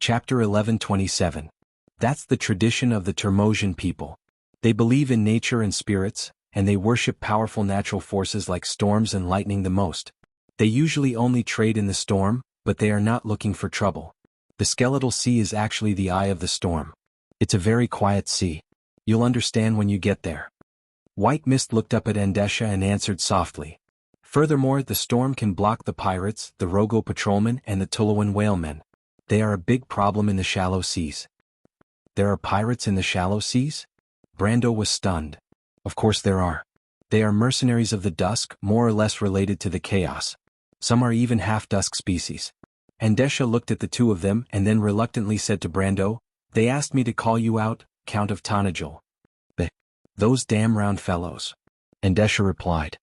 Chapter 1127. That's the tradition of the Termosian people. They believe in nature and spirits, and they worship powerful natural forces like storms and lightning the most. They usually only trade in the storm, but they are not looking for trouble. The skeletal sea is actually the eye of the storm. It's a very quiet sea. You'll understand when you get there. White Mist looked up at Andesha and answered softly. Furthermore, the storm can block the pirates, the Rogo patrolmen, and the Tuluan whalemen. They are a big problem in the shallow seas. There are pirates in the shallow seas? Brando was stunned. Of course there are. They are mercenaries of the dusk, more or less related to the chaos. Some are even half-dusk species. Andesha looked at the two of them and then reluctantly said to Brando, "They asked me to call you out, Count of Tanajul." "Those damn round fellows." Andesha replied.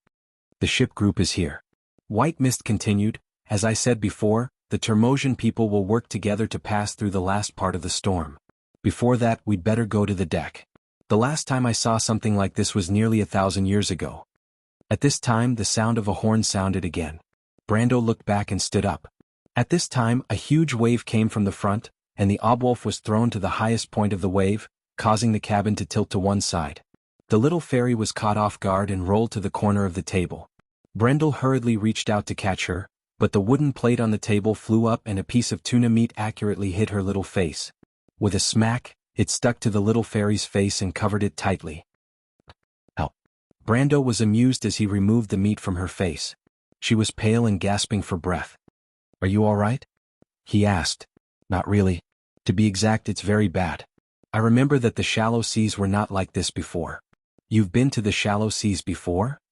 "The ship group is here." White Mist continued, "As I said before, the Termosian people will work together to pass through the last part of the storm. Before that, we'd better go to the deck. The last time I saw something like this was nearly 1,000 years ago." At this time the sound of a horn sounded again. Brando looked back and stood up. At this time a huge wave came from the front, and the Obwolf was thrown to the highest point of the wave, causing the cabin to tilt to one side. The little fairy was caught off guard and rolled to the corner of the table. Brendel hurriedly reached out to catch her, but the wooden plate on the table flew up and a piece of tuna meat accurately hit her little face. With a smack, it stuck to the little fairy's face and covered it tightly. Ow! Brando was amused as he removed the meat from her face. She was pale and gasping for breath. "Are you all right?" he asked. "Not really. To be exact, it's very bad. I remember that the shallow seas were not like this before." "You've been to the shallow seas before?"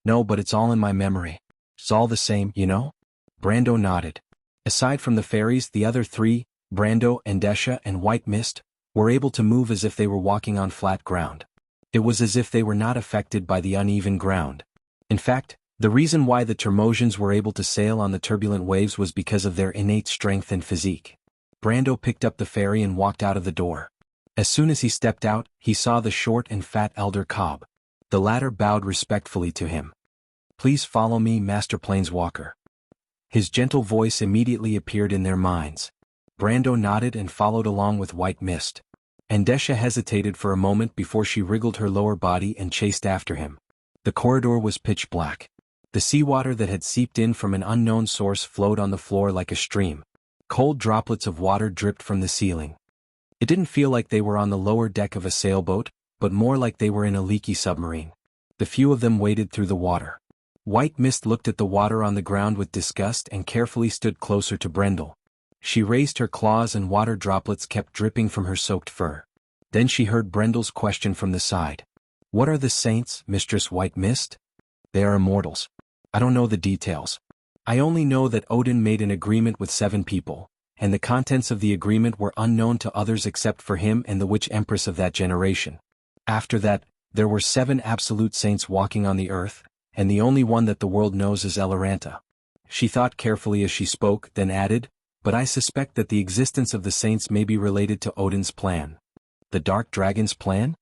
"No, but it's all in my memory. It's all the same, you know?" Brando nodded. Aside from the fairies, the other three, Brando, Andesha, and White Mist, were able to move as if they were walking on flat ground. It was as if they were not affected by the uneven ground. In fact, the reason why the Termosians were able to sail on the turbulent waves was because of their innate strength and physique. Brando picked up the fairy and walked out of the door. As soon as he stepped out, he saw the short and fat Elder Cobb. The latter bowed respectfully to him. "Please follow me, Master Planeswalker." His gentle voice immediately appeared in their minds. Brando nodded and followed along with White Mist. Andesha hesitated for a moment before she wriggled her lower body and chased after him. The corridor was pitch black. The seawater that had seeped in from an unknown source flowed on the floor like a stream. Cold droplets of water dripped from the ceiling. It didn't feel like they were on the lower deck of a sailboat, but more like they were in a leaky submarine. The few of them waded through the water. White Mist looked at the water on the ground with disgust and carefully stood closer to Brendel. She raised her claws and water droplets kept dripping from her soaked fur. Then she heard Brendel's question from the side. "What are the saints, Mistress White Mist?" "They are immortals. I don't know the details. I only know that Odin made an agreement with 7 people, and the contents of the agreement were unknown to others except for him and the Witch Empress of that generation. After that, there were 7 absolute saints walking on the earth, and the only one that the world knows is Eloranta." She thought carefully as she spoke, then added, "But I suspect that the existence of the saints may be related to Odin's plan." "The Dark Dragon's plan?"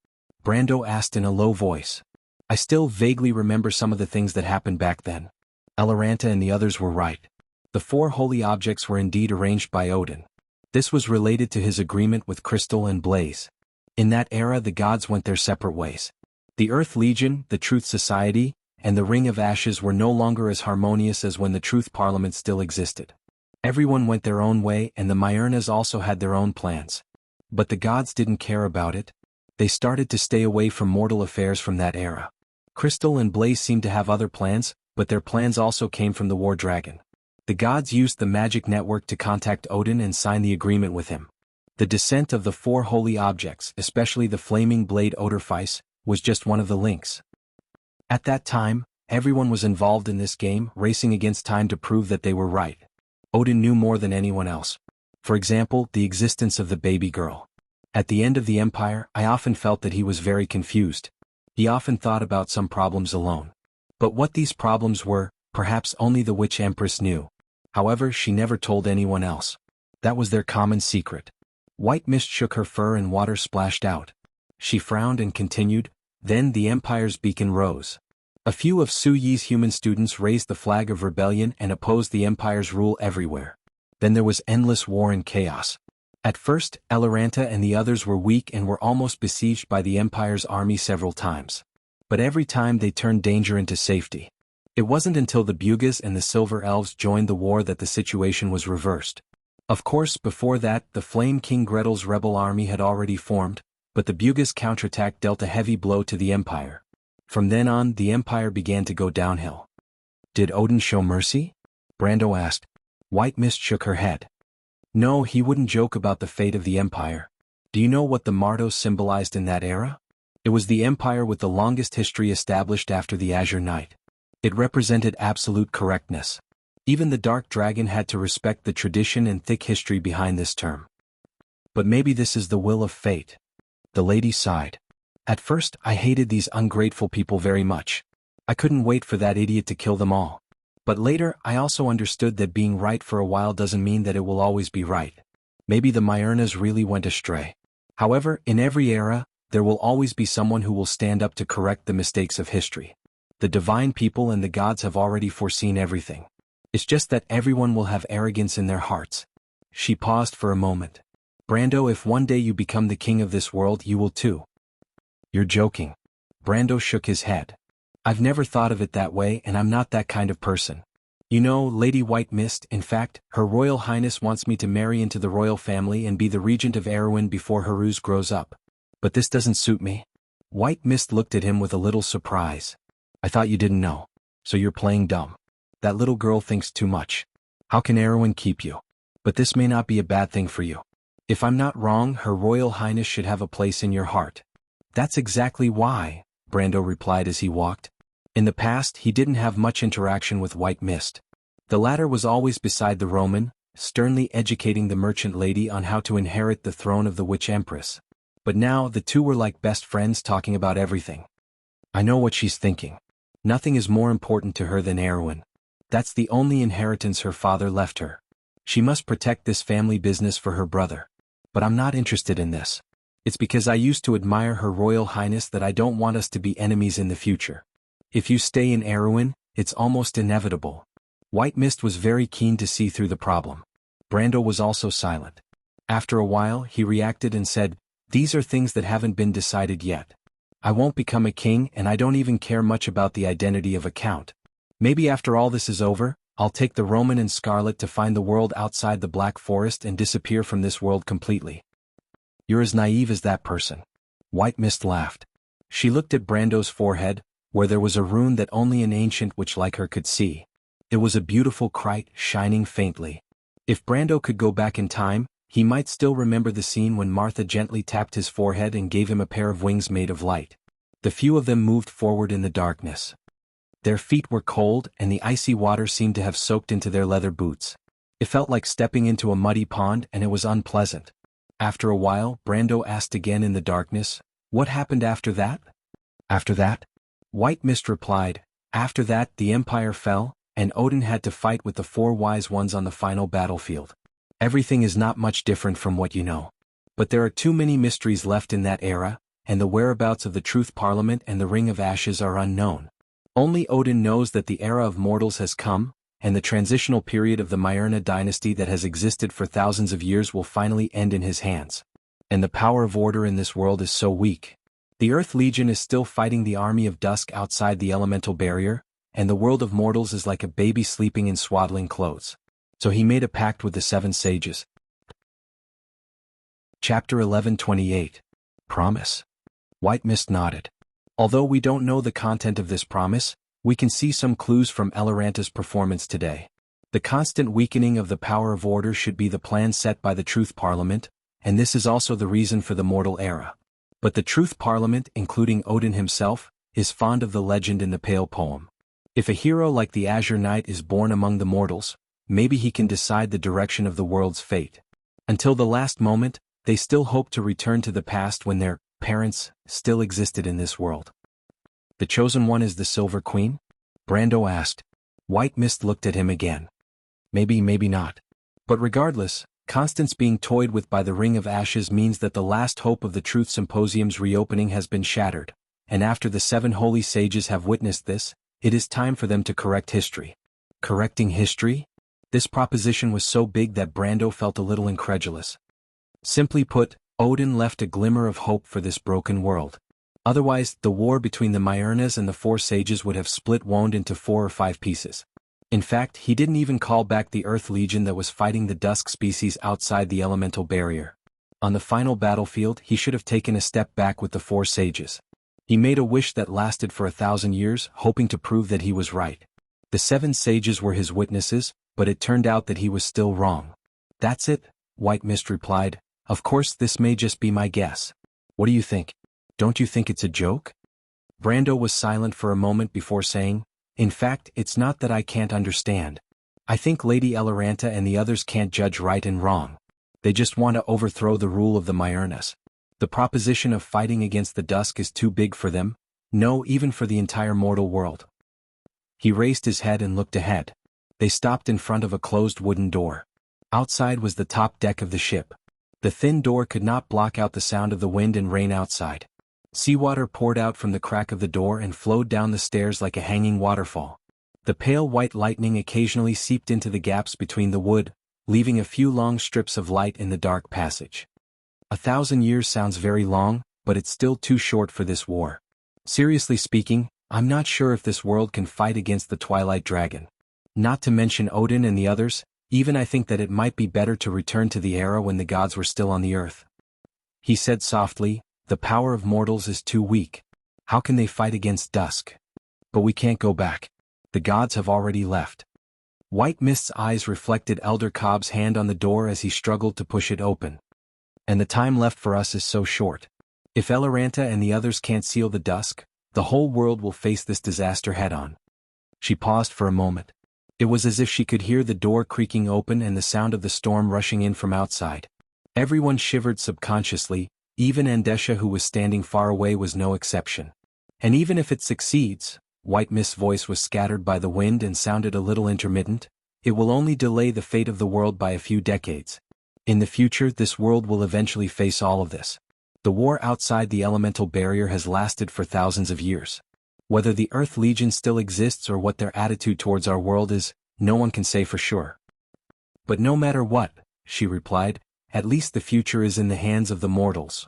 Brando asked in a low voice. "I still vaguely remember some of the things that happened back then. Eloranta and the others were right. The 4 holy objects were indeed arranged by Odin. This was related to his agreement with Crystal and Blaze. In that era the gods went their separate ways. The Earth Legion, the Truth Society, and the Ring of Ashes were no longer as harmonious as when the Truth Parliament still existed. Everyone went their own way and the Myrnas also had their own plans. But the gods didn't care about it. They started to stay away from mortal affairs from that era. Crystal and Blaze seemed to have other plans, but their plans also came from the War Dragon. The gods used the magic network to contact Odin and sign the agreement with him. The descent of the 4 holy objects, especially the flaming blade Odorfice, was just one of the links. At that time, everyone was involved in this game, racing against time to prove that they were right. Odin knew more than anyone else. For example, the existence of the baby girl. At the end of the Empire, I often felt that he was very confused. He often thought about some problems alone. But what these problems were, perhaps only the Witch Empress knew. However, she never told anyone else. That was their common secret. White Mist shook her fur and water splashed out. She frowned and continued, "Then the Empire's beacon rose. A few of Su Yi's human students raised the flag of rebellion and opposed the Empire's rule everywhere. Then there was endless war and chaos. At first, Eloranta and the others were weak and were almost besieged by the Empire's army several times. But every time they turned danger into safety. It wasn't until the Bugas and the Silver Elves joined the war that the situation was reversed. Of course, before that, the Flame King Gretel's rebel army had already formed, but the Bugas' counterattack dealt a heavy blow to the Empire. From then on, the Empire began to go downhill. Did Odin show mercy? Brando asked. White Mist shook her head. No, he wouldn't joke about the fate of the Empire. Do you know what the Mardos symbolized in that era? It was the empire with the longest history established after the Azure Knight. It represented absolute correctness. Even the Dark Dragon had to respect the tradition and thick history behind this term. But maybe this is the will of fate. The lady sighed. At first, I hated these ungrateful people very much. I couldn't wait for that idiot to kill them all. But later, I also understood that being right for a while doesn't mean that it will always be right. Maybe the Myrnas really went astray. However, in every era, there will always be someone who will stand up to correct the mistakes of history. The divine people and the gods have already foreseen everything. It's just that everyone will have arrogance in their hearts. She paused for a moment. Brando, if one day you become the king of this world, you will too. You're joking. Brando shook his head. I've never thought of it that way, and I'm not that kind of person. You know, Lady White Mist, in fact, Her Royal Highness wants me to marry into the royal family and be the regent of Erewhon before Haruz grows up. But this doesn't suit me. White Mist looked at him with a little surprise. I thought you didn't know. So you're playing dumb. That little girl thinks too much. How can Erewhon keep you? But this may not be a bad thing for you. If I'm not wrong, Her Royal Highness should have a place in your heart. That's exactly why, Brando replied as he walked. In the past, he didn't have much interaction with White Mist. The latter was always beside the Roman, sternly educating the merchant lady on how to inherit the throne of the Witch Empress. But now, the two were like best friends talking about everything. I know what she's thinking. Nothing is more important to her than Erewhon. That's the only inheritance her father left her. She must protect this family business for her brother. But I'm not interested in this. It's because I used to admire Her Royal Highness that I don't want us to be enemies in the future. If you stay in Erewhon, it's almost inevitable. White Mist was very keen to see through the problem. Brando was also silent. After a while, he reacted and said, These are things that haven't been decided yet. I won't become a king, and I don't even care much about the identity of a count. Maybe after all this is over, I'll take the Roman and Scarlet to find the world outside the Black Forest and disappear from this world completely. You're as naive as that person. White Mist laughed. She looked at Brando's forehead, where there was a rune that only an ancient witch like her could see. It was a beautiful kite, shining faintly. If Brando could go back in time, he might still remember the scene when Martha gently tapped his forehead and gave him a pair of wings made of light. The few of them moved forward in the darkness. Their feet were cold, and the icy water seemed to have soaked into their leather boots. It felt like stepping into a muddy pond, and it was unpleasant. After a while, Brando asked again in the darkness, What happened after that? After that? White Mist replied, After that, the Empire fell, and Odin had to fight with the four wise ones on the final battlefield. Everything is not much different from what you know. But there are too many mysteries left in that era, and the whereabouts of the Truth Parliament and the Ring of Ashes are unknown. Only Odin knows that the era of mortals has come, and the transitional period of the Myrna dynasty that has existed for thousands of years will finally end in his hands. And the power of order in this world is so weak. The Earth Legion is still fighting the army of Dusk outside the elemental barrier, and the world of mortals is like a baby sleeping in swaddling clothes. So he made a pact with the seven sages. Chapter 11:28. Promise. White Mist nodded. Although we don't know the content of this promise, we can see some clues from Eloranta's performance today. The constant weakening of the power of order should be the plan set by the Truth Parliament, and this is also the reason for the mortal era. But the Truth Parliament, including Odin himself, is fond of the legend in the Pale poem. If a hero like the Azure Knight is born among the mortals, maybe he can decide the direction of the world's fate. Until the last moment, they still hope to return to the past when their parents still existed in this world. The chosen one is the Silver Queen? Brando asked. White Mist looked at him again. Maybe, maybe not. But regardless, Constance being toyed with by the Ring of Ashes means that the last hope of the Truth Symposium's reopening has been shattered, and after the seven holy sages have witnessed this, it is time for them to correct history. Correcting history? This proposition was so big that Brando felt a little incredulous. Simply put, Odin left a glimmer of hope for this broken world. Otherwise, the war between the Myrnas and the four sages would have split Wond into 4 or 5 pieces. In fact, he didn't even call back the Earth Legion that was fighting the Dusk species outside the elemental barrier. On the final battlefield, he should have taken a step back with the 4 sages. He made a wish that lasted for 1,000 years, hoping to prove that he was right. The 7 sages were his witnesses, but it turned out that he was still wrong. "That's it," White Mist replied. "Of course, this may just be my guess. What do you think? Don't you think it's a joke?" Brando was silent for a moment before saying, "In fact, it's not that I can't understand. I think Lady Eloranta and the others can't judge right and wrong. They just want to overthrow the rule of the Myrnas. The proposition of fighting against the Dusk is too big for them, no, even for the entire mortal world." He raised his head and looked ahead. They stopped in front of a closed wooden door. Outside was the top deck of the ship. The thin door could not block out the sound of the wind and rain outside. Seawater poured out from the crack of the door and flowed down the stairs like a hanging waterfall. The pale white lightning occasionally seeped into the gaps between the wood, leaving a few long strips of light in the dark passage. 1,000 years sounds very long, but it's still too short for this war. Seriously speaking, I'm not sure if this world can fight against the Twilight Dragon. Not to mention Odin and the others, even I think that it might be better to return to the era when the gods were still on the earth." He said softly, "The power of mortals is too weak. How can they fight against Dusk? But we can't go back. The gods have already left." White Mist's eyes reflected Elder Cobb's hand on the door as he struggled to push it open. "And the time left for us is so short. If Eloranta and the others can't seal the Dusk, the whole world will face this disaster head-on." She paused for a moment. It was as if she could hear the door creaking open and the sound of the storm rushing in from outside. Everyone shivered subconsciously, even Andesha, who was standing far away, was no exception. "And even if it succeeds," White Mist's voice was scattered by the wind and sounded a little intermittent, "it will only delay the fate of the world by a few decades. In the future, this world will eventually face all of this. The war outside the elemental barrier has lasted for thousands of years. Whether the Earth Legion still exists or what their attitude towards our world is, no one can say for sure." "But no matter what," she replied, "at least the future is in the hands of the mortals."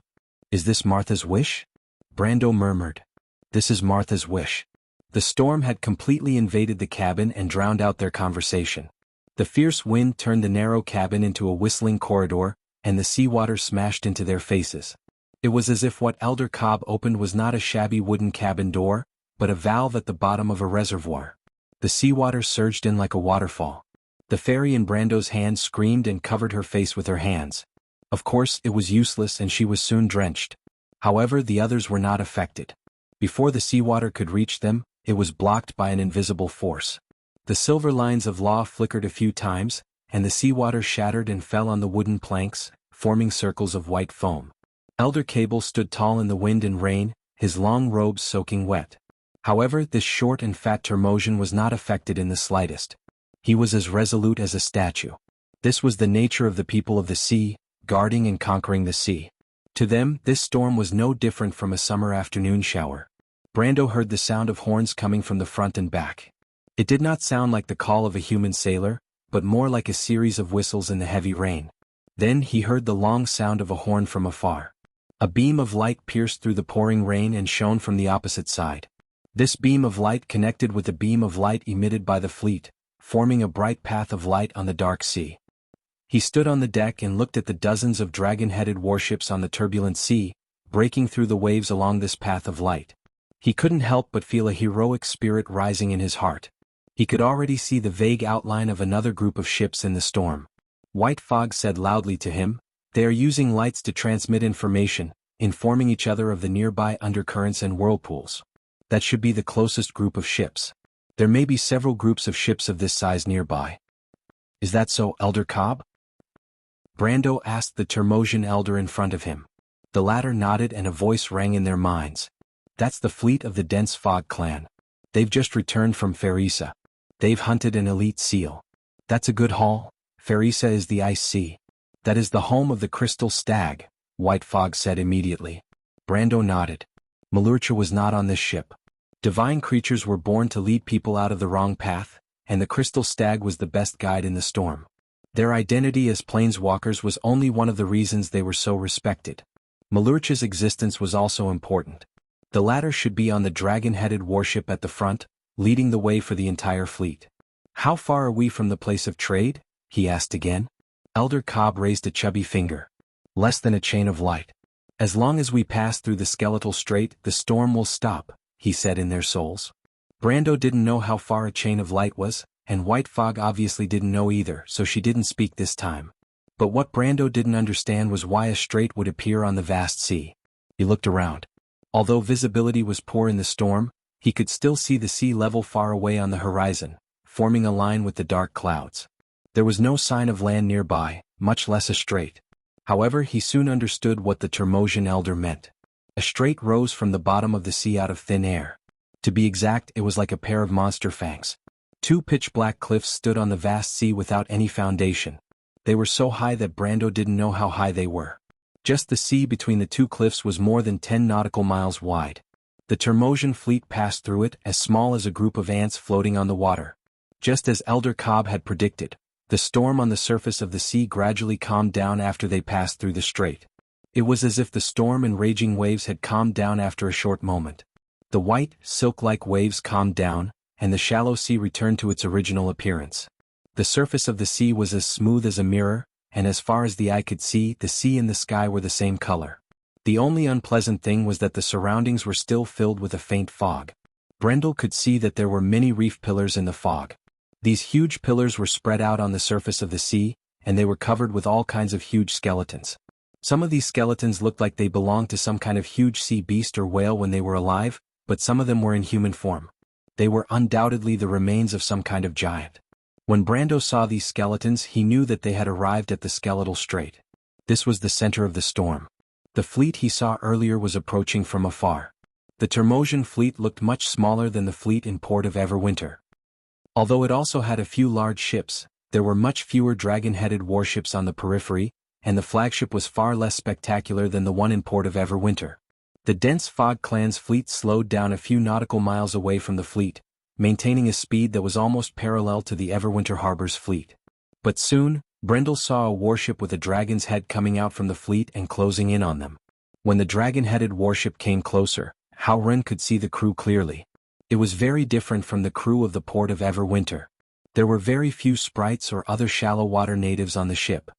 "Is this Martha's wish?" Brando murmured. "This is Martha's wish." The storm had completely invaded the cabin and drowned out their conversation. The fierce wind turned the narrow cabin into a whistling corridor, and the seawater smashed into their faces. It was as if what Elder Cobb opened was not a shabby wooden cabin door, but a valve at the bottom of a reservoir. The seawater surged in like a waterfall. The fairy in Brando's hand screamed and covered her face with her hands. Of course, it was useless and she was soon drenched. However, the others were not affected. Before the seawater could reach them, it was blocked by an invisible force. The silver lines of law flickered a few times, and the seawater shattered and fell on the wooden planks, forming circles of white foam. Elder Cable stood tall in the wind and rain, his long robes soaking wet. However, this short and fat Termosian was not affected in the slightest. He was as resolute as a statue. This was the nature of the people of the sea, guarding and conquering the sea. To them, this storm was no different from a summer afternoon shower. Brando heard the sound of horns coming from the front and back. It did not sound like the call of a human sailor, but more like a series of whistles in the heavy rain. Then he heard the long sound of a horn from afar. A beam of light pierced through the pouring rain and shone from the opposite side. This beam of light connected with the beam of light emitted by the fleet, forming a bright path of light on the dark sea. He stood on the deck and looked at the dozens of dragon-headed warships on the turbulent sea, breaking through the waves along this path of light. He couldn't help but feel a heroic spirit rising in his heart. He could already see the vague outline of another group of ships in the storm. White Fog said loudly to him, "They are using lights to transmit information, informing each other of the nearby undercurrents and whirlpools. That should be the closest group of ships. There may be several groups of ships of this size nearby." "Is that so, Elder Cobb?" Brando asked the Termosian elder in front of him. The latter nodded and a voice rang in their minds. "That's the fleet of the Dense Fog clan. They've just returned from Farisa. They've hunted an elite seal. That's a good haul. Farisa is the ice sea. That is the home of the crystal stag," White Fog said immediately. Brando nodded. Malurcha was not on this ship. Divine creatures were born to lead people out of the wrong path, and the crystal stag was the best guide in the storm. Their identity as planeswalkers was only one of the reasons they were so respected. Malurcha's existence was also important. The latter should be on the dragon-headed warship at the front, leading the way for the entire fleet. "How far are we from the place of trade?" he asked again. Elder Cobb raised a chubby finger. "Less than a chain of light. As long as we pass through the skeletal strait, the storm will stop," he said in their souls. Brando didn't know how far a chain of light was, and White Fog obviously didn't know either, so she didn't speak this time. But what Brando didn't understand was why a strait would appear on the vast sea. He looked around. Although visibility was poor in the storm, he could still see the sea level far away on the horizon, forming a line with the dark clouds. There was no sign of land nearby, much less a strait. However, he soon understood what the Termosian elder meant. A strait rose from the bottom of the sea out of thin air. To be exact, it was like a pair of monster fangs. Two pitch-black cliffs stood on the vast sea without any foundation. They were so high that Brando didn't know how high they were. Just the sea between the two cliffs was more than 10 nautical miles wide. The Termosian fleet passed through it, as small as a group of ants floating on the water. Just as Elder Cobb had predicted, the storm on the surface of the sea gradually calmed down after they passed through the strait. It was as if the storm and raging waves had calmed down after a short moment. The white, silk-like waves calmed down, and the shallow sea returned to its original appearance. The surface of the sea was as smooth as a mirror, and as far as the eye could see, the sea and the sky were the same color. The only unpleasant thing was that the surroundings were still filled with a faint fog. Brendel could see that there were many reef pillars in the fog. These huge pillars were spread out on the surface of the sea, and they were covered with all kinds of huge skeletons. Some of these skeletons looked like they belonged to some kind of huge sea beast or whale when they were alive, but some of them were in human form. They were undoubtedly the remains of some kind of giant. When Brando saw these skeletons, he knew that they had arrived at the skeletal strait. This was the center of the storm. The fleet he saw earlier was approaching from afar. The Termosian fleet looked much smaller than the fleet in port of Everwinter. Although it also had a few large ships, there were much fewer dragon-headed warships on the periphery, and the flagship was far less spectacular than the one in port of Everwinter. The dense Fog Clan's fleet slowed down a few nautical miles away from the fleet, maintaining a speed that was almost parallel to the Everwinter Harbor's fleet. But soon, Brendel saw a warship with a dragon's head coming out from the fleet and closing in on them. When the dragon-headed warship came closer, Howren could see the crew clearly. It was very different from the crew of the port of Everwinter. There were very few sprites or other shallow-water natives on the ship.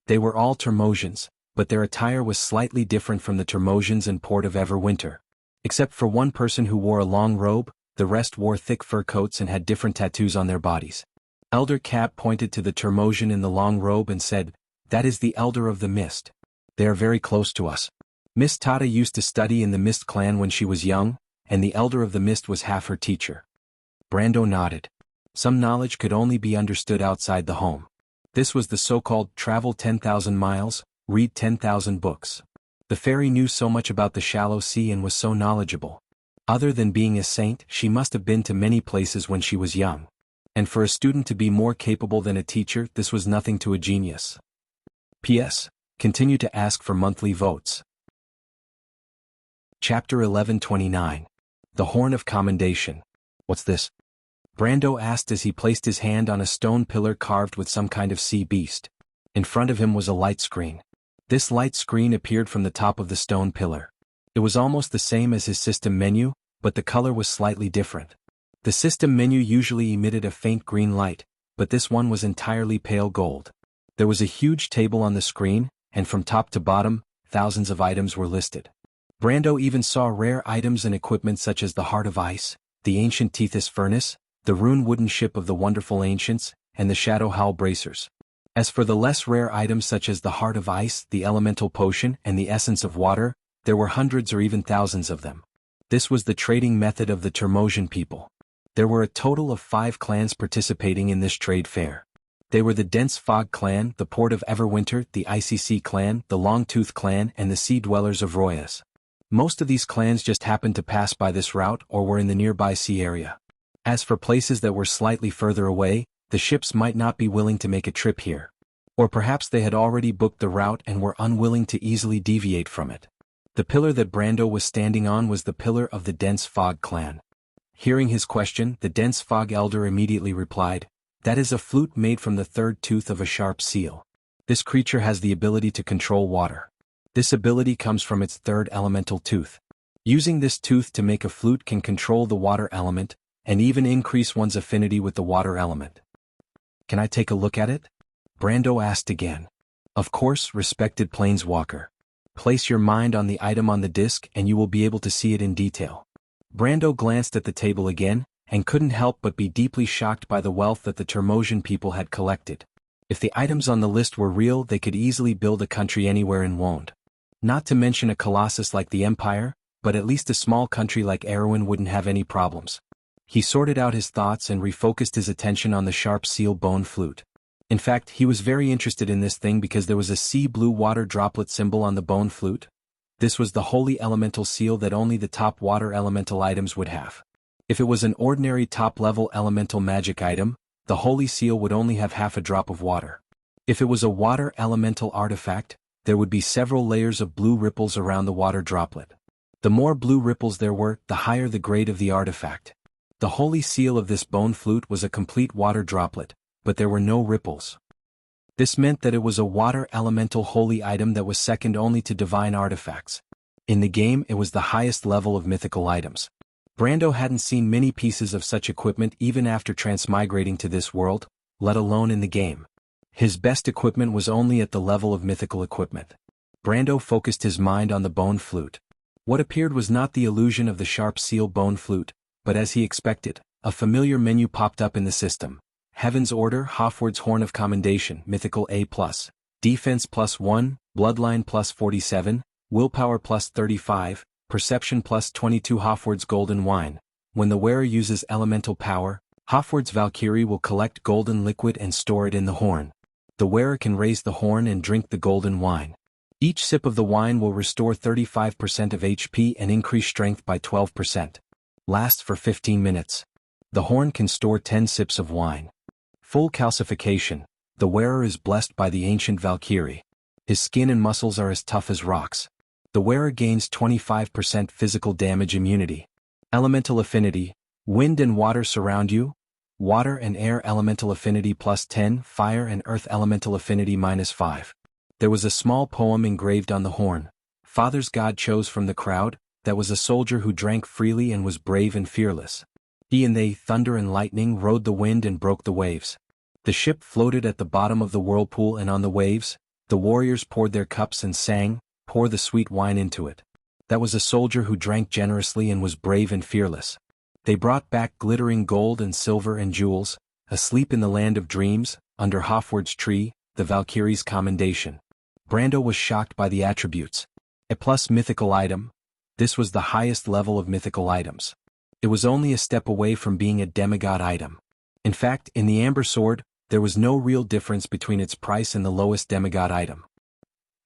They were all Termosians, but their attire was slightly different from the Termosians in port of Everwinter. Except for one person who wore a long robe, the rest wore thick fur coats and had different tattoos on their bodies. Elder Cap pointed to the Termosian in the long robe and said, "That is the Elder of the Mist. They are very close to us. Miss Tata used to study in the Mist clan when she was young, and the Elder of the Mist was half her teacher." Brando nodded. Some knowledge could only be understood outside the home. This was the so-called travel 10,000 miles, read 10,000 books. The fairy knew so much about the shallow sea and was so knowledgeable. Other than being a saint, she must have been to many places when she was young. And for a student to be more capable than a teacher, this was nothing to a genius. P.S. Continue to ask for monthly votes. Chapter 1129. The Horn of Commendation. What's this? Brando asked as he placed his hand on a stone pillar carved with some kind of sea beast. In front of him was a light screen. This light screen appeared from the top of the stone pillar. It was almost the same as his system menu, but the color was slightly different. The system menu usually emitted a faint green light, but this one was entirely pale gold. There was a huge table on the screen, and from top to bottom, thousands of items were listed. Brando even saw rare items and equipment such as the Heart of Ice, the ancient Tethys furnace, the rune wooden ship of the wonderful ancients, and the Shadow Howl bracers. As for the less rare items such as the Heart of Ice, the elemental potion, and the essence of water, there were hundreds or even thousands of them. This was the trading method of the Termosian people. There were a total of 5 clans participating in this trade fair. They were the Dense Fog Clan, the Port of Everwinter, the ICC Clan, the Longtooth Clan, and the Sea Dwellers of Royas. Most of these clans just happened to pass by this route or were in the nearby sea area. As for places that were slightly further away, the ships might not be willing to make a trip here. Or perhaps they had already booked the route and were unwilling to easily deviate from it. The pillar that Brando was standing on was the pillar of the Dense Fog Clan. Hearing his question, the Dense Fog Elder immediately replied, That is a flute made from the third tooth of a sharp seal. This creature has the ability to control water. This ability comes from its third elemental tooth. Using this tooth to make a flute can control the water element, and even increase one's affinity with the water element. Can I take a look at it? Brando asked again. Of course, respected planeswalker. Place your mind on the item on the disc and you will be able to see it in detail. Brando glanced at the table again, and couldn't help but be deeply shocked by the wealth that the Termosian people had collected. If the items on the list were real, they could easily build a country anywhere in Wonde. Not to mention a colossus like the Empire, but at least a small country like Erewhon wouldn't have any problems. He sorted out his thoughts and refocused his attention on the sharp seal bone flute. In fact, he was very interested in this thing because there was a sea blue water droplet symbol on the bone flute. This was the holy elemental seal that only the top water elemental items would have. If it was an ordinary top-level elemental magic item, the holy seal would only have half a drop of water. If it was a water elemental artifact, there would be several layers of blue ripples around the water droplet. The more blue ripples there were, the higher the grade of the artifact. The holy seal of this bone flute was a complete water droplet, but there were no ripples. This meant that it was a water elemental holy item that was second only to divine artifacts. In the game, it was the highest level of mythical items. Brando hadn't seen many pieces of such equipment even after transmigrating to this world, let alone in the game. His best equipment was only at the level of mythical equipment. Brando focused his mind on the bone flute. What appeared was not the illusion of the sharp seal bone flute, but as he expected, a familiar menu popped up in the system. Heaven's Order, Hofward's Horn of Commendation, Mythical A+, Defense +1, Bloodline +47, Willpower +35, Perception +22. Hofward's Golden Wine. When the wearer uses elemental power, Hofward's Valkyrie will collect golden liquid and store it in the horn. The wearer can raise the horn and drink the golden wine. Each sip of the wine will restore 35% of HP and increase strength by 12%. Lasts for 15 minutes. The horn can store 10 sips of wine. Full calcification. The wearer is blessed by the ancient Valkyrie. His skin and muscles are as tough as rocks. The wearer gains 25% physical damage immunity. Elemental affinity. Wind and water surround you. Water and air elemental affinity +10, fire and earth elemental affinity -5. There was a small poem engraved on the horn. Fathers God chose from the crowd, that was a soldier who drank freely and was brave and fearless. He and they, thunder and lightning, rode the wind and broke the waves. The ship floated at the bottom of the whirlpool, and on the waves, the warriors poured their cups and sang, pour the sweet wine into it. That was a soldier who drank generously and was brave and fearless. They brought back glittering gold and silver and jewels, asleep in the land of dreams, under Hofward's tree, the Valkyrie's commendation. Brando was shocked by the attributes. A plus mythical item. This was the highest level of mythical items. It was only a step away from being a demigod item. In fact, in the Amber Sword, there was no real difference between its price and the lowest demigod item.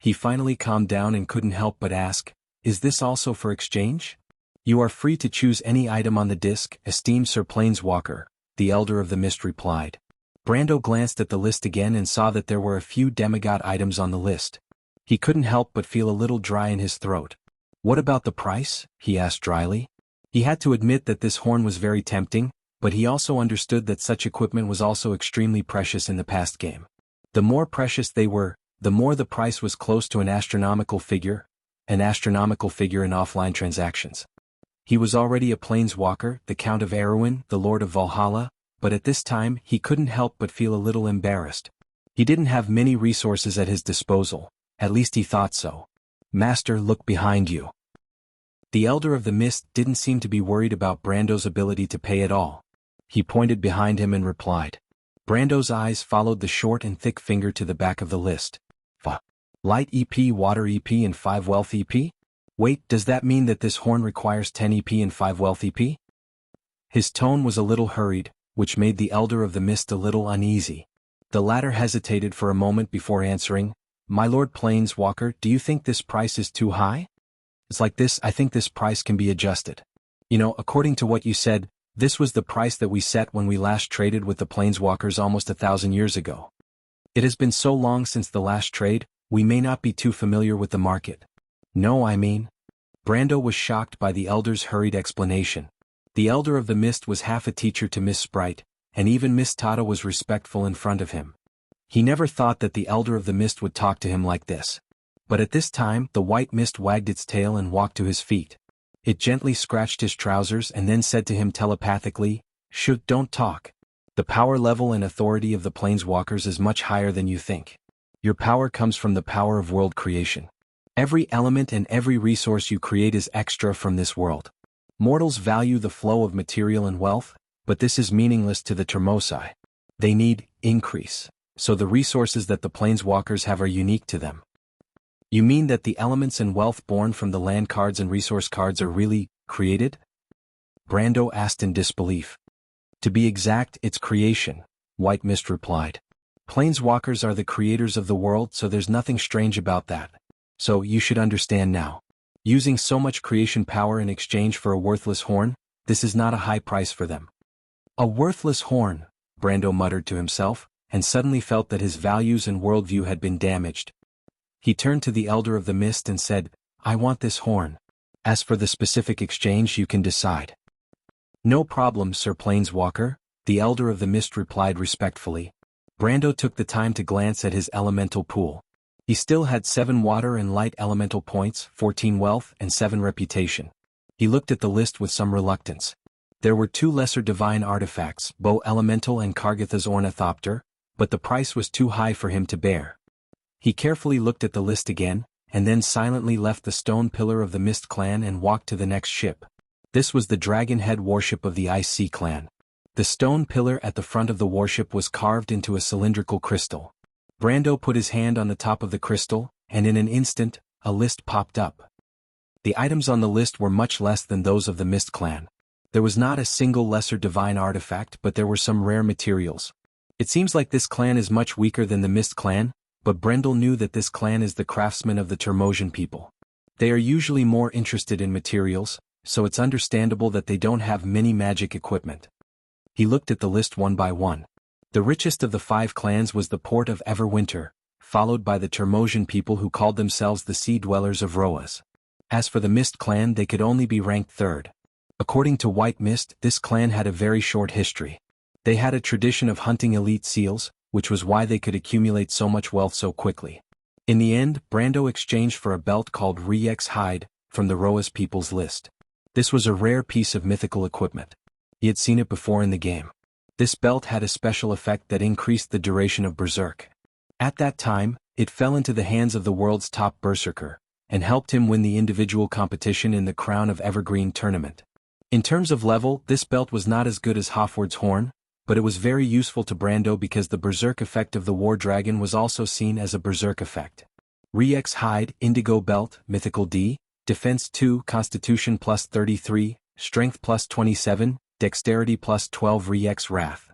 He finally calmed down and couldn't help but ask, "Is this also for exchange?" "You are free to choose any item on the disc, esteemed Sir Planeswalker," the Elder of the Mist replied. Brando glanced at the list again and saw that there were a few demigod items on the list. He couldn't help but feel a little dry in his throat. "What about the price?" he asked dryly. He had to admit that this horn was very tempting, but he also understood that such equipment was also extremely precious in the past game. The more precious they were, the more the price was close to an astronomical figure in offline transactions. He was already a planeswalker, the Count of Erewhon, the Lord of Valhalla, but at this time he couldn't help but feel a little embarrassed. He didn't have many resources at his disposal, at least he thought so. "Master, look behind you." The Elder of the Mist didn't seem to be worried about Brando's ability to pay at all. He pointed behind him and replied. Brando's eyes followed the short and thick finger to the back of the list. Light EP, Water EP and 5 Wealth EP? Wait, does that mean that this horn requires 10 EP and 5 Wealth EP? His tone was a little hurried, which made the Elder of the Mist a little uneasy. The latter hesitated for a moment before answering, "My Lord Planeswalker, do you think this price is too high?" "It's like this, I think this price can be adjusted. According to what you said, this was the price that we set when we last traded with the Planeswalkers almost 1,000 years ago. It has been so long since the last trade, we may not be too familiar with the market." "No, I mean." Brando was shocked by the Elder's hurried explanation. The Elder of the Mist was half a teacher to Miss Sprite, and even Miss Tata was respectful in front of him. He never thought that the Elder of the Mist would talk to him like this. But at this time, the white mist wagged its tail and walked to his feet. It gently scratched his trousers and then said to him telepathically, "Shh, don't talk. The power level and authority of the Planeswalkers is much higher than you think. Your power comes from the power of world creation. Every element and every resource you create is extra from this world. Mortals value the flow of material and wealth, but this is meaningless to the Termosai. They need increase, so the resources that the Planeswalkers have are unique to them." "You mean that the elements and wealth born from the land cards and resource cards are really created?" Brando asked in disbelief. "To be exact, it's creation," White Mist replied. "Planeswalkers are the creators of the world, so there's nothing strange about that. So you should understand now. Using so much creation power in exchange for a worthless horn, this is not a high price for them." "A worthless horn," Brando muttered to himself, and suddenly felt that his values and worldview had been damaged. He turned to the Elder of the Mist and said, "I want this horn. As for the specific exchange, you can decide." "No problem, Sir Planeswalker," the Elder of the Mist replied respectfully. Brando took the time to glance at his elemental pool. He still had 7 water and light elemental points, 14 wealth, and 7 reputation. He looked at the list with some reluctance. There were 2 lesser divine artifacts, Bow Elemental and Kargatha's Ornithopter, but the price was too high for him to bear. He carefully looked at the list again, and then silently left the stone pillar of the Mist clan and walked to the next ship. This was the Dragonhead warship of the Ice Sea clan. The stone pillar at the front of the warship was carved into a cylindrical crystal. Brando put his hand on the top of the crystal, and in an instant, a list popped up. The items on the list were much less than those of the Mist clan. There was not a single lesser divine artifact, but there were some rare materials. It seems like this clan is much weaker than the Mist clan, but Brendel knew that this clan is the craftsmen of the Termosian people. They are usually more interested in materials, so it's understandable that they don't have many magic equipment. He looked at the list one by one. The richest of the 5 clans was the port of Everwinter, followed by the Termosian people who called themselves the Sea Dwellers of Roas. As for the Mist clan, they could only be ranked 3rd. According to White Mist, this clan had a very short history. They had a tradition of hunting elite seals, which was why they could accumulate so much wealth so quickly. In the end, Brando exchanged for a belt called Rex Hide, from the Roas people's list. This was a rare piece of mythical equipment. He had seen it before in the game. This belt had a special effect that increased the duration of Berserk. At that time, it fell into the hands of the world's top Berserker, and helped him win the individual competition in the Crown of Evergreen tournament. In terms of level, this belt was not as good as Hofward's horn, but it was very useful to Brando because the Berserk effect of the War Dragon was also seen as a Berserk effect. Rex Hide, Indigo Belt, Mythical D, Defense 2, Constitution plus 33, Strength plus 27, Dexterity plus 12. Rex Wrath.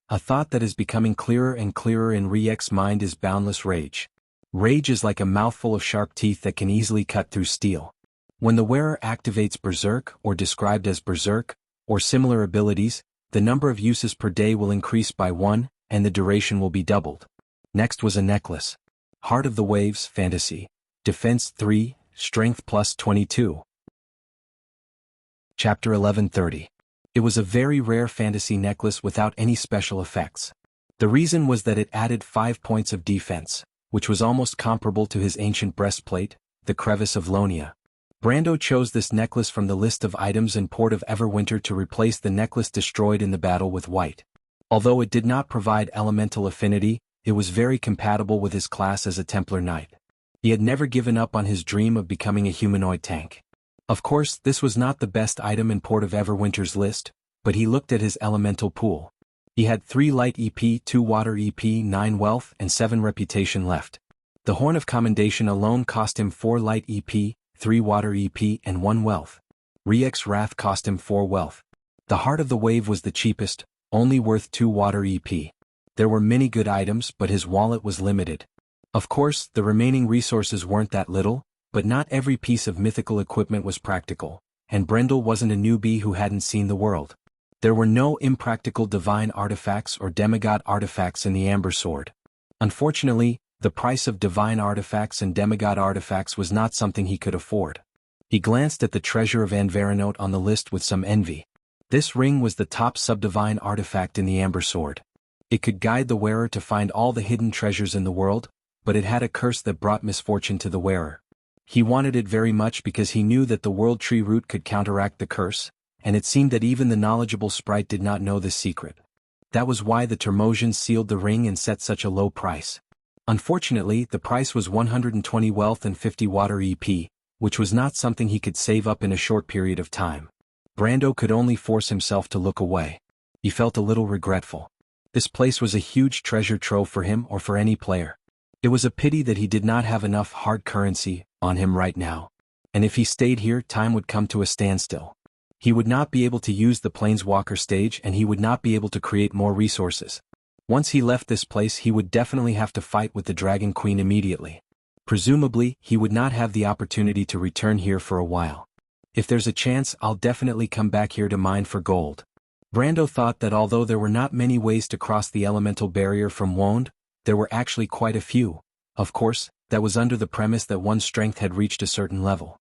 A thought that is becoming clearer and clearer in Rex's mind is boundless rage. Rage is like a mouthful of sharp teeth that can easily cut through steel. When the wearer activates Berserk, or described as Berserk, or similar abilities, the number of uses per day will increase by 1, and the duration will be doubled. Next was a necklace. Heart of the Waves, Fantasy. Defense 3, Strength plus 22. Chapter 1130. It was a very rare fantasy necklace without any special effects. The reason was that it added 5 points of defense, which was almost comparable to his ancient breastplate, the Crevice of Lonia. Brando chose this necklace from the list of items in Port of Everwinter to replace the necklace destroyed in the battle with White. Although it did not provide elemental affinity, it was very compatible with his class as a Templar Knight. He had never given up on his dream of becoming a humanoid tank. Of course, this was not the best item in Port of Everwinter's list, but he looked at his elemental pool. He had 3 light EP, 2 water EP, 9 wealth, and 7 reputation left. The Horn of Commendation alone cost him 4 light EP, 3 water EP, and 1 wealth. Rex Wrath cost him 4 wealth. The Heart of the Wave was the cheapest, only worth 2 water EP. There were many good items, but his wallet was limited. Of course, the remaining resources weren't that little, but not every piece of mythical equipment was practical, and Brendel wasn't a newbie who hadn't seen the world. There were no impractical divine artifacts or demigod artifacts in the Amber Sword. Unfortunately, the price of divine artifacts and demigod artifacts was not something he could afford. He glanced at the treasure of Anverinote on the list with some envy. This ring was the top subdivine artifact in the Amber Sword. It could guide the wearer to find all the hidden treasures in the world, but it had a curse that brought misfortune to the wearer. He wanted it very much because he knew that the World Tree root could counteract the curse, and it seemed that even the knowledgeable sprite did not know this secret. That was why the Termosians sealed the ring and set such a low price. Unfortunately, the price was 120 wealth and 50 water EP, which was not something he could save up in a short period of time. Brando could only force himself to look away. He felt a little regretful. This place was a huge treasure trove for him or for any player. It was a pity that he did not have enough hard currency on him right now. And if he stayed here, time would come to a standstill. He would not be able to use the Planeswalker stage and he would not be able to create more resources. Once he left this place, he would definitely have to fight with the Dragon Queen immediately. Presumably, he would not have the opportunity to return here for a while. If there's a chance, I'll definitely come back here to mine for gold. Brando thought that although there were not many ways to cross the elemental barrier from Wond, there were actually quite a few. Of course, that was under the premise that one's strength had reached a certain level.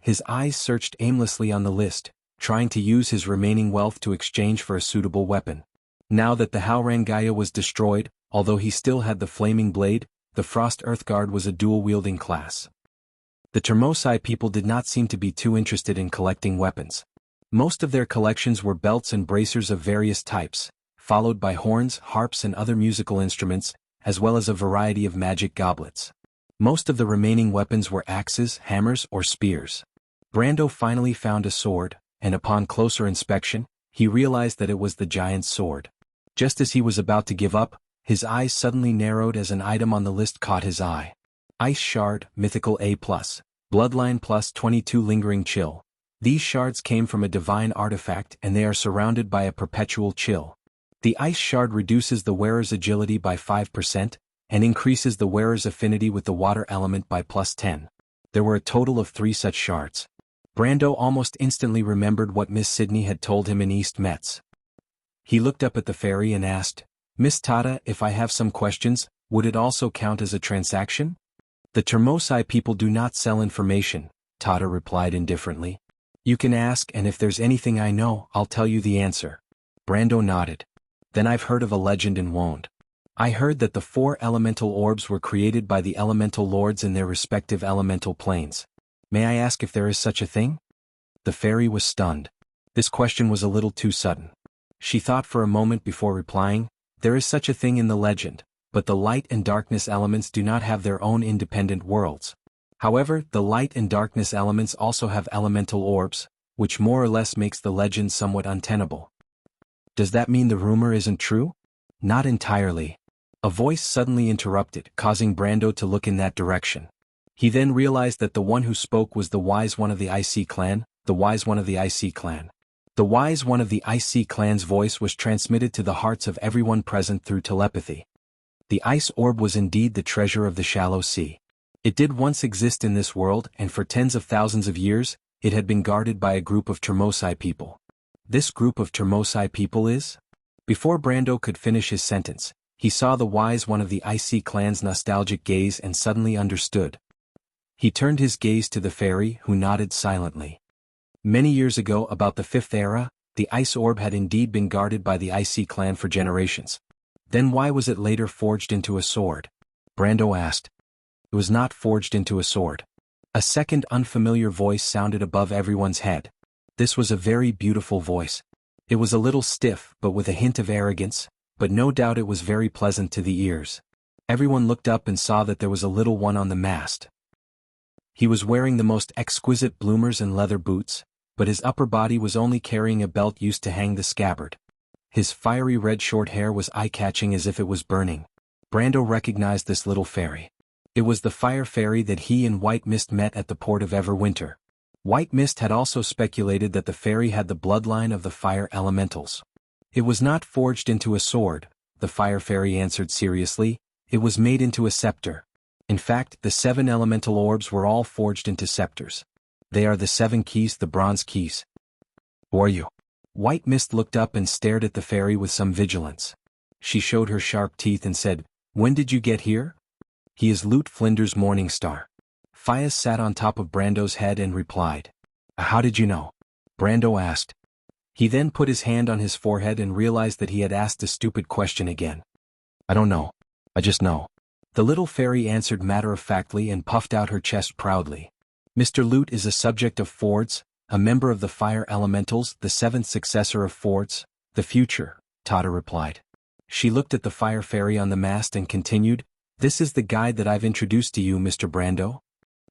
His eyes searched aimlessly on the list, trying to use his remaining wealth to exchange for a suitable weapon. Now that the Haurangaya was destroyed, although he still had the flaming blade, the Frost Earthguard was a dual-wielding class. The Termosi people did not seem to be too interested in collecting weapons. Most of their collections were belts and bracers of various types, followed by horns, harps and other musical instruments, as well as a variety of magic goblets. Most of the remaining weapons were axes, hammers, or spears. Brando finally found a sword, and upon closer inspection, he realized that it was the giant's sword. Just as he was about to give up, his eyes suddenly narrowed as an item on the list caught his eye. Ice Shard, Mythical A+, Bloodline plus 22 Lingering Chill. These shards came from a divine artifact and they are surrounded by a perpetual chill. The Ice Shard reduces the wearer's agility by 5%, and increases the wearer's affinity with the water element by +10. There were a total of 3 such shards. Brando almost instantly remembered what Miss Sydney had told him in East Metz. He looked up at the fairy and asked, "Miss Tata, if I have some questions, would it also count as a transaction?" "The Termosi people do not sell information," Tata replied indifferently. "You can ask, and if there's anything I know, I'll tell you the answer." Brando nodded. "Then I've heard of a legend in Wond. I heard that the 4 elemental orbs were created by the elemental lords in their respective elemental planes. May I ask if there is such a thing?" The fairy was stunned. This question was a little too sudden. She thought for a moment before replying, "There is such a thing in the legend, but the light and darkness elements do not have their own independent worlds. However, the light and darkness elements also have elemental orbs, which more or less makes the legend somewhat untenable." "Does that mean the rumor isn't true?" "Not entirely." A voice suddenly interrupted, causing Brando to look in that direction. He then realized that the one who spoke was the Wise One of the IC clan, the Wise One of the IC clan. The Wise One of the IC clan's voice was transmitted to the hearts of everyone present through telepathy. The ice orb was indeed the treasure of the shallow sea. It did once exist in this world, and for tens of thousands of years, it had been guarded by a group of Termosi people. This group of Termosi people is? Before Brando could finish his sentence, he saw the Wise One of the IC clan's nostalgic gaze and suddenly understood. He turned his gaze to the fairy, who nodded silently. Many years ago, about the 5th era, the ice orb had indeed been guarded by the IC clan for generations. Then why was it later forged into a sword? Brando asked. It was not forged into a sword. A second unfamiliar voice sounded above everyone's head. This was a very beautiful voice. It was a little stiff, but with a hint of arrogance, but no doubt it was very pleasant to the ears. Everyone looked up and saw that there was a little one on the mast. He was wearing the most exquisite bloomers and leather boots, but his upper body was only carrying a belt used to hang the scabbard. His fiery red short hair was eye-catching as if it was burning. Brando recognized this little fairy. It was the fire fairy that he and White Mist met at the port of Everwinter. White Mist had also speculated that the fairy had the bloodline of the fire elementals. "It was not forged into a sword," the fire fairy answered seriously. "It was made into a scepter. In fact, the 7 elemental orbs were all forged into scepters. They are the 7 keys, the bronze keys." "Who are you?" White Mist looked up and stared at the fairy with some vigilance. She showed her sharp teeth and said, "When did you get here?" "He is Lute Flinders Morningstar." Fias sat on top of Brando's head and replied. "How did you know?" Brando asked. He then put his hand on his forehead and realized that he had asked a stupid question again. I don't know. I just know. The little fairy answered matter-of-factly and puffed out her chest proudly. Mr. Lute is a subject of Ford's, a member of the fire elementals, the seventh successor of Ford's, the future, Tata replied. She looked at the fire fairy on the mast and continued, This is the guide that I've introduced to you, Mr. Brando.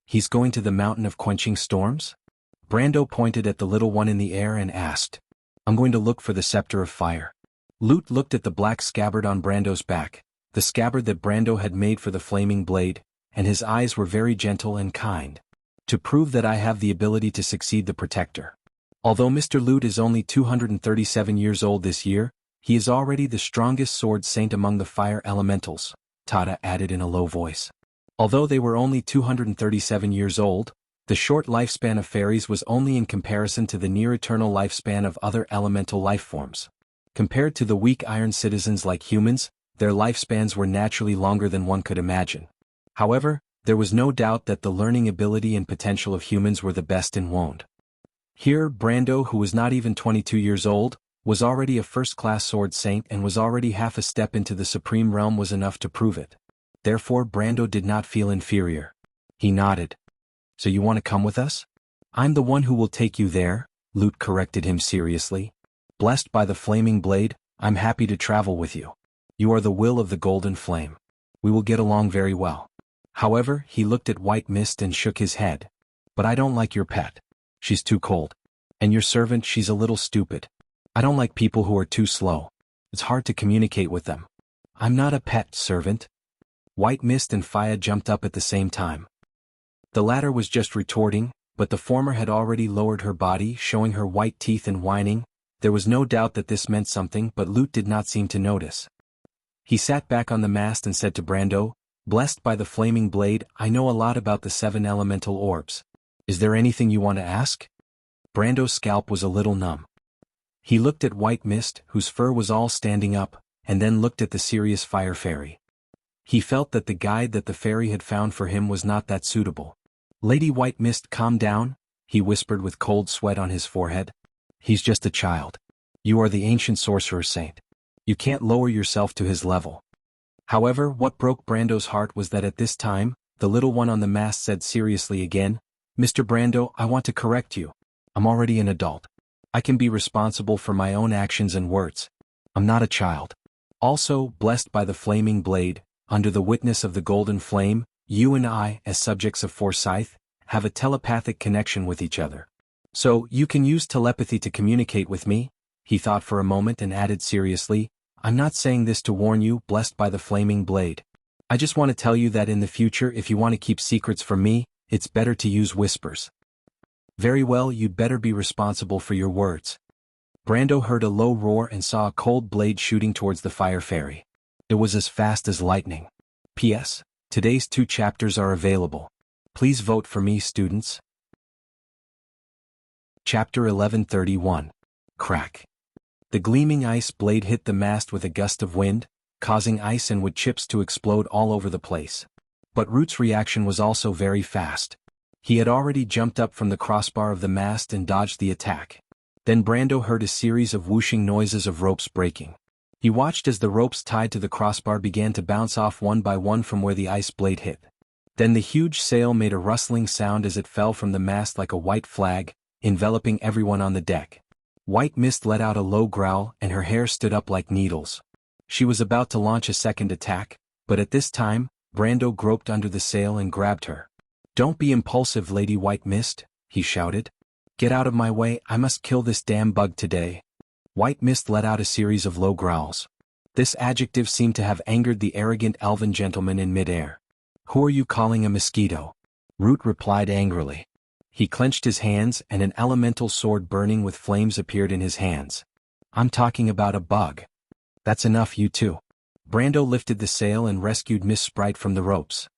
He's going to the mountain of quenching storms? Brando pointed at the little one in the air and asked, I'm going to look for the scepter of fire. Lute looked at the black scabbard on Brando's back, the scabbard that Brando had made for the flaming blade, and his eyes were very gentle and kind. To prove that I have the ability to succeed the protector. Although Mr. Lute is only 237 years old this year, he is already the strongest sword saint among the fire elementals, Tata added in a low voice. Although they were only 237 years old, the short lifespan of fairies was only in comparison to the near-eternal lifespan of other elemental life forms. Compared to the weak iron citizens like humans, their lifespans were naturally longer than one could imagine. However, there was no doubt that the learning ability and potential of humans were the best in Wond. Here, Brando, who was not even 22 years old, was already a first-class sword saint and was already half a step into the supreme realm was enough to prove it. Therefore Brando did not feel inferior. He nodded. So you want to come with us? I'm the one who will take you there, Lute corrected him seriously. Blessed by the flaming blade, I'm happy to travel with you. You are the will of the golden flame. We will get along very well. However, he looked at White Mist and shook his head. But I don't like your pet. She's too cold. And your servant, she's a little stupid. I don't like people who are too slow. It's hard to communicate with them. I'm not a pet, servant. White Mist and Faya jumped up at the same time. The latter was just retorting, but the former had already lowered her body, showing her white teeth and whining. There was no doubt that this meant something, but Lute did not seem to notice. He sat back on the mast and said to Brando, Blessed by the flaming blade, I know a lot about the 7 elemental orbs. Is there anything you want to ask? Brando's scalp was a little numb. He looked at White Mist, whose fur was all standing up, and then looked at the serious fire fairy. He felt that the guide that the fairy had found for him was not that suitable. Lady White Mist, calm down, he whispered with cold sweat on his forehead. He's just a child. You are the ancient sorcerer saint. You can't lower yourself to his level. However, what broke Brando's heart was that at this time, the little one on the mast said seriously again, Mr. Brando, I want to correct you. I'm already an adult. I can be responsible for my own actions and words. I'm not a child. Also, blessed by the flaming blade, under the witness of the golden flame, you and I, as subjects of Forsyth, have a telepathic connection with each other. So, you can use telepathy to communicate with me? He thought for a moment and added seriously, I'm not saying this to warn you, blessed by the flaming blade. I just want to tell you that in the future, if you want to keep secrets from me, it's better to use whispers. Very well, you'd better be responsible for your words. Brando heard a low roar and saw a cold blade shooting towards the fire fairy. It was as fast as lightning. P.S. Today's 2 chapters are available. Please vote for me, students. Chapter 1131. Crack. The gleaming ice blade hit the mast with a gust of wind, causing ice and wood chips to explode all over the place. But Root's reaction was also very fast. He had already jumped up from the crossbar of the mast and dodged the attack. Then Brando heard a series of whooshing noises of ropes breaking. He watched as the ropes tied to the crossbar began to bounce off one by one from where the ice blade hit. Then the huge sail made a rustling sound as it fell from the mast like a white flag, enveloping everyone on the deck. White Mist let out a low growl and her hair stood up like needles. She was about to launch a second attack, but at this time, Brando groped under the sail and grabbed her. Don't be impulsive, Lady White Mist, he shouted. Get out of my way, I must kill this damn bug today. White Mist let out a series of low growls. This adjective seemed to have angered the arrogant elven gentleman in midair. Who are you calling a mosquito? Root replied angrily. He clenched his hands and an elemental sword burning with flames appeared in his hands. I'm talking about a bug. That's enough, you two. Brando lifted the sail and rescued Miss Sprite from the ropes.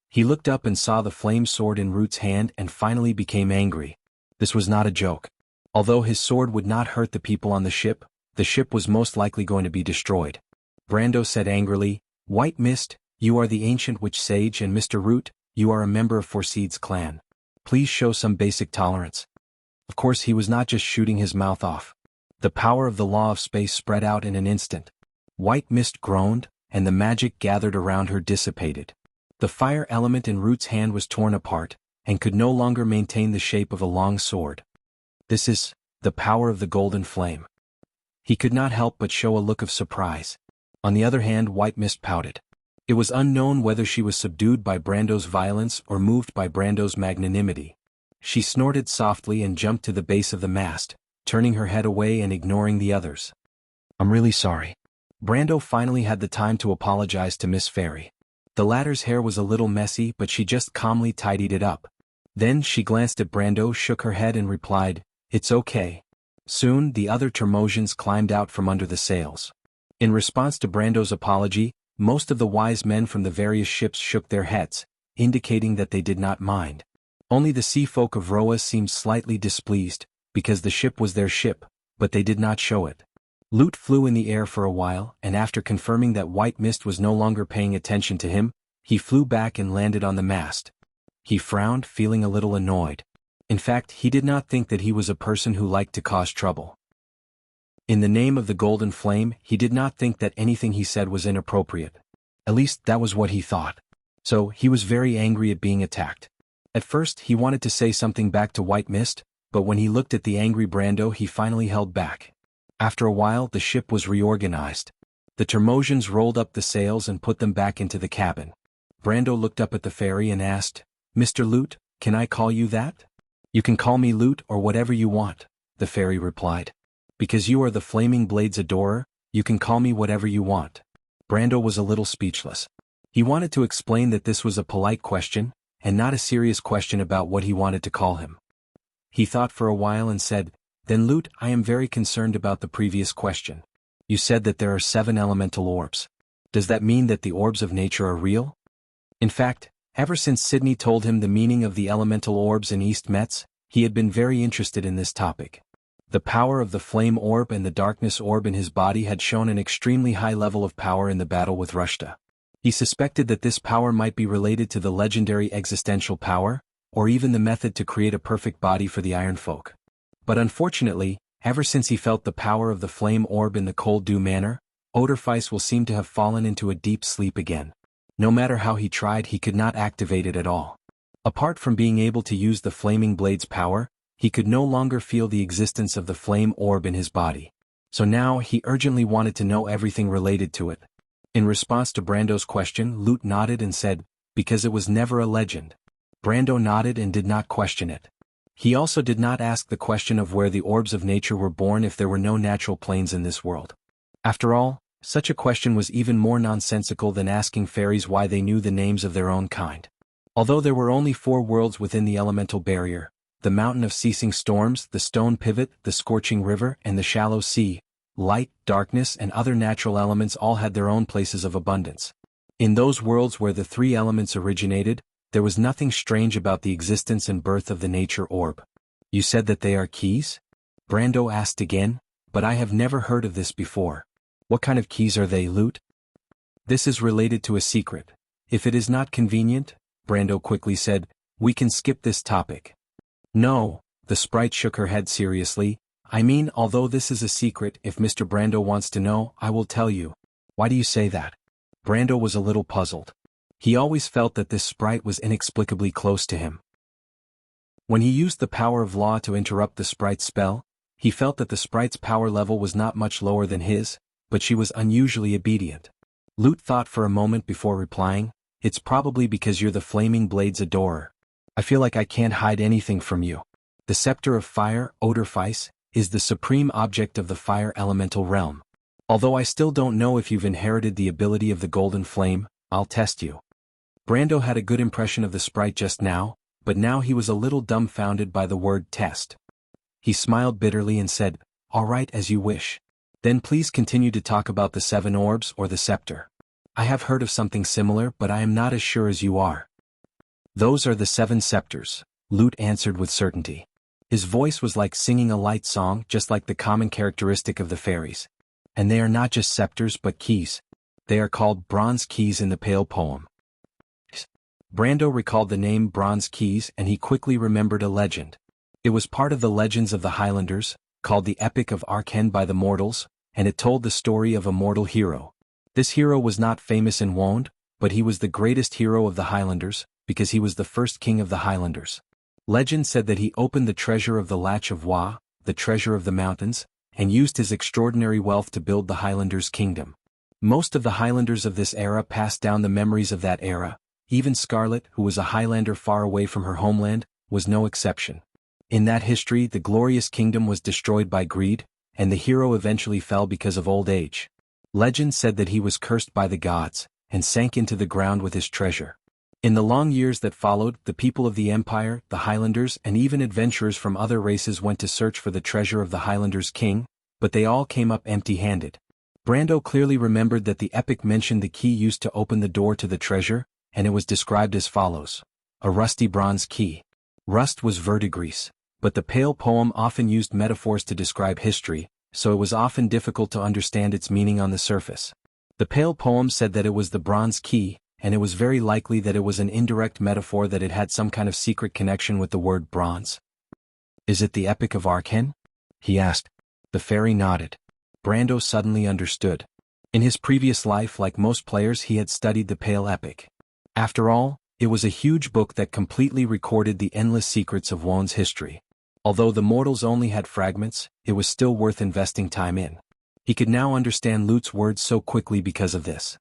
He looked up and saw the flame sword in Root's hand and finally became angry. This was not a joke. Although his sword would not hurt the people on the ship was most likely going to be destroyed. Brando said angrily, White Mist, you are the ancient witch sage and Mr. Root, you are a member of Forseed's clan. Please show some basic tolerance. Of course he was not just shooting his mouth off. The power of the law of space spread out in an instant. White mist groaned, and the magic gathered around her dissipated. The fire element in Root's hand was torn apart, and could no longer maintain the shape of a long sword. This is the power of the golden flame. He could not help but show a look of surprise. On the other hand, White Mist pouted. It was unknown whether she was subdued by Brando's violence or moved by Brando's magnanimity. She snorted softly and jumped to the base of the mast, turning her head away and ignoring the others. "I'm really sorry." Brando finally had the time to apologize to Miss Fairy. The latter's hair was a little messy, but she just calmly tidied it up. Then she glanced at Brando, shook her head and replied, "It's okay." Soon, the other Termosians climbed out from under the sails. In response to Brando's apology, most of the wise men from the various ships shook their heads, indicating that they did not mind. Only the sea folk of Roa seemed slightly displeased, because the ship was their ship, but they did not show it. Lute flew in the air for a while, and after confirming that White Mist was no longer paying attention to him, he flew back and landed on the mast. He frowned, feeling a little annoyed. In fact, he did not think that he was a person who liked to cause trouble. In the name of the golden flame, he did not think that anything he said was inappropriate. At least that was what he thought. So, he was very angry at being attacked. At first, he wanted to say something back to White Mist, but when he looked at the angry Brando, he finally held back. After a while, the ship was reorganized. The Termosians rolled up the sails and put them back into the cabin. Brando looked up at the fairy and asked, "Mr. Lute, can I call you that?" "You can call me Lute or whatever you want," the fairy replied. "Because you are the Flaming Blade's adorer, you can call me whatever you want." Brando was a little speechless. He wanted to explain that this was a polite question, and not a serious question about what he wanted to call him. He thought for a while and said, "Then Lute, I am very concerned about the previous question. You said that there are 7 elemental orbs. Does that mean that the orbs of nature are real?" In fact, ever since Sydney told him the meaning of the elemental orbs in East Metz, he had been very interested in this topic. The power of the flame orb and the darkness orb in his body had shown an extremely high level of power in the battle with Rushta. He suspected that this power might be related to the legendary existential power, or even the method to create a perfect body for the Iron Folk. But unfortunately, ever since he felt the power of the flame orb in the Cold Dew Manor, Odorfice will seem to have fallen into a deep sleep again. No matter how he tried, he could not activate it at all. Apart from being able to use the Flaming Blade's power, he could no longer feel the existence of the flame orb in his body. So now he urgently wanted to know everything related to it. In response to Brando's question, Lute nodded and said, "Because it was never a legend." Brando nodded and did not question it. He also did not ask the question of where the orbs of nature were born if there were no natural planes in this world. After all, such a question was even more nonsensical than asking fairies why they knew the names of their own kind. Although there were only 4 worlds within the elemental barrier, the mountain of ceasing storms, the stone pivot, the scorching river, and the shallow sea, light, darkness, and other natural elements all had their own places of abundance. In those worlds where the 3 elements originated, there was nothing strange about the existence and birth of the nature orb. "You said that they are keys?" Brando asked again, "But I have never heard of this before. What kind of keys are they, Lute?" "This is related to a secret. If it is not convenient," Brando quickly said, "we can skip this topic." "No," the sprite shook her head seriously, "I mean, although this is a secret, if Mr. Brando wants to know, I will tell you." "Why do you say that?" Brando was a little puzzled. He always felt that this sprite was inexplicably close to him. When he used the power of law to interrupt the sprite's spell, he felt that the sprite's power level was not much lower than his, but she was unusually obedient. Lute thought for a moment before replying, "It's probably because you're the Flaming Blade's adorer. I feel like I can't hide anything from you. The scepter of fire, Odorfice, is the supreme object of the fire elemental realm. Although I still don't know if you've inherited the ability of the golden flame, I'll test you." Brando had a good impression of the sprite just now, but now he was a little dumbfounded by the word test. He smiled bitterly and said, "All right, as you wish. Then please continue to talk about the 7 orbs or the scepter. I have heard of something similar, but I am not as sure as you are." "Those are the 7 scepters," Lute answered with certainty. His voice was like singing a light song, just like the common characteristic of the fairies. "And they are not just scepters but keys. They are called bronze keys in the Pale poem." Brando recalled the name Bronze Keys and he quickly remembered a legend. It was part of the legends of the Highlanders, called the Epic of Arken by the Mortals, and it told the story of a mortal hero. This hero was not famous in Wond, but he was the greatest hero of the Highlanders, because he was the first king of the Highlanders. Legend said that he opened the treasure of the Latch of Wa, the treasure of the mountains, and used his extraordinary wealth to build the Highlanders' kingdom. Most of the Highlanders of this era passed down the memories of that era. Even Scarlet, who was a Highlander far away from her homeland, was no exception. In that history, the glorious kingdom was destroyed by greed, and the hero eventually fell because of old age. Legend said that he was cursed by the gods, and sank into the ground with his treasure. In the long years that followed, the people of the Empire, the Highlanders, and even adventurers from other races went to search for the treasure of the Highlanders' king, but they all came up empty-handed. Brando clearly remembered that the epic mentioned the key used to open the door to the treasure, and it was described as follows: a rusty bronze key. Rust was verdigris, but the pale poem often used metaphors to describe history, so it was often difficult to understand its meaning on the surface. The pale poem said that it was the bronze key, and it was very likely that it was an indirect metaphor that it had some kind of secret connection with the word bronze. "Is it the Epic of Arken?" he asked. The fairy nodded. Brando suddenly understood. In his previous life, like most players, he had studied the Pale Epic. After all, it was a huge book that completely recorded the endless secrets of Wond's history. Although the mortals only had fragments, it was still worth investing time in. He could now understand Lut's words so quickly because of this.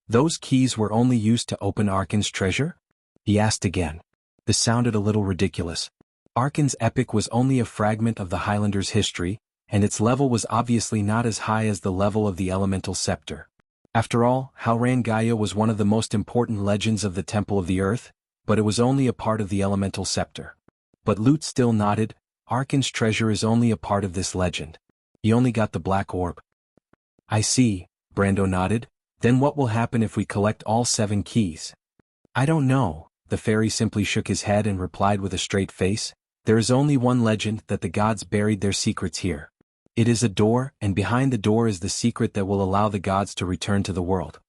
"Those keys were only used to open Arken's treasure?" he asked again. This sounded a little ridiculous. Arken's epic was only a fragment of the Highlanders' history, and its level was obviously not as high as the level of the elemental scepter. After all, Halran Gaia was one of the most important legends of the Temple of the Earth, but it was only a part of the elemental scepter. But Lut still nodded. Arken's treasure is only a part of this legend. He only got the black orb. "I see," Brando nodded. "Then what will happen if we collect all 7 keys?" "I don't know," the fairy simply shook his head and replied with a straight face. "There is only one legend, that the gods buried their secrets here. It is a door, and behind the door is the secret that will allow the gods to return to the world."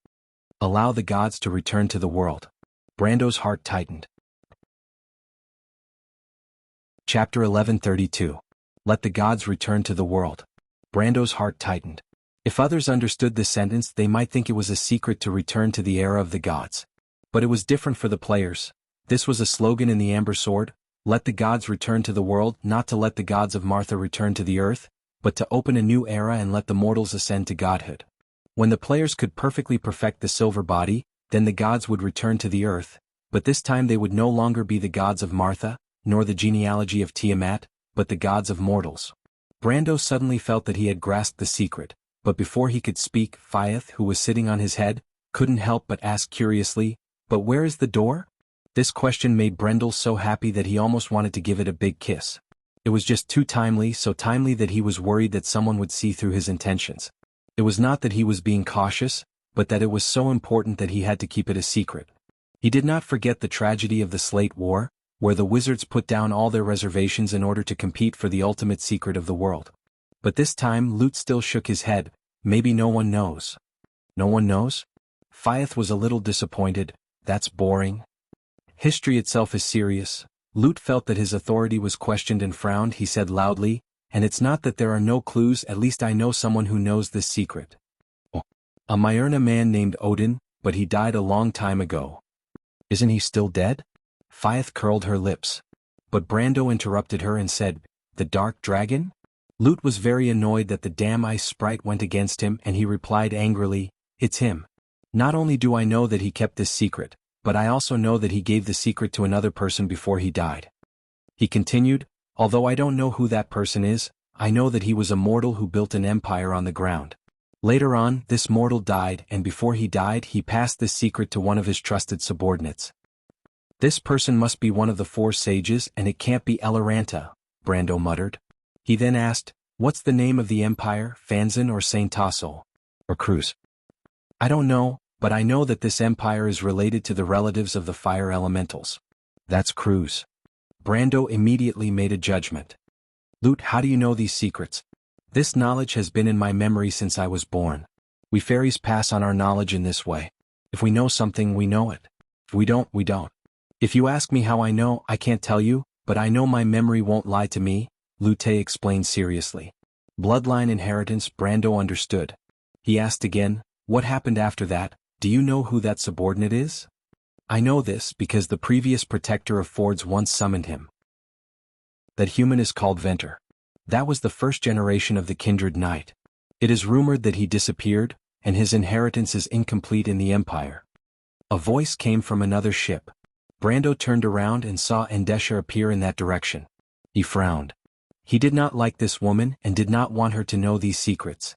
Allow the gods to return to the world. Brando's heart tightened. Chapter 1132. Let the gods return to the world. Brando's heart tightened. If others understood this sentence, they might think it was a secret to return to the era of the gods. But it was different for the players. This was a slogan in the Amber Sword: let the gods return to the world, not to let the gods of Martha return to the earth, but to open a new era and let the mortals ascend to godhood. When the players could perfectly perfect the silver body, then the gods would return to the earth, but this time they would no longer be the gods of Martha, nor the genealogy of Tiamat, but the gods of mortals. Brando suddenly felt that he had grasped the secret, but before he could speak, Phiath, who was sitting on his head, couldn't help but ask curiously, "But where is the door?" This question made Brendel so happy that he almost wanted to give it a big kiss. It was just too timely, so timely that he was worried that someone would see through his intentions. It was not that he was being cautious, but that it was so important that he had to keep it a secret. He did not forget the tragedy of the Slate War, where the wizards put down all their reservations in order to compete for the ultimate secret of the world. But this time Lut still shook his head. "Maybe no one knows." "No one knows?" Phiath was a little disappointed. "That's boring. History itself is serious." Lut felt that his authority was questioned and frowned. He said loudly, "And it's not that there are no clues, at least I know someone who knows this secret. A Myrna man named Odin, but he died a long time ago." "Isn't he still dead?" Phiath curled her lips. But Brando interrupted her and said, "The Dark Dragon?" Lut was very annoyed that the damn ice sprite went against him, and he replied angrily, "It's him. Not only do I know that he kept this secret, but I also know that he gave the secret to another person before he died." He continued, "Although I don't know who that person is, I know that he was a mortal who built an empire on the ground. Later on, this mortal died, and before he died, he passed this secret to one of his trusted subordinates. This person must be one of the 4 sages, and it can't be Eloranta," Brando muttered. He then asked, "What's the name of the empire, Fanzan or Saint Tasso? Or Cruz?" "I don't know, but I know that this empire is related to the relatives of the fire elementals." "That's Cruz." Brando immediately made a judgment. "Lut, how do you know these secrets?" "This knowledge has been in my memory since I was born. We fairies pass on our knowledge in this way. If we know something, we know it. If we don't, we don't. If you ask me how I know, I can't tell you, but I know my memory won't lie to me. Lute explained seriously. Bloodline inheritance. Brando understood. He asked again, what happened after that? Do you know who that subordinate is? I know this because the previous protector of Fords once summoned him. That human is called Venter. That was the first generation of the Kindred Knight. It is rumored that he disappeared, and his inheritance is incomplete in the Empire. A voice came from another ship. Brando turned around and saw Endesha appear in that direction. He frowned. He did not like this woman and did not want her to know these secrets.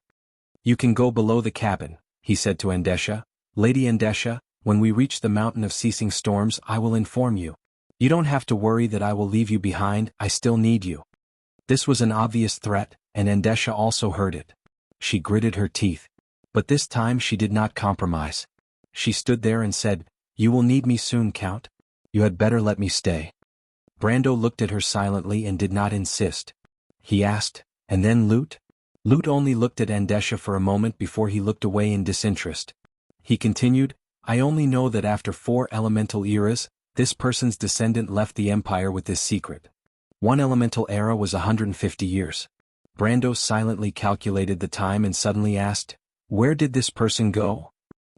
You can go below the cabin, he said to Endesha. Lady Endesha, when we reach the mountain of ceasing storms I will inform you. You don't have to worry that I will leave you behind, I still need you. This was an obvious threat, and Endesha also heard it. She gritted her teeth. But this time she did not compromise. She stood there and said, You will need me soon, Count. You had better let me stay. Brando looked at her silently and did not insist. He asked, And then Lute? Lute only looked at Endesha for a moment before he looked away in disinterest. He continued, I only know that after 4 elemental eras, this person's descendant left the Empire with this secret. 1 elemental era was 150 years. Brando silently calculated the time and suddenly asked, Where did this person go?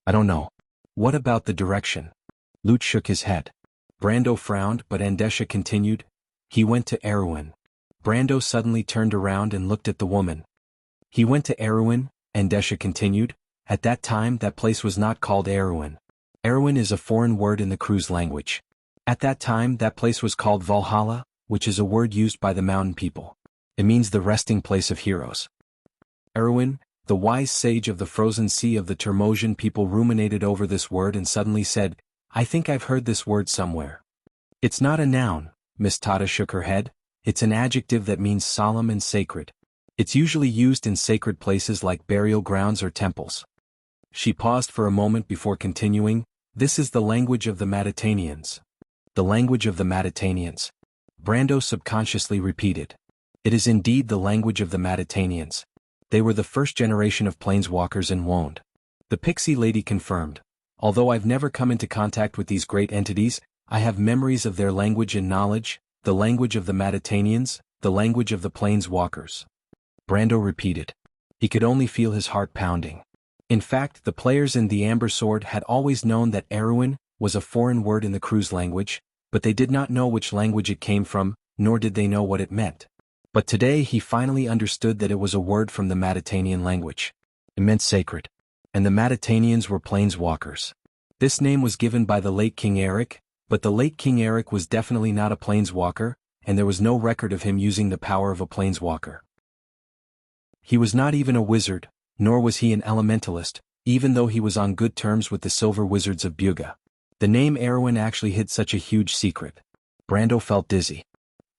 I don't know. What about the direction? Lute shook his head. Brando frowned, but Endesha continued, He went to Erewhon. Brando suddenly turned around and looked at the woman. He went to Erewhon, Endesha continued. At that time that place was not called Erewhon. Erewhon is a foreign word in the Cruz language. At that time that place was called Valhalla, which is a word used by the mountain people. It means the resting place of heroes. Erewhon, the wise sage of the frozen sea of the Termosian people, ruminated over this word and suddenly said, I think I've heard this word somewhere. It's not a noun, Miss Tata shook her head. It's an adjective that means solemn and sacred. It's usually used in sacred places like burial grounds or temples. She paused for a moment before continuing, This is the language of the Matatanians. The language of the Matatanians. Brando subconsciously repeated. It is indeed the language of the Matatanians. They were the first generation of planeswalkers in Wond. The pixie lady confirmed. Although I've never come into contact with these great entities, I have memories of their language and knowledge, the language of the Matatanians, the language of the planeswalkers. Brando repeated. He could only feel his heart pounding. In fact, the players in the Amber Sword had always known that Erewhon was a foreign word in the Cruz language, but they did not know which language it came from, nor did they know what it meant. But today he finally understood that it was a word from the Matatanian language. It meant sacred. And the Matatanians were planeswalkers. This name was given by the late King Eric, but the late King Eric was definitely not a planeswalker, and there was no record of him using the power of a planeswalker. He was not even a wizard, nor was he an elementalist, even though he was on good terms with the Silver Wizards of Buga. The name Erewhon actually hid such a huge secret. Brando felt dizzy.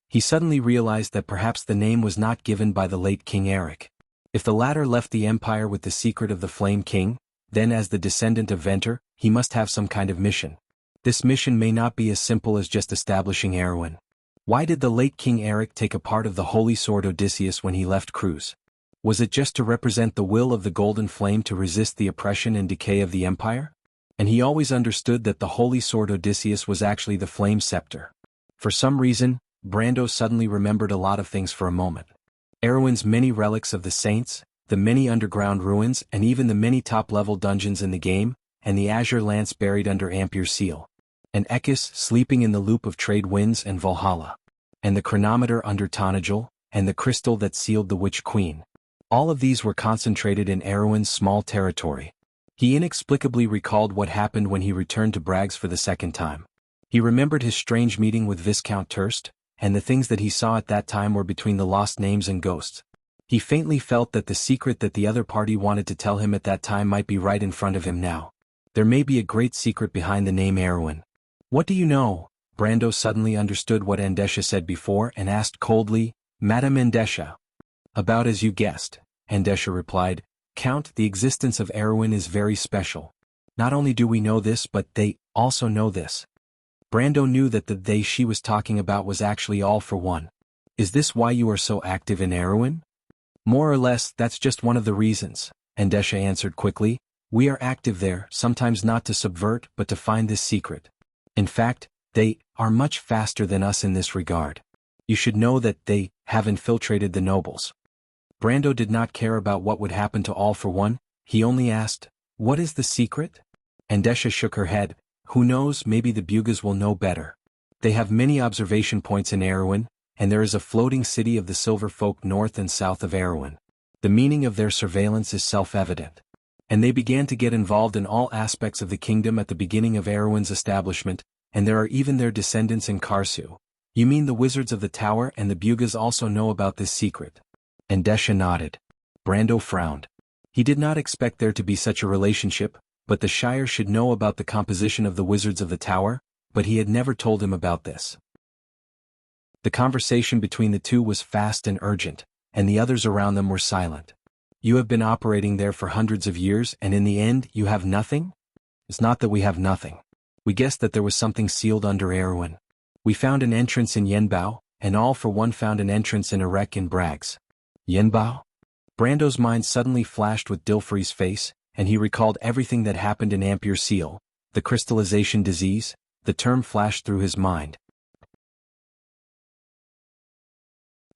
He suddenly realized that perhaps the name was not given by the late King Eric. If the latter left the Empire with the secret of the Flame King, then as the descendant of Venter, he must have some kind of mission. This mission may not be as simple as just establishing Erewhon. Why did the late King Eric take a part of the Holy Sword Odysseus when he left Cruz? Was it just to represent the will of the Golden Flame to resist the oppression and decay of the Empire? And he always understood that the Holy Sword Odysseus was actually the Flame Scepter. For some reason, Brando suddenly remembered a lot of things for a moment. Erewhon's many relics of the saints, the many underground ruins and even the many top-level dungeons in the game, and the azure lance buried under Ampere Seal. And Ekis sleeping in the loop of trade winds and Valhalla. And the chronometer under Tonagel, and the crystal that sealed the Witch Queen. All of these were concentrated in Erewhon's small territory. He inexplicably recalled what happened when he returned to Bragg's for the second time. He remembered his strange meeting with Viscount Turst, and the things that he saw at that time were between the lost names and ghosts. He faintly felt that the secret that the other party wanted to tell him at that time might be right in front of him now. There may be a great secret behind the name Erewhon. What do you know? Brando suddenly understood what Endesha said before and asked coldly, Madame Endesha. About as you guessed, Endesha replied, Count, the existence of Erewhon is very special. Not only do we know this but they also know this. Brando knew that the they she was talking about was actually All for One. Is this why you are so active in Erewhon? More or less, that's just one of the reasons, Endesha answered quickly. We are active there, sometimes not to subvert but to find this secret. In fact, they are much faster than us in this regard. You should know that they have infiltrated the nobles. Brando did not care about what would happen to All for One, he only asked, "What is the secret?" Andesha shook her head. "Who knows, maybe the Bugas will know better. They have many observation points in Erewhon, and there is a floating city of the Silver Folk north and south of Erewhon. The meaning of their surveillance is self-evident. And they began to get involved in all aspects of the kingdom at the beginning of Erewhon's establishment, and there are even their descendants in Karsu. You mean the Wizards of the Tower and the Bugas also know about this secret?" Andesha nodded. Brando frowned. He did not expect there to be such a relationship, but the Shire should know about the composition of the Wizards of the Tower, but he had never told him about this. The conversation between the two was fast and urgent, and the others around them were silent. "You have been operating there for hundreds of years and in the end you have nothing?" "It's not that we have nothing. We guessed that there was something sealed under Erewhon. We found an entrance in Yenbao, and All for One found an entrance in a wreck in Brags." "Yenbao?" Brando's mind suddenly flashed with Dilfrey's face, and he recalled everything that happened in Ampere Seal, the crystallization disease. The term flashed through his mind.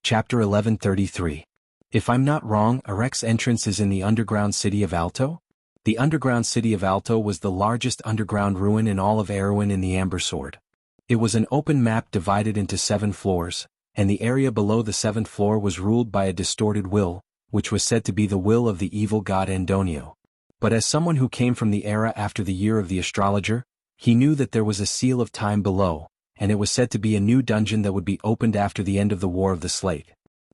Chapter 1133. If I'm not wrong, Arek's entrance is in the underground city of Alto? The underground city of Alto was the largest underground ruin in all of Erewhon in the Amber Sword. It was an open map divided into 7 floors, and the area below the 7th floor was ruled by a distorted will, which was said to be the will of the evil god Andonio. But as someone who came from the era after the year of the astrologer, he knew that there was a seal of time below, and it was said to be a new dungeon that would be opened after the end of the War of the Slate.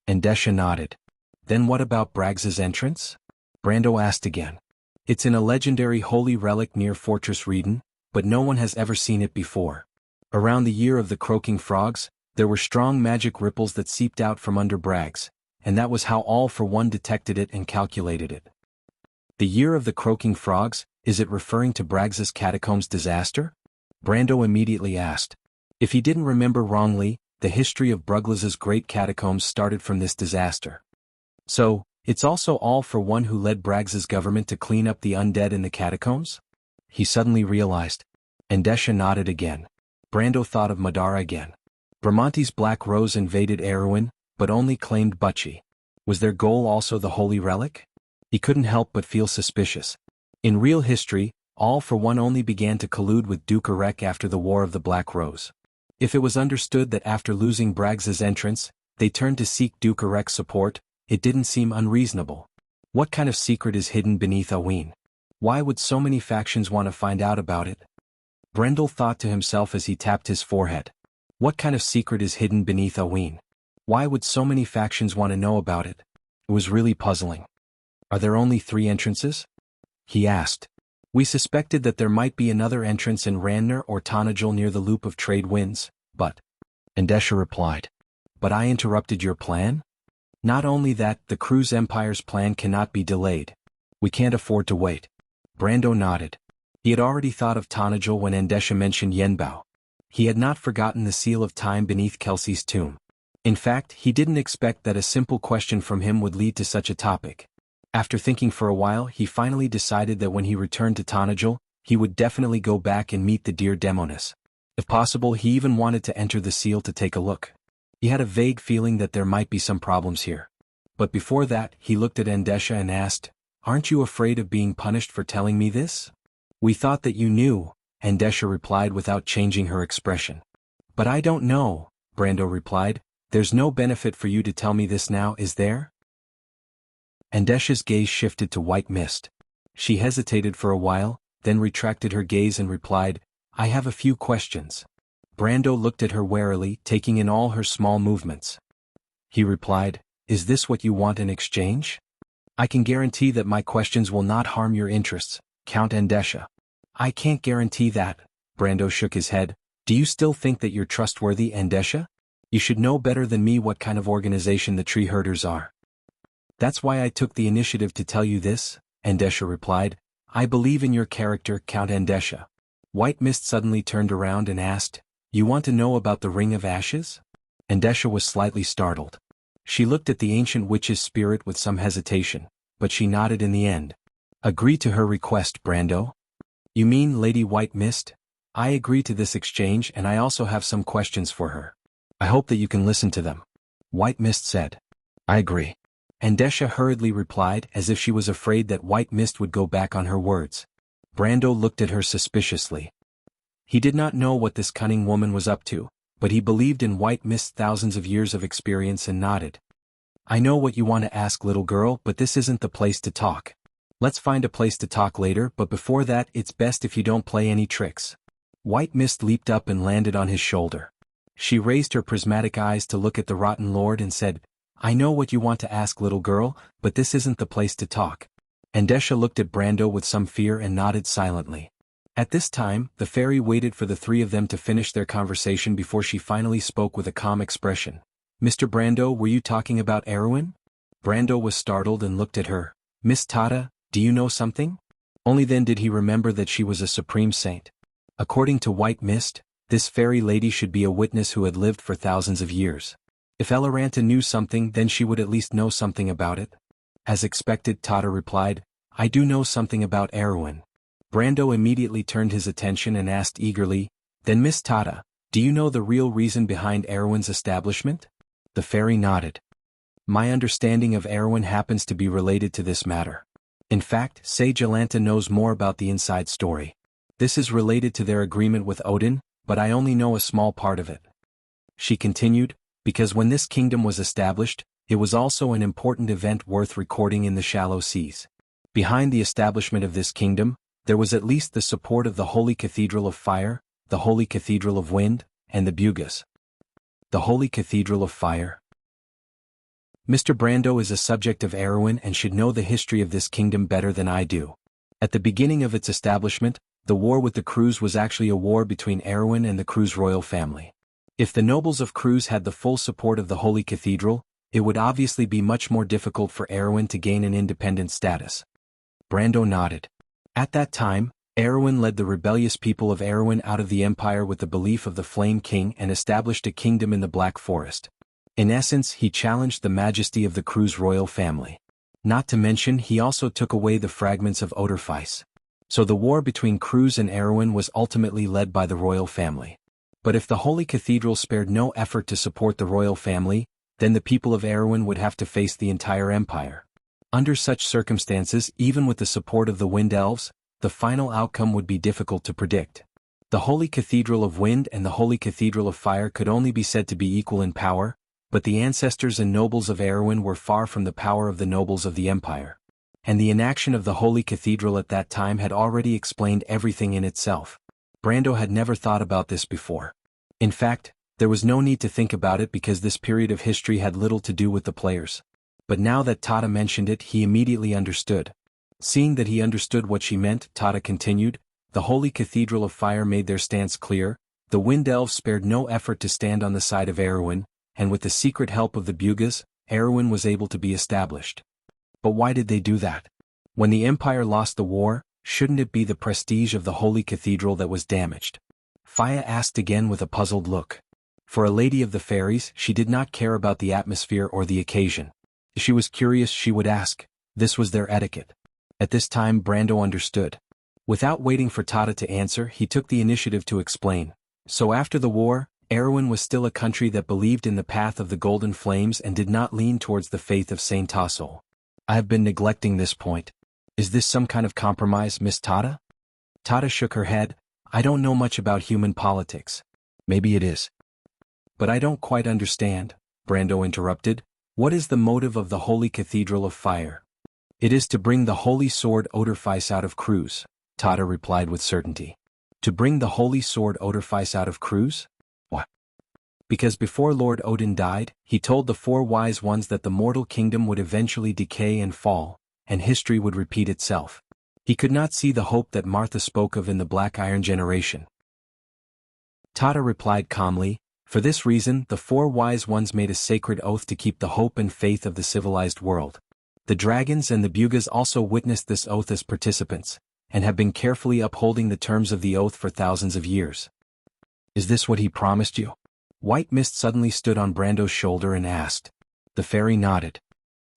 Andesha nodded. "Then what about Braggs's entrance?" Brando asked again. "It's in a legendary holy relic near Fortress Reeden, but no one has ever seen it before. Around the year of the croaking frogs, there were strong magic ripples that seeped out from under Braggs, and that was how All for One detected it and calculated it." "The year of the croaking frogs, is it referring to Braggs's catacombs disaster?" Brando immediately asked. If he didn't remember wrongly, the history of Bruglaz's great catacombs started from this disaster. "So, it's also All for One who led Braggs's government to clean up the undead in the catacombs?" He suddenly realized. Andesha nodded again. Brando thought of Madara again. Bramante's Black Rose invaded Erewhon, but only claimed Butchie. Was their goal also the holy relic? He couldn't help but feel suspicious. In real history, All for One only began to collude with Duke Arek after the War of the Black Rose. If it was understood that after losing Braggs's entrance, they turned to seek Duke Arek's support, it didn't seem unreasonable. What kind of secret is hidden beneath Aween? Why would so many factions want to find out about it? Brendel thought to himself as he tapped his forehead. What kind of secret is hidden beneath Aween? Why would so many factions want to know about it? It was really puzzling. "Are there only 3 entrances?" he asked. "We suspected that there might be another entrance in Ranner or Tonajul near the Loop of Trade Winds, but..." Andesha replied. "But I interrupted your plan? Not only that, the Cruz Empire's plan cannot be delayed. We can't afford to wait." Brando nodded. He had already thought of Tonajul when Andesha mentioned Yenbao. He had not forgotten the seal of time beneath Kelsey's tomb. In fact, he didn't expect that a simple question from him would lead to such a topic. After thinking for a while, he finally decided that when he returned to Tonajul, he would definitely go back and meet the dear Demonis. If possible, he even wanted to enter the seal to take a look. He had a vague feeling that there might be some problems here. But before that, he looked at Andesha and asked, "Aren't you afraid of being punished for telling me this?" "We thought that you knew," Andesha replied without changing her expression. "But I don't know," Brando replied. "There's no benefit for you to tell me this now, is there?" Andesha's gaze shifted to white mist. She hesitated for a while, then retracted her gaze and replied, "I have a few questions." Brando looked at her warily, taking in all her small movements. He replied, "Is this what you want in exchange?" "I can guarantee that my questions will not harm your interests, Count Andesha." "I can't guarantee that," Brando shook his head. "Do you still think that you're trustworthy, Andesha? You should know better than me what kind of organization the tree herders are." "That's why I took the initiative to tell you this," Andesha replied. "I believe in your character, Count Andesha." White Mist suddenly turned around and asked, "You want to know about the Ring of Ashes?" Andesha was slightly startled. She looked at the ancient witch's spirit with some hesitation, but she nodded in the end. "Agree to her request, Brando?" "You mean Lady White Mist? I agree to this exchange and I also have some questions for her." I hope that you can listen to them. White Mist said. I agree. Andesha hurriedly replied as if she was afraid that White Mist would go back on her words. Brando looked at her suspiciously. He did not know what this cunning woman was up to, but he believed in White Mist's thousands of years of experience and nodded. I know what you want to ask, little girl, but this isn't the place to talk. Let's find a place to talk later, but before that it's best if you don't play any tricks. White Mist leaped up and landed on his shoulder. She raised her prismatic eyes to look at the Rotten Lord and said, I know what you want to ask, little girl, but this isn't the place to talk. Andesha looked at Brando with some fear and nodded silently. At this time, the fairy waited for the three of them to finish their conversation before she finally spoke with a calm expression. Mr. Brando, were you talking about Erwin? Brando was startled and looked at her. Miss Tata, do you know something? Only then did he remember that she was a supreme saint. According to White Mist, this fairy lady should be a witness who had lived for thousands of years. If Eloranta knew something, then she would at least know something about it. As expected, Tata replied, I do know something about Erwin. Brando immediately turned his attention and asked eagerly, Then Miss Tata, do you know the real reason behind Erwin's establishment? The fairy nodded. My understanding of Erwin happens to be related to this matter. In fact, Sage Elanta knows more about the inside story. This is related to their agreement with Odin, but I only know a small part of it. She continued, because when this kingdom was established, it was also an important event worth recording in the shallow seas. Behind the establishment of this kingdom, there was at least the support of the Holy Cathedral of Fire, the Holy Cathedral of Wind, and the Bugas. The Holy Cathedral of Fire. Mr. Brando is a subject of Erwin and should know the history of this kingdom better than I do. At the beginning of its establishment, the war with the Crews was actually a war between Erwin and the Crews royal family. If the nobles of Crews had the full support of the Holy Cathedral, it would obviously be much more difficult for Erwin to gain an independent status. Brando nodded. At that time, Erwin led the rebellious people of Erwin out of the empire with the belief of the Flame King and established a kingdom in the Black Forest. In essence, he challenged the majesty of the Crews royal family. Not to mention, he also took away the fragments of Odorfice. So the war between Crews and Erwin was ultimately led by the royal family. But if the Holy Cathedral spared no effort to support the royal family, then the people of Erwin would have to face the entire empire. Under such circumstances, even with the support of the Wind Elves, the final outcome would be difficult to predict. The Holy Cathedral of Wind and the Holy Cathedral of Fire could only be said to be equal in power, but the ancestors and nobles of Erwin were far from the power of the nobles of the empire. And the inaction of the Holy Cathedral at that time had already explained everything in itself. Brando had never thought about this before. In fact, there was no need to think about it because this period of history had little to do with the players. But now that Tata mentioned it, he immediately understood. Seeing that he understood what she meant, Tata continued, the Holy Cathedral of Fire made their stance clear, the Wind Elves spared no effort to stand on the side of Erwin, and with the secret help of the Bugas, Erwin was able to be established. But why did they do that? When the Empire lost the war, shouldn't it be the prestige of the Holy Cathedral that was damaged? Faya asked again with a puzzled look. For a lady of the fairies, she did not care about the atmosphere or the occasion. If she was curious, she would ask. This was their etiquette. At this time, Brando understood. Without waiting for Tata to answer, he took the initiative to explain. So after the war, Erwin was still a country that believed in the path of the Golden Flames and did not lean towards the faith of Saint Tassel. I have been neglecting this point. Is this some kind of compromise, Miss Tata? Tata shook her head. I don't know much about human politics. Maybe it is. But I don't quite understand, Brando interrupted. What is the motive of the Holy Cathedral of Fire? It is to bring the holy sword Odorfice out of Crews, Tata replied with certainty. To bring the holy sword Odorfice out of Crews? What? Because before Lord Odin died, he told the four wise ones that the mortal kingdom would eventually decay and fall, and history would repeat itself. He could not see the hope that Martha spoke of in the Black Iron generation. Tata replied calmly, for this reason the four wise ones made a sacred oath to keep the hope and faith of the civilized world. The dragons and the Bugas also witnessed this oath as participants, and have been carefully upholding the terms of the oath for thousands of years. Is this what he promised you? White Mist suddenly stood on Brando's shoulder and asked. The fairy nodded.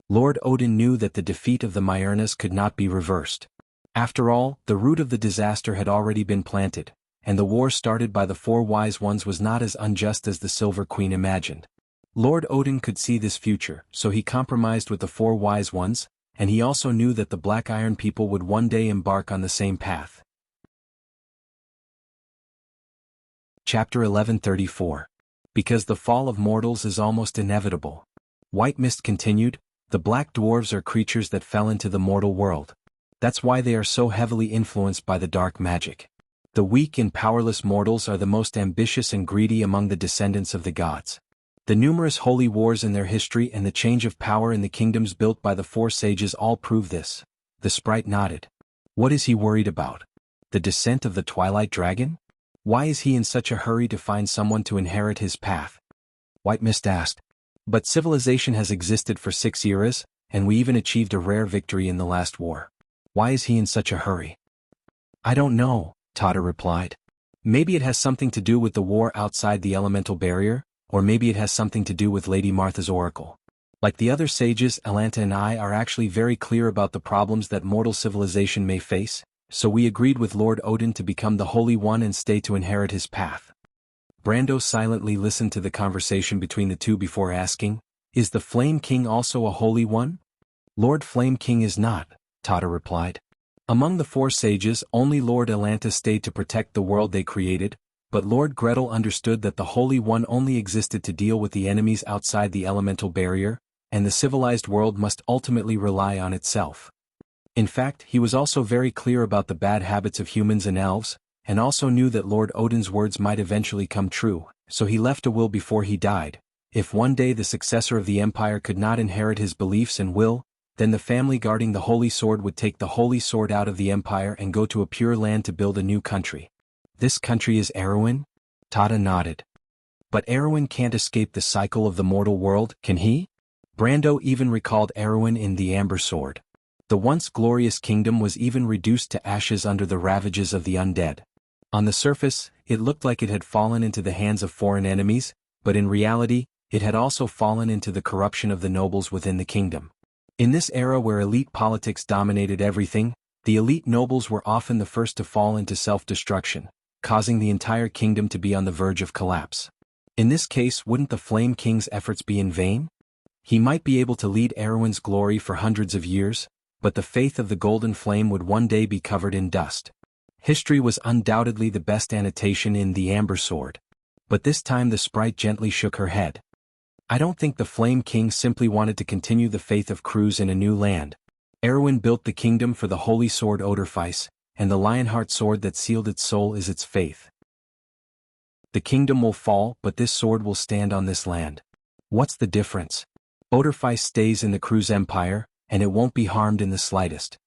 Lord Odin knew that the defeat of the Myrnas could not be reversed. After all, the root of the disaster had already been planted, and the war started by the four wise ones was not as unjust as the Silver Queen imagined. Lord Odin could see this future, so he compromised with the four wise ones, and he also knew that the Black Iron people would one day embark on the same path. Chapter 1134. Because the fall of mortals is almost inevitable. White Mist continued, the black dwarves are creatures that fell into the mortal world. That's why they are so heavily influenced by the dark magic. The weak and powerless mortals are the most ambitious and greedy among the descendants of the gods. The numerous holy wars in their history and the change of power in the kingdoms built by the four sages all prove this. The sprite nodded. What is he worried about? The descent of the Twilight Dragon? Why is he in such a hurry to find someone to inherit his path? White Mist asked. But civilization has existed for 6 eras, and we even achieved a rare victory in the last war. Why is he in such a hurry? I don't know, Tata replied. Maybe it has something to do with the war outside the elemental barrier, or maybe it has something to do with Lady Martha's oracle. Like the other sages, Alanta and I are actually very clear about the problems that mortal civilization may face, so we agreed with Lord Odin to become the Holy One and stay to inherit his path. Brando silently listened to the conversation between the two before asking, is the Flame King also a Holy One? Lord Flame King is not, Tata replied. Among the four sages, only Lord Alanta stayed to protect the world they created, but Lord Gretel understood that the Holy One only existed to deal with the enemies outside the elemental barrier, and the civilized world must ultimately rely on itself. In fact, he was also very clear about the bad habits of humans and elves, and also knew that Lord Odin's words might eventually come true, so he left a will before he died. If one day the successor of the empire could not inherit his beliefs and will, then the family guarding the Holy Sword would take the Holy Sword out of the empire and go to a pure land to build a new country. This country is Erwin? Tata nodded. But Erwin can't escape the cycle of the mortal world, can he? Brando even recalled Erwin in the Amber Sword. The once glorious kingdom was even reduced to ashes under the ravages of the undead. On the surface, it looked like it had fallen into the hands of foreign enemies, but in reality, it had also fallen into the corruption of the nobles within the kingdom. In this era where elite politics dominated everything, the elite nobles were often the first to fall into self-destruction, causing the entire kingdom to be on the verge of collapse. In this case, wouldn't the Flame King's efforts be in vain? He might be able to lead Erwin's glory for hundreds of years, but the faith of the Golden Flame would one day be covered in dust. History was undoubtedly the best annotation in the Amber Sword. But this time the sprite gently shook her head. I don't think the Flame King simply wanted to continue the faith of Cruz in a new land. Erwin built the kingdom for the Holy Sword Odorfice, and the Lionheart sword that sealed its soul is its faith. The kingdom will fall, but this sword will stand on this land. What's the difference? Odorfice stays in the Cruz Empire, and it won't be harmed in the slightest.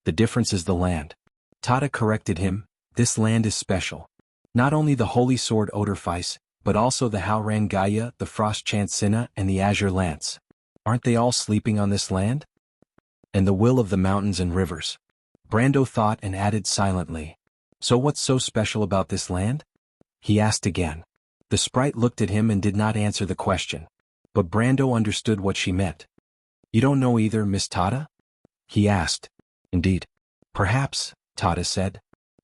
The difference is the land. Tata corrected him, this land is special. Not only the Holy Sword Odorfice, but also the Halran Gaia, the Frost Chant Sinna, and the Azure Lance. Aren't they all sleeping on this land? And the will of the mountains and rivers. Brando thought and added silently. So what's so special about this land? He asked again. The sprite looked at him and did not answer the question. But Brando understood what she meant. You don't know either, Miss Tata? He asked. Indeed. Perhaps, Tata said.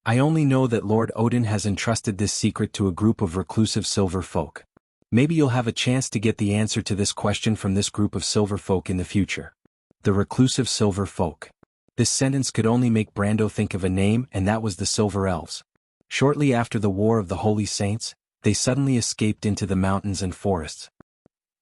I only know that Lord Odin has entrusted this secret to a group of reclusive silver folk. Maybe you'll have a chance to get the answer to this question from this group of silver folk in the future. The reclusive silver folk. This sentence could only make Brando think of a name, and that was the Silver Elves. Shortly after the War of the Holy Saints, they suddenly escaped into the mountains and forests.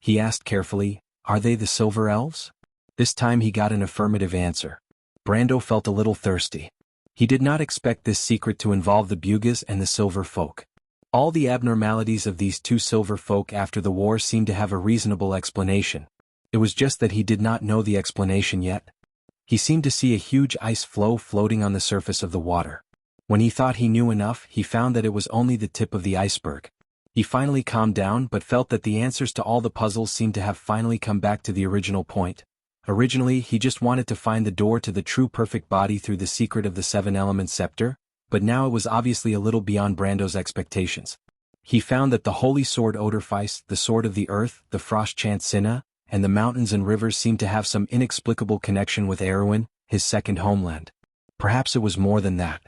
He asked carefully, are they the Silver Elves? This time he got an affirmative answer. Brando felt a little thirsty. He did not expect this secret to involve the Bugas and the Silver Folk. All the abnormalities of these two Silver Folk after the war seemed to have a reasonable explanation. It was just that he did not know the explanation yet. He seemed to see a huge ice floe floating on the surface of the water. When he thought he knew enough, he found that it was only the tip of the iceberg. He finally calmed down but felt that the answers to all the puzzles seemed to have finally come back to the original point. Originally, he just wanted to find the door to the true perfect body through the secret of the seven-element scepter, but now it was obviously a little beyond Brando's expectations. He found that the Holy Sword Odorfice, the Sword of the Earth, the Frost Chant Sinna, and the mountains and rivers seemed to have some inexplicable connection with Erwin, his second homeland. Perhaps it was more than that.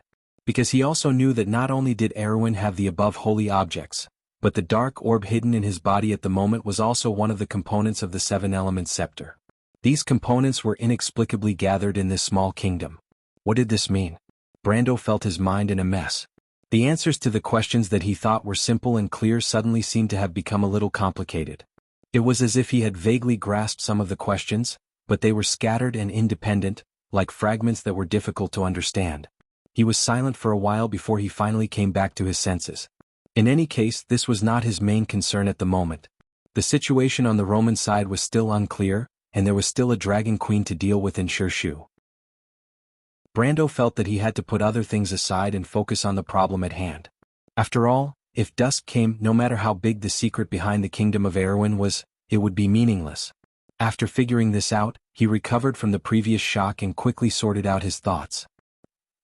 because he also knew that not only did Erwin have the above holy objects, but the dark orb hidden in his body at the moment was also one of the components of the seven-element scepter. These components were inexplicably gathered in this small kingdom. What did this mean? Brando felt his mind in a mess. The answers to the questions that he thought were simple and clear suddenly seemed to have become a little complicated. It was as if he had vaguely grasped some of the questions, but they were scattered and independent, like fragments that were difficult to understand. He was silent for a while before he finally came back to his senses. In any case, this was not his main concern at the moment. The situation on the Roman side was still unclear, and there was still a dragon queen to deal with in Shirshu. Brando felt that he had to put other things aside and focus on the problem at hand. After all, if dusk came, no matter how big the secret behind the kingdom of Erwin was, it would be meaningless. After figuring this out, he recovered from the previous shock and quickly sorted out his thoughts.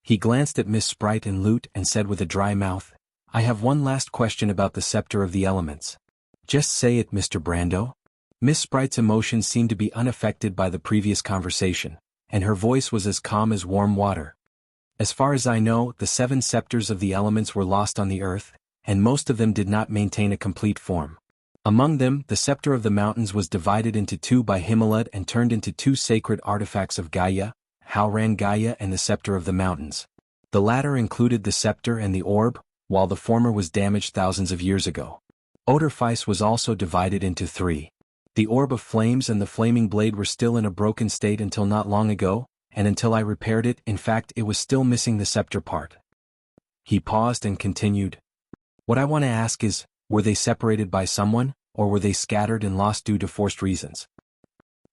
He glanced at Miss Sprite and Lute and said with a dry mouth, "I have one last question about the scepter of the elements." "Just say it, Mr. Brando." Miss Sprite's emotions seemed to be unaffected by the previous conversation, and her voice was as calm as warm water. "As far as I know, the 7 scepters of the elements were lost on the earth, and most of them did not maintain a complete form. Among them, the scepter of the mountains was divided into 2 by Himalaya and turned into 2 sacred artifacts of Gaia, Howran Gaia and the scepter of the mountains. The latter included the scepter and the orb, while the former was damaged thousands of years ago. Odorfice was also divided into 3. The orb of flames and the flaming blade were still in a broken state until not long ago, and until I repaired it, in fact, it was still missing the scepter part. He paused and continued. What I want to ask is, were they separated by someone, or were they scattered and lost due to forced reasons?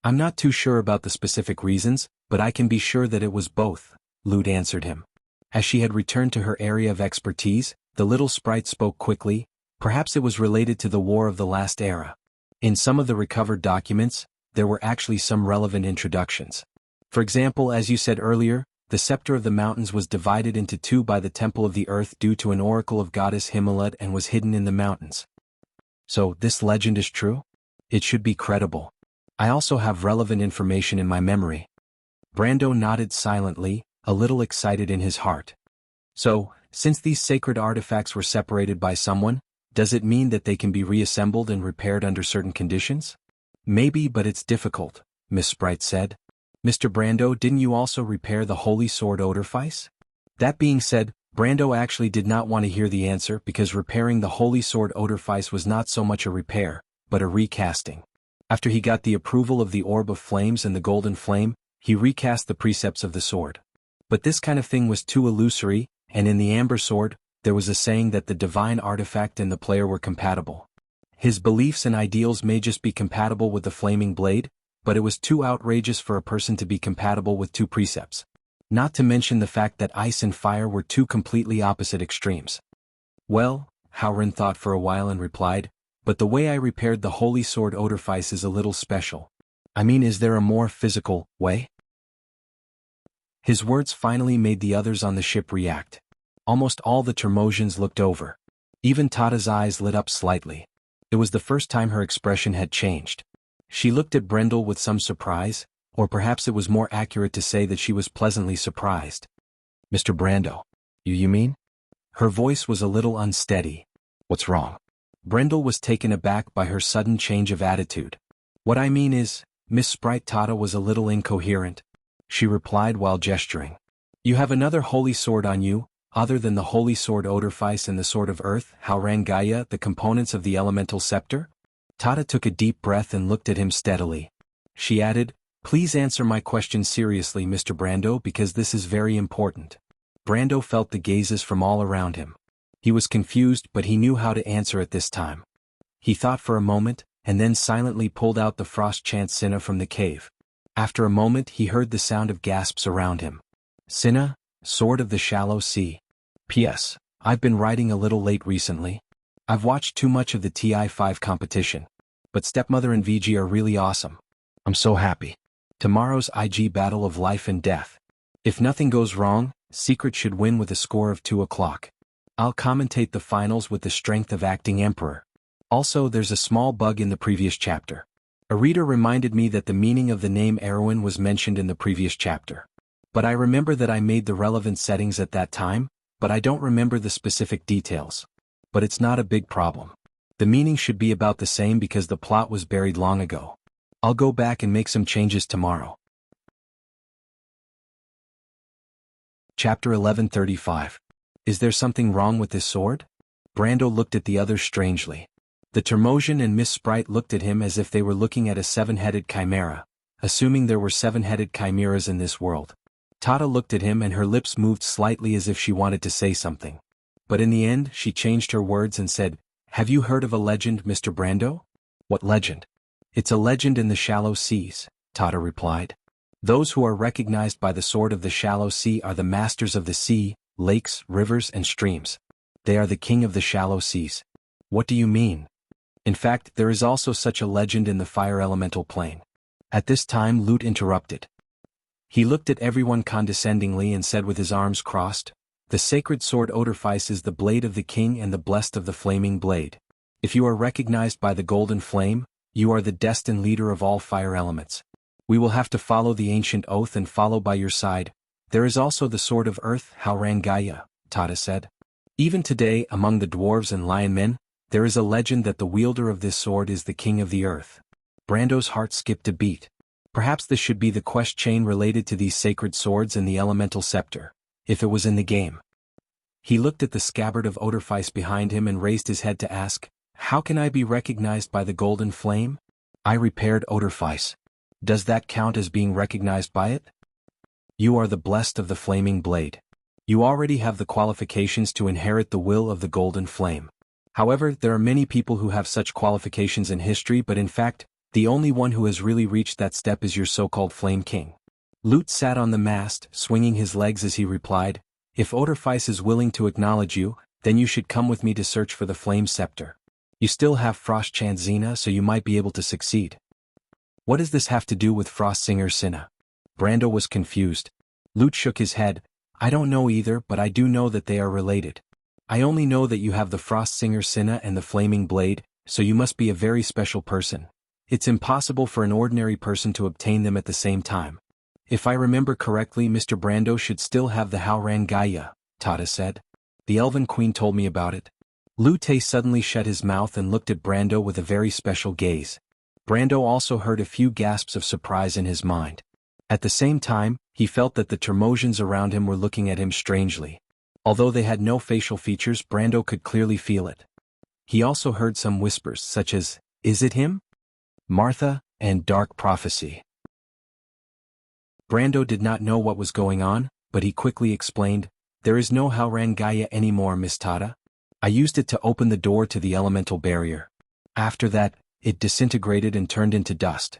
I'm not too sure about the specific reasons, but I can be sure that it was both, Lute answered him. As she had returned to her area of expertise, the little sprite spoke quickly. Perhaps it was related to the War of the Last Era. In some of the recovered documents, there were actually some relevant introductions. For example, as you said earlier, the scepter of the mountains was divided into 2 by the Temple of the Earth due to an oracle of goddess Himalaya and was hidden in the mountains. So, this legend is true? It should be credible. I also have relevant information in my memory. Brando nodded silently, a little excited in his heart. So, since these sacred artifacts were separated by someone, does it mean that they can be reassembled and repaired under certain conditions? Maybe, but it's difficult, Miss Sprite said. Mr. Brando, didn't you also repair the holy sword Odorfice? That being said, Brando actually did not want to hear the answer because repairing the holy sword Odorfice was not so much a repair, but a recasting. After he got the approval of the Orb of Flames and the Golden Flame, he recast the precepts of the sword. But this kind of thing was too illusory, and in the Amber Sword, there was a saying that the divine artifact and the player were compatible. His beliefs and ideals may just be compatible with the Flaming Blade, but it was too outrageous for a person to be compatible with 2 precepts. Not to mention the fact that ice and fire were 2 completely opposite extremes. Well, Howran thought for a while and replied, but the way I repaired the holy sword Odorfice is a little special. I mean, is there a more physical way? His words finally made the others on the ship react. Almost all the Termosians looked over. Even Tata's eyes lit up slightly. It was the first time her expression had changed. She looked at Brendel with some surprise, or perhaps it was more accurate to say that she was pleasantly surprised. Mr. Brando. You mean? Her voice was a little unsteady. What's wrong? Brendel was taken aback by her sudden change of attitude. What I mean is, Miss Sprite Tata was a little incoherent. She replied while gesturing. You have another holy sword on you, other than the holy sword Odorfice and the sword of earth, Howran Gaia, the components of the elemental scepter? Tata took a deep breath and looked at him steadily. She added, Please answer my question seriously, Mr. Brando, because this is very important. Brando felt the gazes from all around him. He was confused, but he knew how to answer at this time. He thought for a moment, and then silently pulled out the frost-chant Sinna from the cave. After a moment he heard the sound of gasps around him. Sinna, Sword of the Shallow Sea. P.S. I've been writing a little late recently. I've watched too much of the TI-5 competition. But Stepmother and VG are really awesome. I'm so happy. Tomorrow's IG battle of life and death. If nothing goes wrong, Secret should win with a score of 2:00. I'll commentate the finals with the strength of acting Emperor. Also, there's a small bug in the previous chapter. A reader reminded me that the meaning of the name Erwin was mentioned in the previous chapter. But I remember that I made the relevant settings at that time, but I don't remember the specific details. But it's not a big problem. The meaning should be about the same because the plot was buried long ago. I'll go back and make some changes tomorrow. Chapter 1135. Is there something wrong with this sword? Brando looked at the others strangely. The Termosian and Miss Sprite looked at him as if they were looking at a seven-headed chimera, assuming there were seven-headed chimeras in this world. Tata looked at him and her lips moved slightly as if she wanted to say something. But in the end, she changed her words and said, "Have you heard of a legend, Mr. Brando?" "What legend?" "It's a legend in the shallow seas," Tata replied. "Those who are recognized by the sword of the shallow sea are the masters of the sea, lakes, rivers, and streams. They are the king of the shallow seas." "What do you mean?" "In fact, there is also such a legend in the fire elemental plane." At this time Lute interrupted. He looked at everyone condescendingly and said with his arms crossed, "The sacred sword Odorfice is the blade of the king and the blessed of the flaming blade. If you are recognized by the golden flame, you are the destined leader of all fire elements. We will have to follow the ancient oath and follow by your side. There is also the sword of earth, Haurangaya," Tata said. "Even today, among the dwarves and lion men, there is a legend that the wielder of this sword is the king of the earth." Brando's heart skipped a beat. Perhaps this should be the quest chain related to these sacred swords and the elemental scepter, if it was in the game. He looked at the scabbard of Odorfice behind him and raised his head to ask, "How can I be recognized by the golden flame?" "I repaired Odorfice. Does that count as being recognized by it?" "You are the blessed of the flaming blade. You already have the qualifications to inherit the will of the golden flame. However, there are many people who have such qualifications in history, but in fact, the only one who has really reached that step is your so-called Flame King." Lute sat on the mast, swinging his legs as he replied, "If Odorfice is willing to acknowledge you, then you should come with me to search for the Flame Scepter. You still have Frost Chant Xena, so you might be able to succeed." "What does this have to do with Frost Singer Cinna?" Brando was confused. Lute shook his head. "I don't know either, but I do know that they are related. I only know that you have the Frost Singer Cinna and the Flaming Blade, so you must be a very special person. It's impossible for an ordinary person to obtain them at the same time. If I remember correctly, Mr. Brando should still have the Haurangaya," Tata said. "The Elven Queen told me about it." Lute suddenly shut his mouth and looked at Brando with a very special gaze. Brando also heard a few gasps of surprise in his mind. At the same time, he felt that the Termosians around him were looking at him strangely. Although they had no facial features, Brando could clearly feel it. He also heard some whispers such as, "Is it him? Martha," and "Dark Prophecy." Brando did not know what was going on, but he quickly explained, "There is no Haurangaya anymore, Miss Tata. I used it to open the door to the elemental barrier. After that, it disintegrated and turned into dust."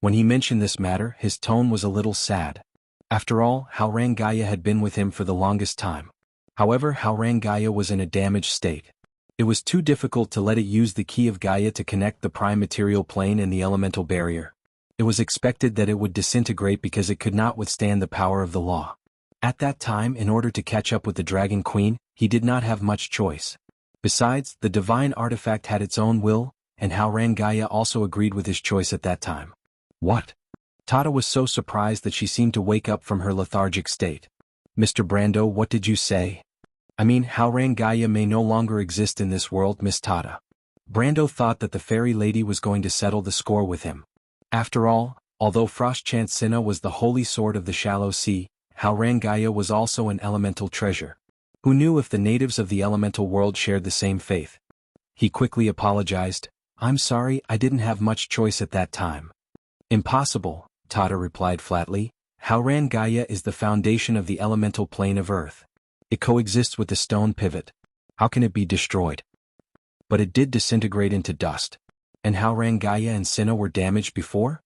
When he mentioned this matter, his tone was a little sad. After all, Haurangaya had been with him for the longest time. However, Haurangaya was in a damaged state. It was too difficult to let it use the key of Gaia to connect the prime material plane and the elemental barrier. It was expected that it would disintegrate because it could not withstand the power of the law. At that time, in order to catch up with the Dragon Queen, he did not have much choice. Besides, the divine artifact had its own will, and Haurangaya also agreed with his choice at that time. "What?" Tata was so surprised that she seemed to wake up from her lethargic state. "Mr. Brando, what did you say?" "I mean, Haurangaya may no longer exist in this world, Miss Tata." Brando thought that the fairy lady was going to settle the score with him. After all, although Frost Chant Cinna was the holy sword of the shallow sea, Haurangaya was also an elemental treasure. Who knew if the natives of the elemental world shared the same faith? He quickly apologized. "I'm sorry, I didn't have much choice at that time." "Impossible," Tata replied flatly. "Haurangaya is the foundation of the elemental plane of Earth. It coexists with the stone pivot. How can it be destroyed?" "But it did disintegrate into dust. And Haurangaya and Cinna were damaged before?"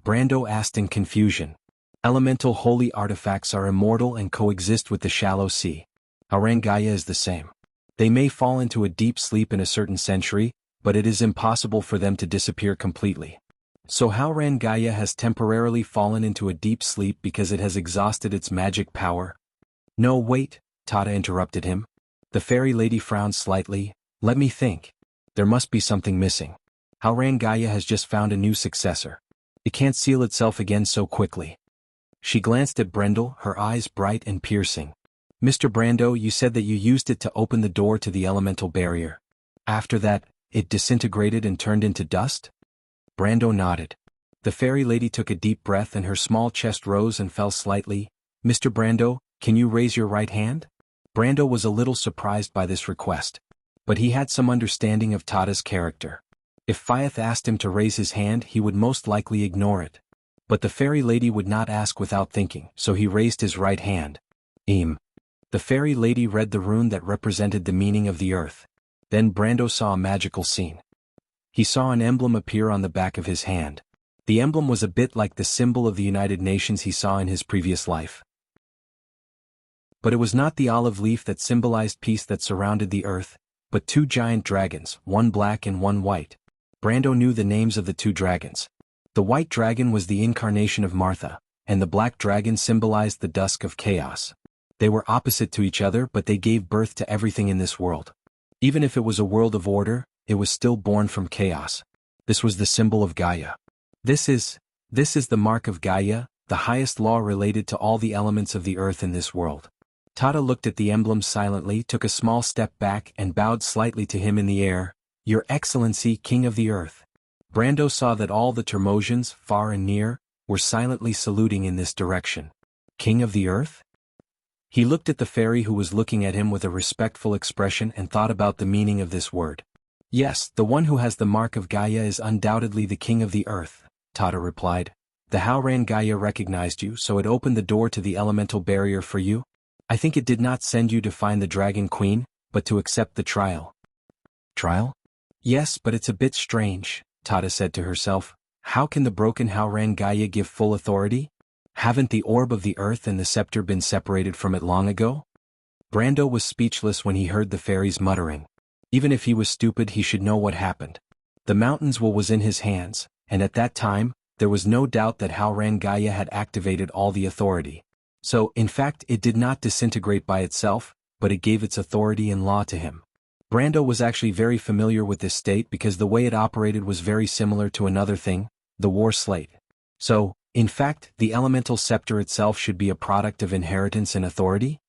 Brando asked in confusion. "Elemental holy artifacts are immortal and coexist with the shallow sea. Haurangaya is the same. They may fall into a deep sleep in a certain century, but it is impossible for them to disappear completely. So Haurangaya has temporarily fallen into a deep sleep because it has exhausted its magic power." "No, wait," Tata interrupted him. The fairy lady frowned slightly. "Let me think. There must be something missing. Haurangaya has just found a new successor. It can't seal itself again so quickly." She glanced at Brendel, her eyes bright and piercing. Mr. Brando, you said that you used it to open the door to the elemental barrier. After that, it disintegrated and turned into dust? Brando nodded. The fairy lady took a deep breath and her small chest rose and fell slightly. Mr. Brando, can you raise your right hand? Brando was a little surprised by this request. But he had some understanding of Tada's character. If Fyeth asked him to raise his hand, he would most likely ignore it. But the fairy lady would not ask without thinking, so he raised his right hand. The fairy lady read the rune that represented the meaning of the earth. Then Brando saw a magical scene. He saw an emblem appear on the back of his hand. The emblem was a bit like the symbol of the United Nations he saw in his previous life. But it was not the olive leaf that symbolized peace that surrounded the earth, but two giant dragons, one black and one white. Brando knew the names of the two dragons. The white dragon was the incarnation of Martha, and the black dragon symbolized the dusk of chaos. They were opposite to each other, but they gave birth to everything in this world. Even if it was a world of order, it was still born from chaos. This was the symbol of Gaia. This is the mark of Gaia, the highest law related to all the elements of the earth in this world. Tada looked at the emblem silently, took a small step back and bowed slightly to him in the air. Your Excellency, King of the Earth. Brando saw that all the Termosians, far and near, were silently saluting in this direction. King of the Earth? He looked at the fairy who was looking at him with a respectful expression and thought about the meaning of this word. Yes, the one who has the mark of Gaia is undoubtedly the King of the Earth, Tada replied. The Howran Gaia recognized you, so it opened the door to the elemental barrier for you. I think it did not send you to find the Dragon Queen, but to accept the trial. Trial? Yes, but it's a bit strange, Tada said to herself. How can the broken Howran Gaia give full authority? Haven't the orb of the earth and the scepter been separated from it long ago? Brando was speechless when he heard the fairies muttering. Even if he was stupid, he should know what happened. The mountain's will was in his hands, and at that time, there was no doubt that Howran Gaia had activated all the authority. So, in fact, it did not disintegrate by itself, but it gave its authority and law to him. Brando was actually very familiar with this state because the way it operated was very similar to another thing, the war slate. So, in fact, the elemental scepter itself should be a product of inheritance and authority?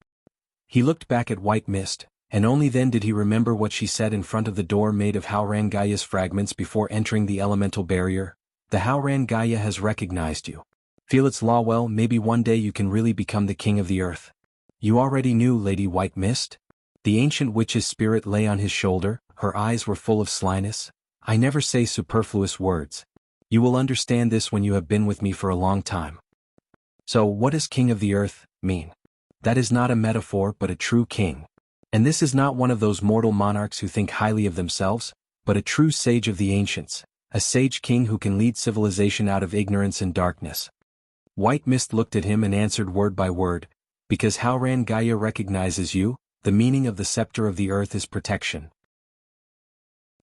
He looked back at White Mist, and only then did he remember what she said in front of the door made of Howran Gaia's fragments before entering the elemental barrier. The Howran Gaia has recognized you. Feel its law well, maybe one day you can really become the king of the earth. You already knew, Lady White Mist? The ancient witch's spirit lay on his shoulder, her eyes were full of slyness. I never say superfluous words. You will understand this when you have been with me for a long time. So, what does king of the earth mean? That is not a metaphor but a true king. And this is not one of those mortal monarchs who think highly of themselves, but a true sage of the ancients, a sage king who can lead civilization out of ignorance and darkness. White Mist looked at him and answered word by word, because Howran Gaia recognizes you, the meaning of the scepter of the earth is protection.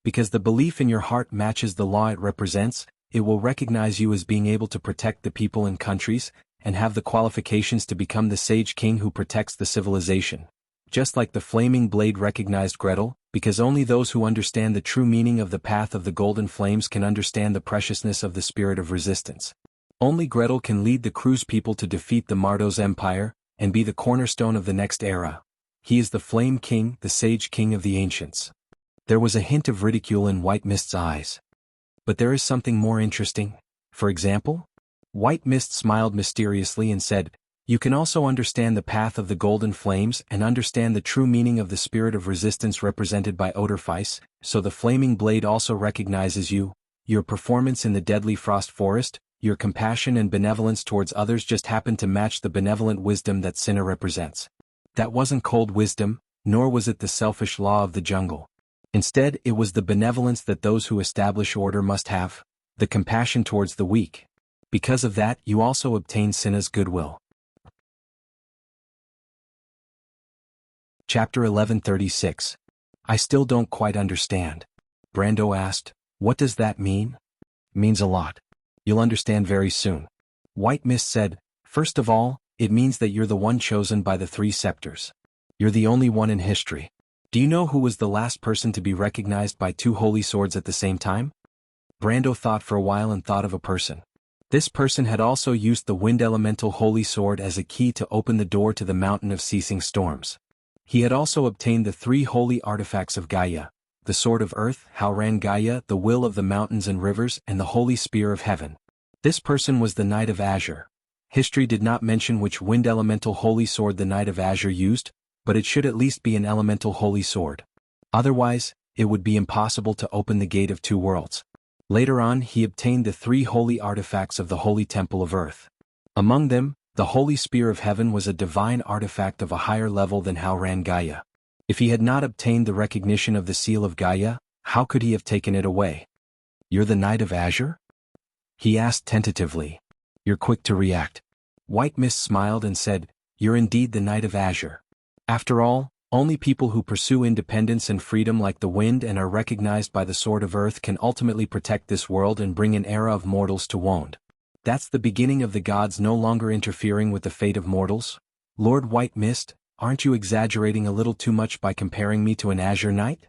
Because the belief in your heart matches the law it represents, it will recognize you as being able to protect the people and countries, and have the qualifications to become the sage king who protects the civilization. Just like the flaming blade recognized Gretel, because only those who understand the true meaning of the path of the golden flames can understand the preciousness of the spirit of resistance. Only Gretel can lead the Cruz people to defeat the Mardos Empire, and be the cornerstone of the next era. He is the Flame King, the Sage King of the Ancients. There was a hint of ridicule in White Mist's eyes. But there is something more interesting. For example? White Mist smiled mysteriously and said, you can also understand the path of the golden flames and understand the true meaning of the spirit of resistance represented by Odorfice, so the flaming blade also recognizes you, your performance in the deadly frost forest, your compassion and benevolence towards others just happen to match the benevolent wisdom that Cinna represents. That wasn't cold wisdom, nor was it the selfish law of the jungle. Instead, it was the benevolence that those who establish order must have, the compassion towards the weak. Because of that, you also obtain Cinna's goodwill. Chapter 1136. I still don't quite understand. Brando asked, what does that mean? Means a lot. You'll understand very soon. White Mist said, first of all, it means that you're the one chosen by the three scepters. You're the only one in history. Do you know who was the last person to be recognized by two holy swords at the same time? Brando thought for a while and thought of a person. This person had also used the wind elemental holy sword as a key to open the door to the mountain of ceasing storms. He had also obtained the 3 holy artifacts of Gaia, the sword of earth, Hauran Gaia, the will of the mountains and rivers, and the holy spear of heaven. This person was the Knight of Azure. History did not mention which wind elemental holy sword the Knight of Azure used, but it should at least be an elemental holy sword. Otherwise, it would be impossible to open the Gate of Two Worlds. Later on, he obtained the 3 holy artifacts of the Holy Temple of Earth. Among them, the Holy Spear of Heaven was a divine artifact of a higher level than Hauran Gaia. If he had not obtained the recognition of the Seal of Gaia, how could he have taken it away? "You're the Knight of Azure?" he asked tentatively. "You're quick to react." White Mist smiled and said, "You're indeed the Knight of Azure. After all, only people who pursue independence and freedom like the wind and are recognized by the Sword of Earth can ultimately protect this world and bring an era of mortals to wound. That's the beginning of the gods no longer interfering with the fate of mortals. Lord White Mist, aren't you exaggerating a little too much by comparing me to an Azure Knight?"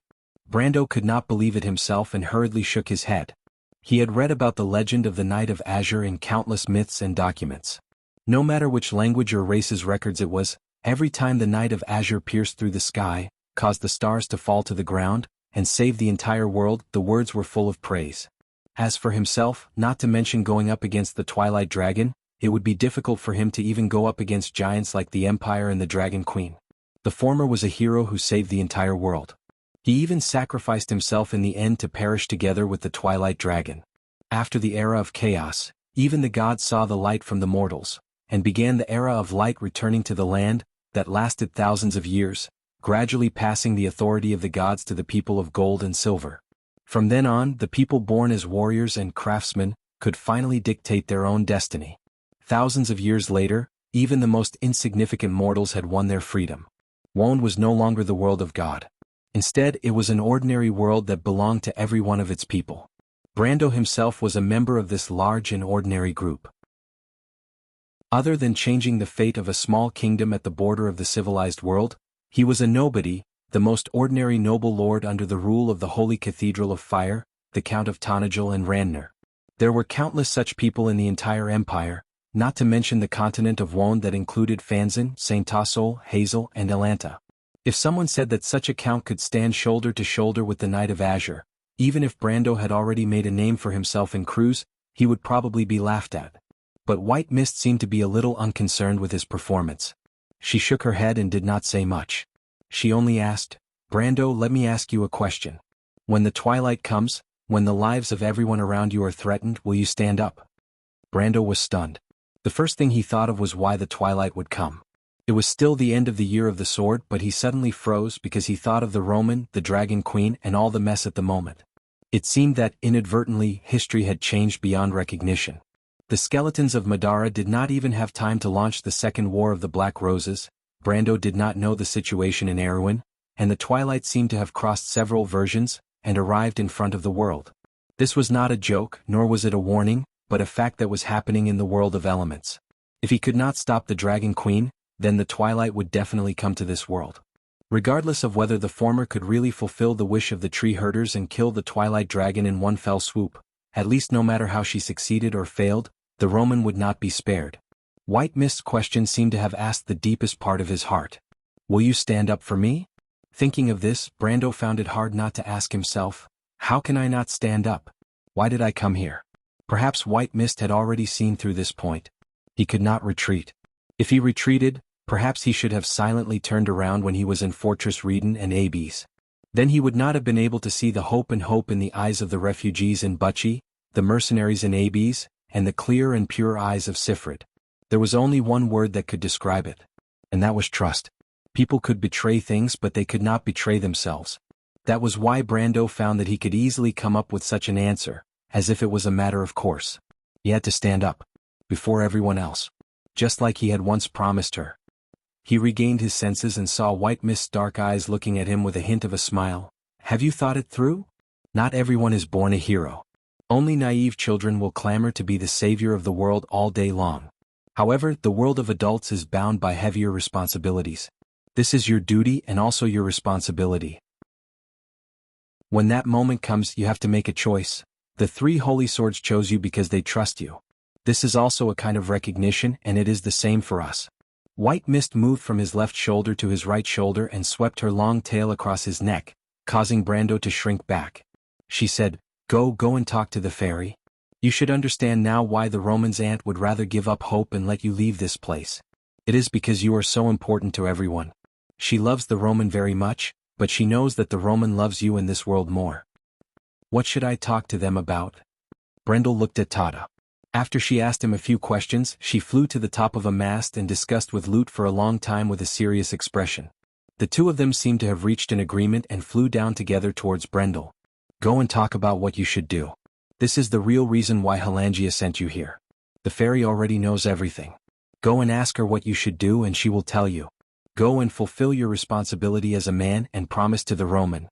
Brando could not believe it himself and hurriedly shook his head. He had read about the legend of the Knight of Azure in countless myths and documents. No matter which language or race's records it was, every time the Knight of Azure pierced through the sky, caused the stars to fall to the ground, and saved the entire world, the words were full of praise. As for himself, not to mention going up against the Twilight Dragon, it would be difficult for him to even go up against giants like the Empire and the Dragon Queen. The former was a hero who saved the entire world. He even sacrificed himself in the end to perish together with the Twilight Dragon. After the era of chaos, even the gods saw the light from the mortals, and began the era of light returning to the land, that lasted thousands of years, gradually passing the authority of the gods to the people of gold and silver. From then on, the people born as warriors and craftsmen could finally dictate their own destiny. Thousands of years later, even the most insignificant mortals had won their freedom. Woand was no longer the world of God. Instead, it was an ordinary world that belonged to every one of its people. Brando himself was a member of this large and ordinary group. Other than changing the fate of a small kingdom at the border of the civilized world, he was a nobody, the most ordinary noble lord under the rule of the Holy Cathedral of Fire, the Count of Tanajil and Ranner. There were countless such people in the entire empire, not to mention the continent of Woand that included Fanzin, Saint Tassol, Hazel, and Elanta. If someone said that such a count could stand shoulder to shoulder with the Knight of Azure, even if Brando had already made a name for himself in Cruz, he would probably be laughed at. But White Mist seemed to be a little unconcerned with his performance. She shook her head and did not say much. She only asked, "Brando, let me ask you a question. When the twilight comes, when the lives of everyone around you are threatened, will you stand up?" Brando was stunned. The first thing he thought of was why the twilight would come. It was still the end of the year of the sword, but he suddenly froze because he thought of the Roman, the Dragon Queen, and all the mess at the moment. It seemed that, inadvertently, history had changed beyond recognition. The skeletons of Madara did not even have time to launch the Second War of the Black Roses, Brando did not know the situation in Erewhon, and the twilight seemed to have crossed several versions, and arrived in front of the world. This was not a joke, nor was it a warning, but a fact that was happening in the world of elements. If he could not stop the Dragon Queen, then the twilight would definitely come to this world. Regardless of whether the former could really fulfill the wish of the tree herders and kill the Twilight Dragon in one fell swoop, at least no matter how she succeeded or failed, the Roman would not be spared. White Mist's question seemed to have asked the deepest part of his heart. "Will you stand up for me?" Thinking of this, Brando found it hard not to ask himself, "How can I not stand up? Why did I come here?" Perhaps White Mist had already seen through this point. He could not retreat. If he retreated, perhaps he should have silently turned around when he was in Fortress Reedon and Abes. Then he would not have been able to see the hope in the eyes of the refugees in Bucci, the mercenaries in Abes, and the clear and pure eyes of Sifrid. There was only one word that could describe it. And that was trust. People could betray things, but they could not betray themselves. That was why Brando found that he could easily come up with such an answer, as if it was a matter of course. He had to stand up. Before everyone else. Just like he had once promised her. He regained his senses and saw White Mist's dark eyes looking at him with a hint of a smile. "Have you thought it through? Not everyone is born a hero. Only naive children will clamor to be the savior of the world all day long. However, the world of adults is bound by heavier responsibilities. This is your duty and also your responsibility. When that moment comes, you have to make a choice. The 3 holy swords chose you because they trust you. This is also a kind of recognition, and it is the same for us. White mist moved from his left shoulder to his right shoulder and swept her long tail across his neck, causing Brando to shrink back. She said, Go and talk to the fairy. You should understand now why the Roman's aunt would rather give up hope and let you leave this place. It is because you are so important to everyone. She loves the Roman very much, but she knows that the Roman loves you in this world more. What should I talk to them about? Brendel looked at Tata. After she asked him a few questions, she flew to the top of a mast and discussed with Lute for a long time with a serious expression. The two of them seemed to have reached an agreement and flew down together towards Brendel. Go and talk about what you should do. This is the real reason why Halangia sent you here. The fairy already knows everything. Go and ask her what you should do and she will tell you. Go and fulfill your responsibility as a man and promise to the Roman.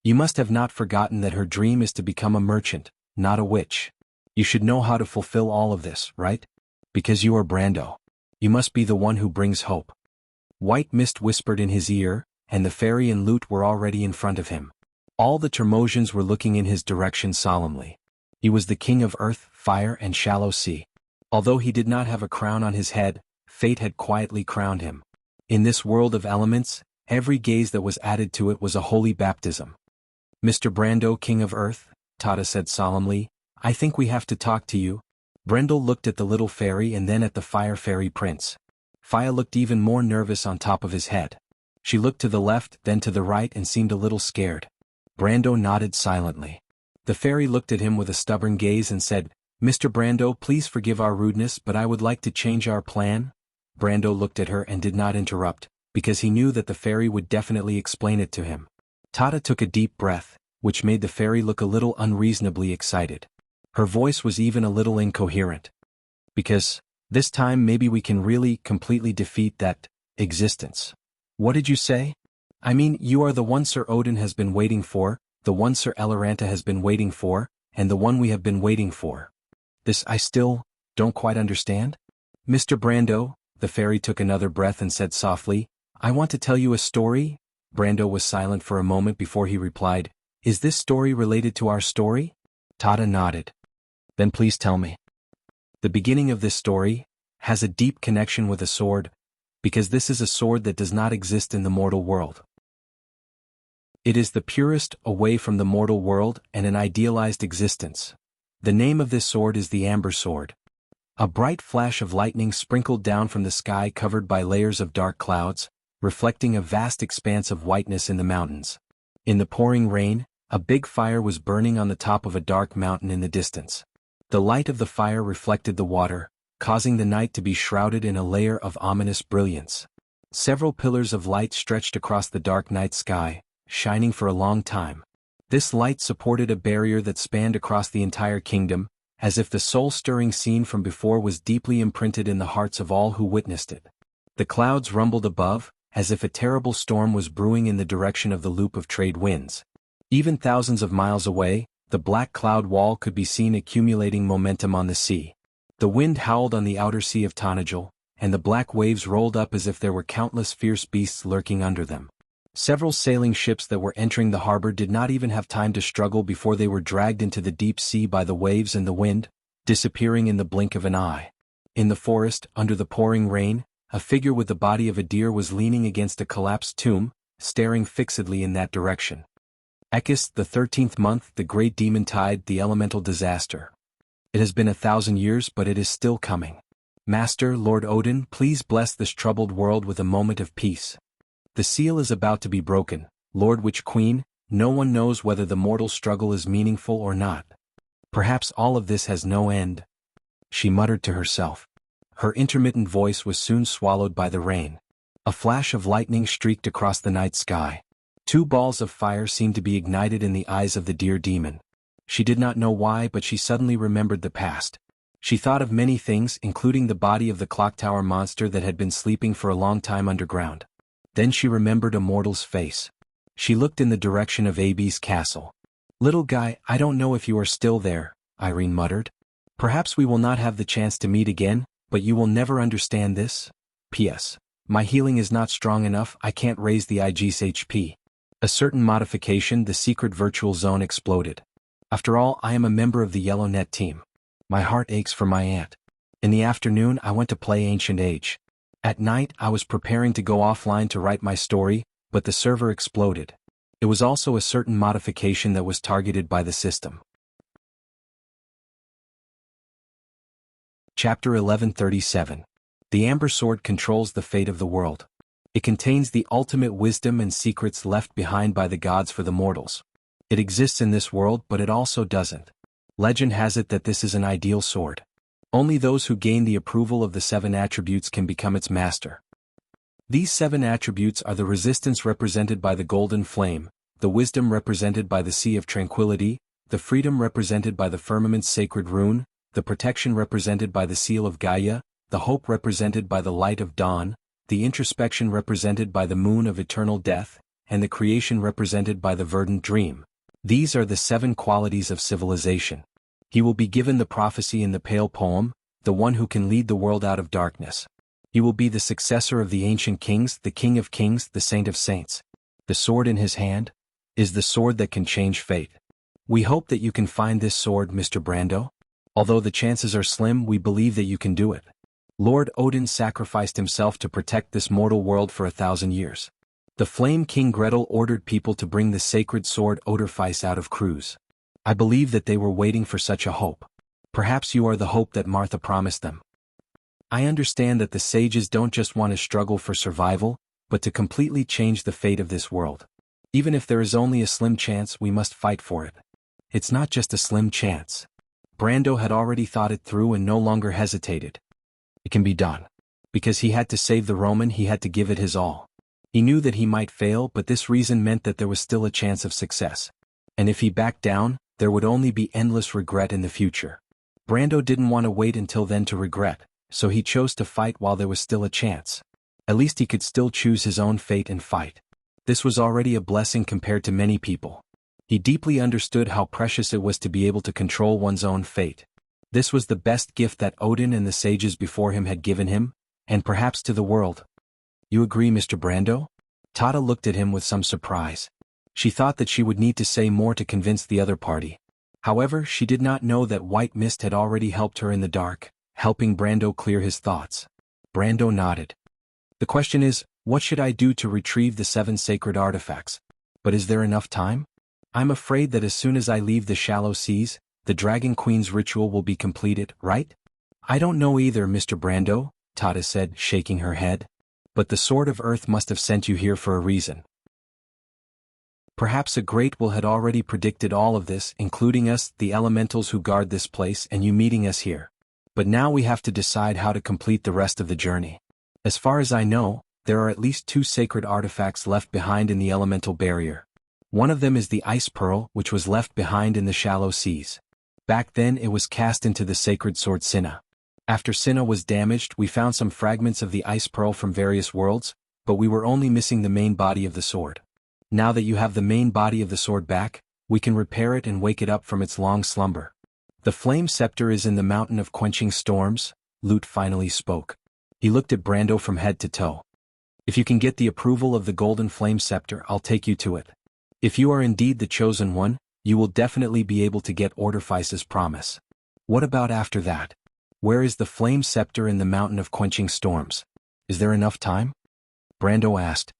You must have not forgotten that her dream is to become a merchant, not a witch. You should know how to fulfill all of this, right? Because you are Brando. You must be the one who brings hope. White mist whispered in his ear, and the fairy and Lute were already in front of him. All the Termosians were looking in his direction solemnly. He was the king of earth, fire and shallow sea. Although he did not have a crown on his head, fate had quietly crowned him. In this world of elements, every gaze that was added to it was a holy baptism. Mr. Brando, king of earth, Tata said solemnly, I think we have to talk to you. Brendel looked at the little fairy and then at the fire fairy prince. Faya looked even more nervous on top of his head. She looked to the left, then to the right and seemed a little scared. Brando nodded silently. The fairy looked at him with a stubborn gaze and said, Mr. Brando, please forgive our rudeness, but I would like to change our plan. Brando looked at her and did not interrupt, because he knew that the fairy would definitely explain it to him. Tata took a deep breath, which made the fairy look a little unreasonably excited. Her voice was even a little incoherent. Because, this time maybe we can really, completely defeat that existence. What did you say? I mean, you are the one Sir Odin has been waiting for, the one Sir Eloranta has been waiting for, and the one we have been waiting for. This I still don't quite understand. Mr. Brando, the fairy took another breath and said softly, I want to tell you a story. Brando was silent for a moment before he replied, Is this story related to our story? Tata nodded. Then please tell me. The beginning of this story has a deep connection with a sword, because this is a sword that does not exist in the mortal world. It is the purest away from the mortal world and an idealized existence. The name of this sword is the Amber Sword. A bright flash of lightning sprinkled down from the sky covered by layers of dark clouds, reflecting a vast expanse of whiteness in the mountains. In the pouring rain, a big fire was burning on the top of a dark mountain in the distance. The light of the fire reflected the water, causing the night to be shrouded in a layer of ominous brilliance. Several pillars of light stretched across the dark night sky, shining for a long time. This light supported a barrier that spanned across the entire kingdom, as if the soul-stirring scene from before was deeply imprinted in the hearts of all who witnessed it. The clouds rumbled above, as if a terrible storm was brewing in the direction of the loop of trade winds. Even thousands of miles away, the black cloud wall could be seen accumulating momentum on the sea. The wind howled on the outer sea of Tanajul, and the black waves rolled up as if there were countless fierce beasts lurking under them. Several sailing ships that were entering the harbor did not even have time to struggle before they were dragged into the deep sea by the waves and the wind, disappearing in the blink of an eye. In the forest, under the pouring rain, a figure with the body of a deer was leaning against a collapsed tomb, staring fixedly in that direction. Ekis, the 13th month, the great demon tide, the elemental disaster. It has been 1,000 years, but it is still coming. Master, Lord Odin, please bless this troubled world with a moment of peace. The seal is about to be broken, Lord Witch Queen, no one knows whether the mortal struggle is meaningful or not. Perhaps all of this has no end. She muttered to herself. Her intermittent voice was soon swallowed by the rain. A flash of lightning streaked across the night sky. 2 balls of fire seemed to be ignited in the eyes of the deer demon. She did not know why, but she suddenly remembered the past. She thought of many things, including the body of the clock tower monster that had been sleeping for a long time underground. Then she remembered a mortal's face. She looked in the direction of Abe's castle. Little guy, I don't know if you are still there, Irene muttered. Perhaps we will not have the chance to meet again, but you will never understand this. P.S. My healing is not strong enough, I can't raise the IG's HP. A certain modification, the secret virtual zone exploded. After all, I am a member of the Yellow Net team. My heart aches for my aunt. In the afternoon I went to play Ancient Age. At night I was preparing to go offline to write my story, but the server exploded. It was also a certain modification that was targeted by the system. Chapter 1137. The Amber Sword controls the fate of the world. It contains the ultimate wisdom and secrets left behind by the gods for the mortals. It exists in this world, but it also doesn't. Legend has it that this is an ideal sword. Only those who gain the approval of the 7 attributes can become its master. These 7 attributes are the resistance represented by the golden flame, the wisdom represented by the sea of tranquility, the freedom represented by the firmament's sacred rune, the protection represented by the seal of Gaia, the hope represented by the light of dawn, the introspection represented by the moon of eternal death, and the creation represented by the verdant dream. These are the 7 qualities of civilization. He will be given the prophecy in the Pale poem, the one who can lead the world out of darkness. He will be the successor of the ancient kings, the king of kings, the saint of saints. The sword in his hand is the sword that can change fate. We hope that you can find this sword, Mr. Brando. Although the chances are slim, we believe that you can do it. Lord Odin sacrificed himself to protect this mortal world for 1,000 years. The Flame King Gretel ordered people to bring the sacred sword Odorfice out of Cruz. I believe that they were waiting for such a hope. Perhaps you are the hope that Martha promised them. I understand that the sages don't just want to struggle for survival, but to completely change the fate of this world. Even if there is only a slim chance, we must fight for it. It's not just a slim chance. Brando had already thought it through and no longer hesitated. It can be done. Because he had to save the Roman, he had to give it his all. He knew that he might fail, but this reason meant that there was still a chance of success. And if he backed down, there would only be endless regret in the future. Brando didn't want to wait until then to regret, so he chose to fight while there was still a chance. At least he could still choose his own fate and fight. This was already a blessing compared to many people. He deeply understood how precious it was to be able to control one's own fate. This was the best gift that Odin and the sages before him had given him, and perhaps to the world. You agree, Mr. Brando? Tata looked at him with some surprise. She thought that she would need to say more to convince the other party. However, she did not know that white mist had already helped her in the dark, helping Brando clear his thoughts. Brando nodded. The question is, what should I do to retrieve the 7 sacred artifacts? But is there enough time? I'm afraid that as soon as I leave the shallow seas, the Dragon Queen's ritual will be completed, right? I don't know either, Mr. Brando, Tata said, shaking her head. But the Sword of Earth must have sent you here for a reason. Perhaps a great will had already predicted all of this, including us, the elementals who guard this place, and you meeting us here. But now we have to decide how to complete the rest of the journey. As far as I know, there are at least 2 sacred artifacts left behind in the elemental barrier. One of them is the Ice Pearl, which was left behind in the shallow seas. Back then it was cast into the sacred sword Sinna. After Sinna was damaged, we found some fragments of the Ice Pearl from various worlds, but we were only missing the main body of the sword. Now that you have the main body of the sword back, we can repair it and wake it up from its long slumber. The flame scepter is in the mountain of quenching storms, Lute finally spoke. He looked at Brando from head to toe. If you can get the approval of the golden flame scepter, I'll take you to it. If you are indeed the chosen one, you will definitely be able to get Orderfice's promise. What about after that? Where is the flame scepter in the mountain of quenching storms? Is there enough time? Brando asked.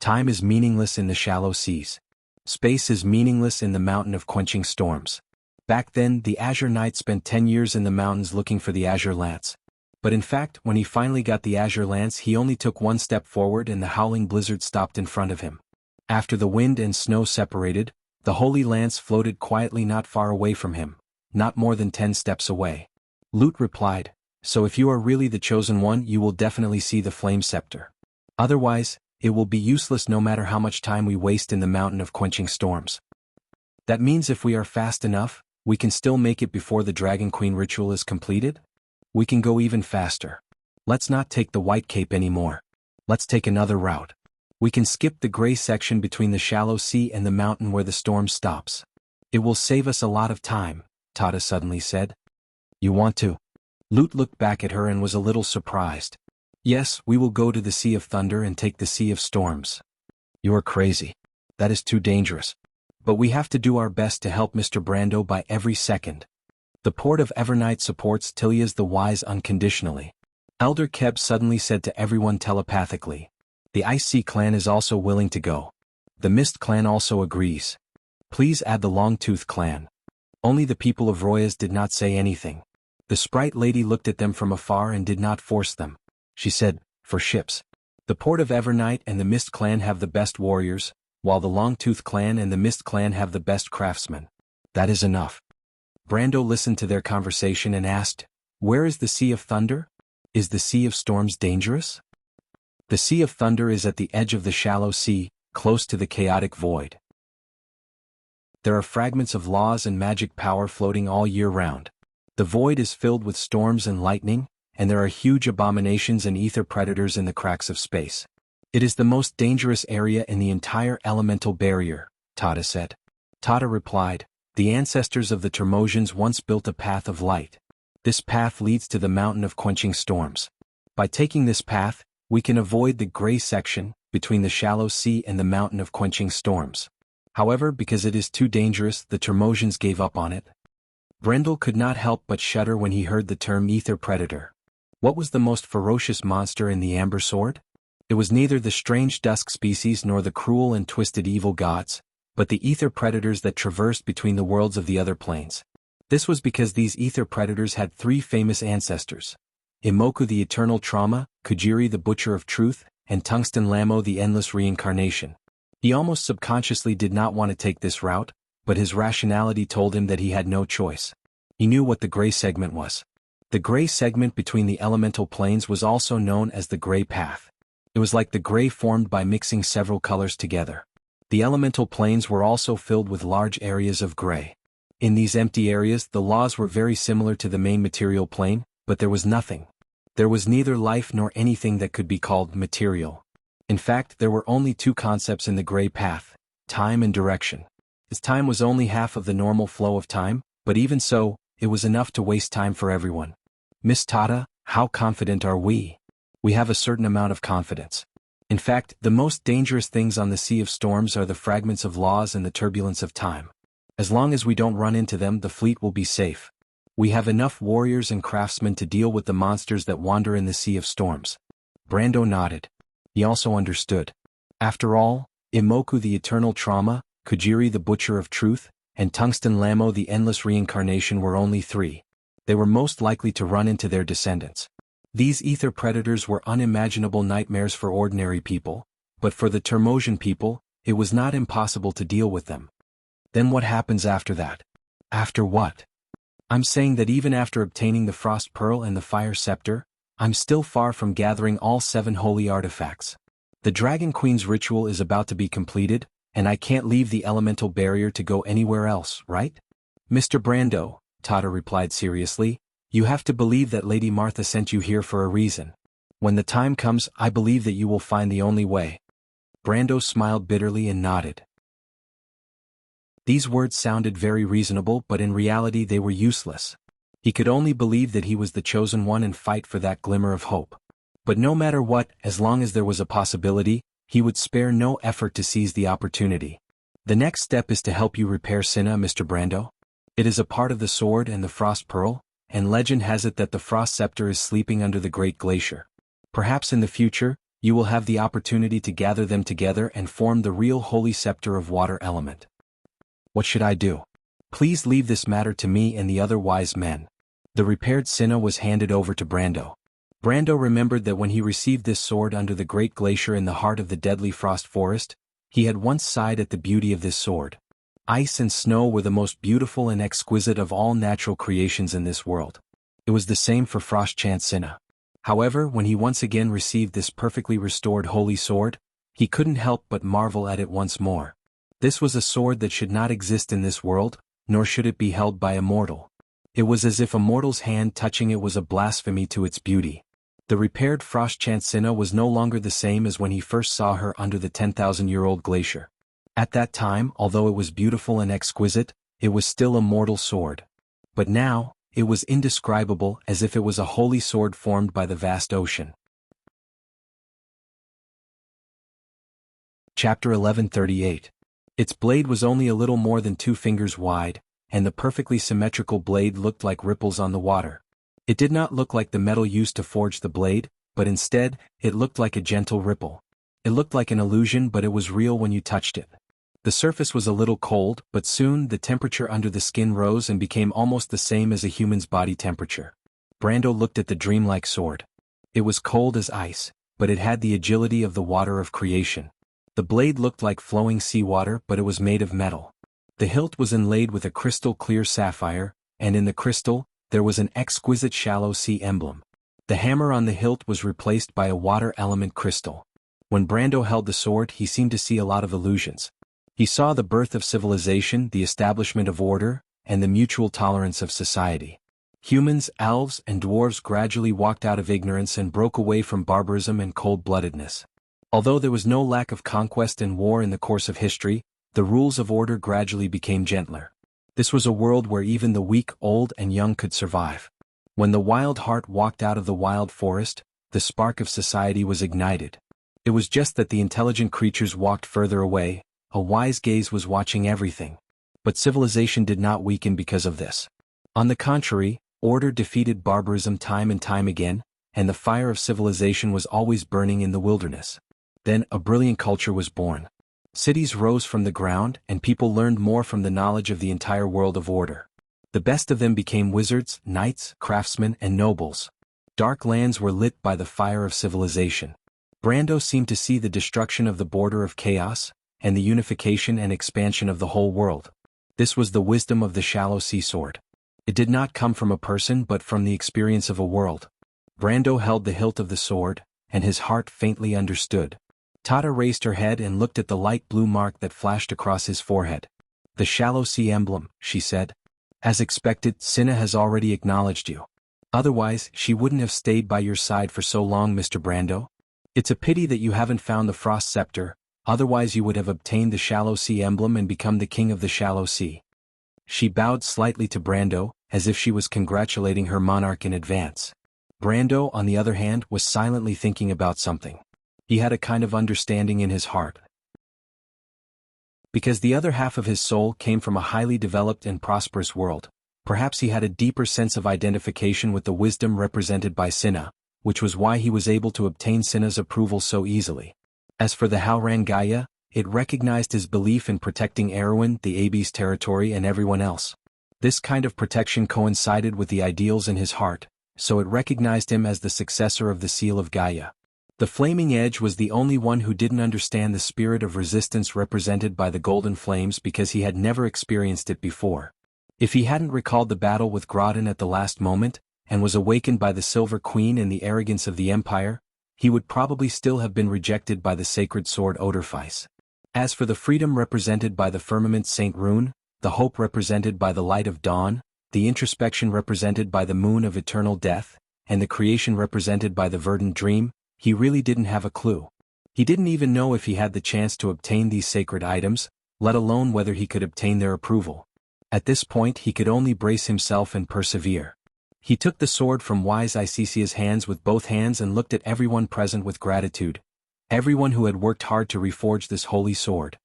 Time is meaningless in the shallow seas. Space is meaningless in the mountain of quenching storms. Back then, the Azure Knight spent 10 years in the mountains looking for the Azure Lance. But in fact, when he finally got the Azure Lance, he only took 1 step forward and the howling blizzard stopped in front of him. After the wind and snow separated, the Holy Lance floated quietly not far away from him, not more than 10 steps away. Lute replied, so if you are really the chosen one, you will definitely see the flame scepter. Otherwise, it will be useless no matter how much time we waste in the mountain of quenching storms. That means if we are fast enough, we can still make it before the Dragon Queen ritual is completed? We can go even faster. Let's not take the White Cape anymore. Let's take another route. We can skip the gray section between the shallow sea and the mountain where the storm stops. It will save us a lot of time, Tata suddenly said. You want to? Lute looked back at her and was a little surprised. Yes, we will go to the Sea of Thunder and take the Sea of Storms. You are crazy. That is too dangerous. But we have to do our best to help Mr. Brando by every second. The port of Evernight supports Tilia's the Wise unconditionally. Elder Keb suddenly said to everyone telepathically. The Ice Sea clan is also willing to go. The Mist clan also agrees. Please add the Longtooth clan. Only the people of Royas did not say anything. The sprite lady looked at them from afar and did not force them. She said, for ships. The port of Evernight and the Mist clan have the best warriors, while the Longtooth clan and the Mist clan have the best craftsmen. That is enough. Brando listened to their conversation and asked, where is the Sea of Thunder? Is the Sea of Storms dangerous? The Sea of Thunder is at the edge of the shallow sea, close to the chaotic void. There are fragments of laws and magic power floating all year round. The void is filled with storms and lightning, and there are huge abominations and ether predators in the cracks of space. It is the most dangerous area in the entire elemental barrier, Tata said. Tata replied, the ancestors of the Termosians once built a path of light. This path leads to the mountain of quenching storms. By taking this path, we can avoid the gray section between the shallow sea and the mountain of quenching storms. However, because it is too dangerous, the Termosians gave up on it. Brendel could not help but shudder when he heard the term ether predator. What was the most ferocious monster in the Amber Sword? It was neither the strange dusk species nor the cruel and twisted evil gods, but the ether predators that traversed between the worlds of the other planes. This was because these ether predators had three famous ancestors: Imoku the Eternal Trauma, Kujiri the Butcher of Truth, and Tungsten Lamo the Endless Reincarnation. He almost subconsciously did not want to take this route, but his rationality told him that he had no choice. He knew what the gray segment was. The gray segment between the elemental planes was also known as the gray path. It was like the gray formed by mixing several colors together. The elemental planes were also filled with large areas of gray. In these empty areas, the laws were very similar to the main material plane, but there was nothing. There was neither life nor anything that could be called material. In fact, there were only two concepts in the gray path: time and direction. As time was only half of the normal flow of time, but even so, it was enough to waste time for everyone. Miss Tata, how confident are we? We have a certain amount of confidence. In fact, the most dangerous things on the Sea of Storms are the fragments of laws and the turbulence of time. As long as we don't run into them, the fleet will be safe. We have enough warriors and craftsmen to deal with the monsters that wander in the Sea of Storms. Brando nodded. He also understood. After all, Imoku the Eternal Trauma, Kujiri the Butcher of Truth, and Tungsten Lamo the Endless Reincarnation were only three. They were most likely to run into their descendants. These ether predators were unimaginable nightmares for ordinary people, but for the Termosian people, it was not impossible to deal with them. Then what happens after that? After what? I'm saying that even after obtaining the Frost Pearl and the Fire Scepter, I'm still far from gathering all 7 holy artifacts. The Dragon Queen's ritual is about to be completed, and I can't leave the elemental barrier to go anywhere else, right? Mr. Brando, Tata replied seriously, you have to believe that Lady Martha sent you here for a reason. When the time comes, I believe that you will find the only way. Brando smiled bitterly and nodded. These words sounded very reasonable, but in reality they were useless. He could only believe that he was the chosen one and fight for that glimmer of hope. But no matter what, as long as there was a possibility, he would spare no effort to seize the opportunity. The next step is to help you repair Cinna, Mr. Brando. It is a part of the sword and the Frost Pearl, and legend has it that the Frost Scepter is sleeping under the Great Glacier. Perhaps in the future, you will have the opportunity to gather them together and form the real Holy Scepter of Water Element. What should I do? Please leave this matter to me and the other wise men. The repaired Cinna was handed over to Brando. Brando remembered that when he received this sword under the Great Glacier in the heart of the deadly frost forest, he had once sighed at the beauty of this sword. Ice and snow were the most beautiful and exquisite of all natural creations in this world. It was the same for Frostchant Cinna. However, when he once again received this perfectly restored holy sword, he couldn't help but marvel at it once more. This was a sword that should not exist in this world, nor should it be held by a mortal. It was as if a mortal's hand touching it was a blasphemy to its beauty. The repaired Frostchant Cinna was no longer the same as when he first saw her under the 10,000-year-old glacier. At that time, although it was beautiful and exquisite, it was still a mortal sword. But now, it was indescribable, as if it was a holy sword formed by the vast ocean. Chapter 1138. Its blade was only a little more than 2 fingers wide, and the perfectly symmetrical blade looked like ripples on the water. It did not look like the metal used to forge the blade, but instead, it looked like a gentle ripple. It looked like an illusion, but it was real when you touched it. The surface was a little cold, but soon the temperature under the skin rose and became almost the same as a human's body temperature. Brando looked at the dreamlike sword. It was cold as ice, but it had the agility of the water of creation. The blade looked like flowing seawater, but it was made of metal. The hilt was inlaid with a crystal-clear sapphire, and in the crystal, there was an exquisite shallow sea emblem. The hammer on the hilt was replaced by a water element crystal. When Brando held the sword, he seemed to see a lot of illusions. He saw the birth of civilization, the establishment of order, and the mutual tolerance of society. Humans, elves, and dwarves gradually walked out of ignorance and broke away from barbarism and cold-bloodedness. Although there was no lack of conquest and war in the course of history, the rules of order gradually became gentler. This was a world where even the weak, old, and young could survive. When the wild heart walked out of the wild forest, the spark of society was ignited. It was just that the intelligent creatures walked further away. A wise gaze was watching everything. But civilization did not weaken because of this. On the contrary, order defeated barbarism time and time again, and the fire of civilization was always burning in the wilderness. Then a brilliant culture was born. Cities rose from the ground, and people learned more from the knowledge of the entire world of order. The best of them became wizards, knights, craftsmen, and nobles. Dark lands were lit by the fire of civilization. Brando seemed to see the destruction of the border of chaos, and the unification and expansion of the whole world. This was the wisdom of the shallow sea sword. It did not come from a person but from the experience of a world. Brando held the hilt of the sword, and his heart faintly understood. Tata raised her head and looked at the light blue mark that flashed across his forehead. "The shallow sea emblem," she said. "As expected, Cinna has already acknowledged you. Otherwise, she wouldn't have stayed by your side for so long, Mr. Brando. It's a pity that you haven't found the Frost Scepter, otherwise you would have obtained the shallow sea emblem and become the king of the shallow sea." She bowed slightly to Brando, as if she was congratulating her monarch in advance. Brando, on the other hand, was silently thinking about something. He had a kind of understanding in his heart. Because the other half of his soul came from a highly developed and prosperous world, perhaps he had a deeper sense of identification with the wisdom represented by Cinna, which was why he was able to obtain Cinna's approval so easily. As for the Howran Gaia, it recognized his belief in protecting Erewhon, the Abyss territory, and everyone else. This kind of protection coincided with the ideals in his heart, so it recognized him as the successor of the Seal of Gaia. The Flaming Edge was the only one who didn't understand the spirit of resistance represented by the golden flames because he had never experienced it before. If he hadn't recalled the battle with Grodin at the last moment, and was awakened by the Silver Queen and the arrogance of the Empire, he would probably still have been rejected by the sacred sword Odorfice. As for the freedom represented by the firmament Saint Rune, the hope represented by the light of dawn, the introspection represented by the moon of eternal death, and the creation represented by the verdant dream, he really didn't have a clue. He didn't even know if he had the chance to obtain these sacred items, let alone whether he could obtain their approval. At this point he could only brace himself and persevere. He took the sword from wise Icesia's hands with both hands and looked at everyone present with gratitude. Everyone who had worked hard to reforge this holy sword.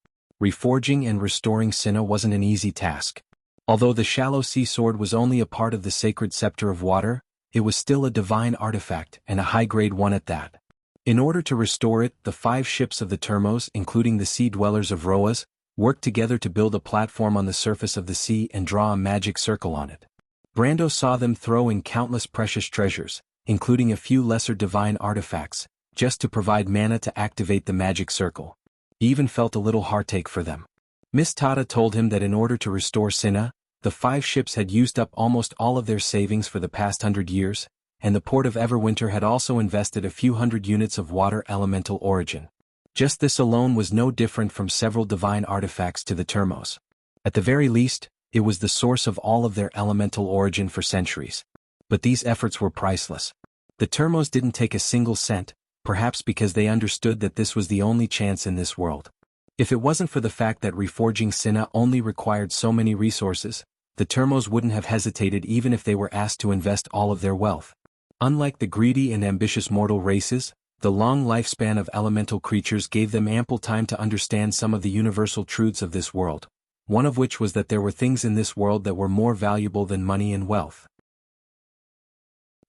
Reforging and restoring Cinna wasn't an easy task. Although the shallow sea sword was only a part of the sacred scepter of water, it was still a divine artifact, and a high-grade one at that. In order to restore it, the 5 ships of the Termos, including the sea dwellers of Roas, worked together to build a platform on the surface of the sea and draw a magic circle on it. Brando saw them throw in countless precious treasures, including a few lesser divine artifacts, just to provide mana to activate the magic circle. He even felt a little heartache for them. Miss Tata told him that in order to restore Cinna, the 5 ships had used up almost all of their savings for the past 100 years, and the port of Everwinter had also invested a few hundred units of water elemental origin. Just this alone was no different from several divine artifacts to the Termos. At the very least, it was the source of all of their elemental origin for centuries. But these efforts were priceless. The Termos didn't take a single cent, perhaps because they understood that this was the only chance in this world. If it wasn't for the fact that reforging Cinna only required so many resources, the Termos wouldn't have hesitated even if they were asked to invest all of their wealth. Unlike the greedy and ambitious mortal races, the long lifespan of elemental creatures gave them ample time to understand some of the universal truths of this world. one of which was that there were things in this world that were more valuable than money and wealth.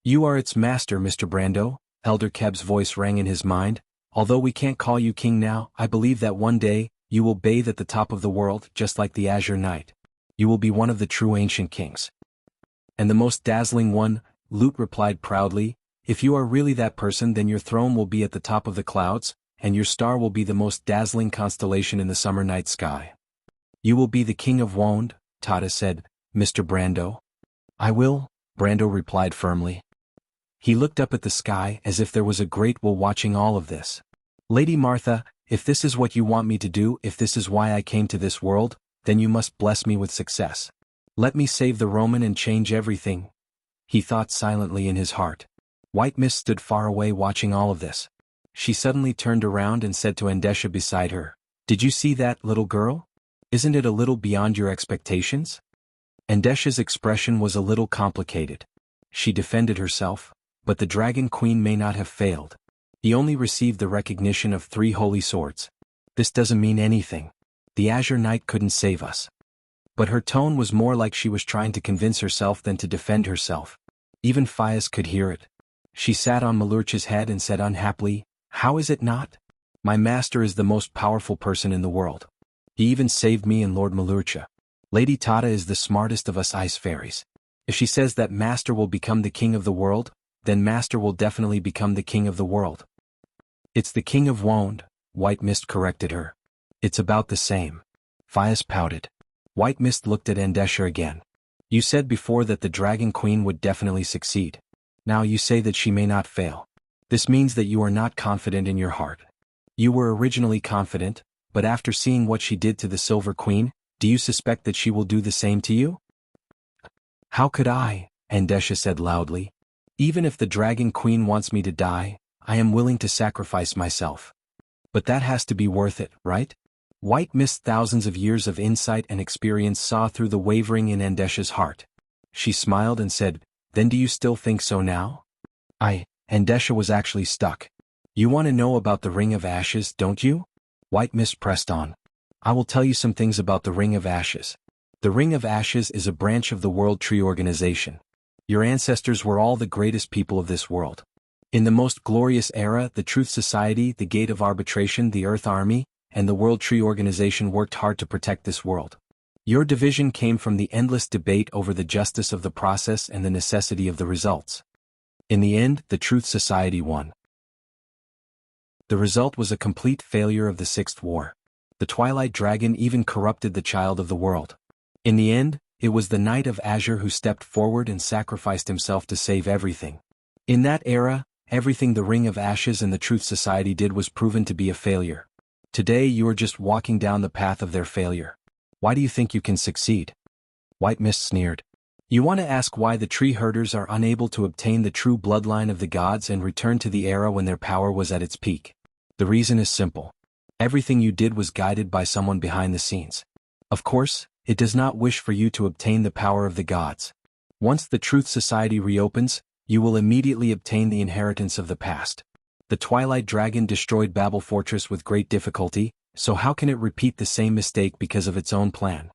"You are its master, Mr. Brando," Elder Keb's voice rang in his mind. "Although we can't call you king now, I believe that one day, you will bathe at the top of the world just like the Azure Knight. You will be one of the true ancient kings." "And the most dazzling one," Lut replied proudly. "If you are really that person, then your throne will be at the top of the clouds, and your star will be the most dazzling constellation in the summer night sky." "You will be the king of Wond," Tata said, "Mr. Brando." "I will," Brando replied firmly. He looked up at the sky as if there was a great will watching all of this. "Lady Martha, if this is what you want me to do, if this is why I came to this world, then you must bless me with success. Let me save the Roman and change everything," he thought silently in his heart. White Mist stood far away watching all of this. She suddenly turned around and said to Andesha beside her, "Did you see that, little girl? Isn't it a little beyond your expectations?" Andesha's expression was a little complicated. She defended herself, but the Dragon Queen may not have failed. He only received the recognition of 3 holy swords. This doesn't mean anything. The Azure Knight couldn't save us. But her tone was more like she was trying to convince herself than to defend herself. Even Fias could hear it. She sat on Malurcha's head and said unhappily, "How is it not? My master is the most powerful person in the world. He even saved me and Lord Malurcha. Lady Tata is the smartest of us ice fairies. If she says that master will become the king of the world, then master will definitely become the king of the world." "It's the king of Wond," White Mist corrected her. "It's about the same." Fias pouted. White Mist looked at Andesha again. "You said before that the Dragon Queen would definitely succeed. Now you say that she may not fail. This means that you are not confident in your heart. You were originally confident, but after seeing what she did to the Silver Queen, do you suspect that she will do the same to you?" "How could I?" Andesha said loudly. "Even if the Dragon Queen wants me to die, I am willing to sacrifice myself. But that has to be worth it, right?" White Mist, thousands of years of insight and experience, saw through the wavering in Andesha's heart. She smiled and said, "Then do you still think so now?" Andesha was actually stuck. "You want to know about the Ring of Ashes, don't you?" White Mist pressed on. "I will tell you some things about the Ring of Ashes. The Ring of Ashes is a branch of the World Tree Organization. Your ancestors were all the greatest people of this world. In the most glorious era, the Truth Society, the Gate of Arbitration, the Earth Army, and the World Tree Organization worked hard to protect this world. Your division came from the endless debate over the justice of the process and the necessity of the results. In the end, the Truth Society won. The result was a complete failure of the Sixth War. The Twilight Dragon even corrupted the child of the world. In the end, it was the Knight of Azure who stepped forward and sacrificed himself to save everything. In that era, everything the Ring of Ashes and the Truth Society did was proven to be a failure. Today you are just walking down the path of their failure. Why do you think you can succeed?" White Mist sneered. "You want to ask why the tree herders are unable to obtain the true bloodline of the gods and return to the era when their power was at its peak? The reason is simple. Everything you did was guided by someone behind the scenes. Of course, it does not wish for you to obtain the power of the gods. Once the Truth Society reopens, you will immediately obtain the inheritance of the past. The Twilight Dragon destroyed Babel Fortress with great difficulty, so how can it repeat the same mistake because of its own plan?"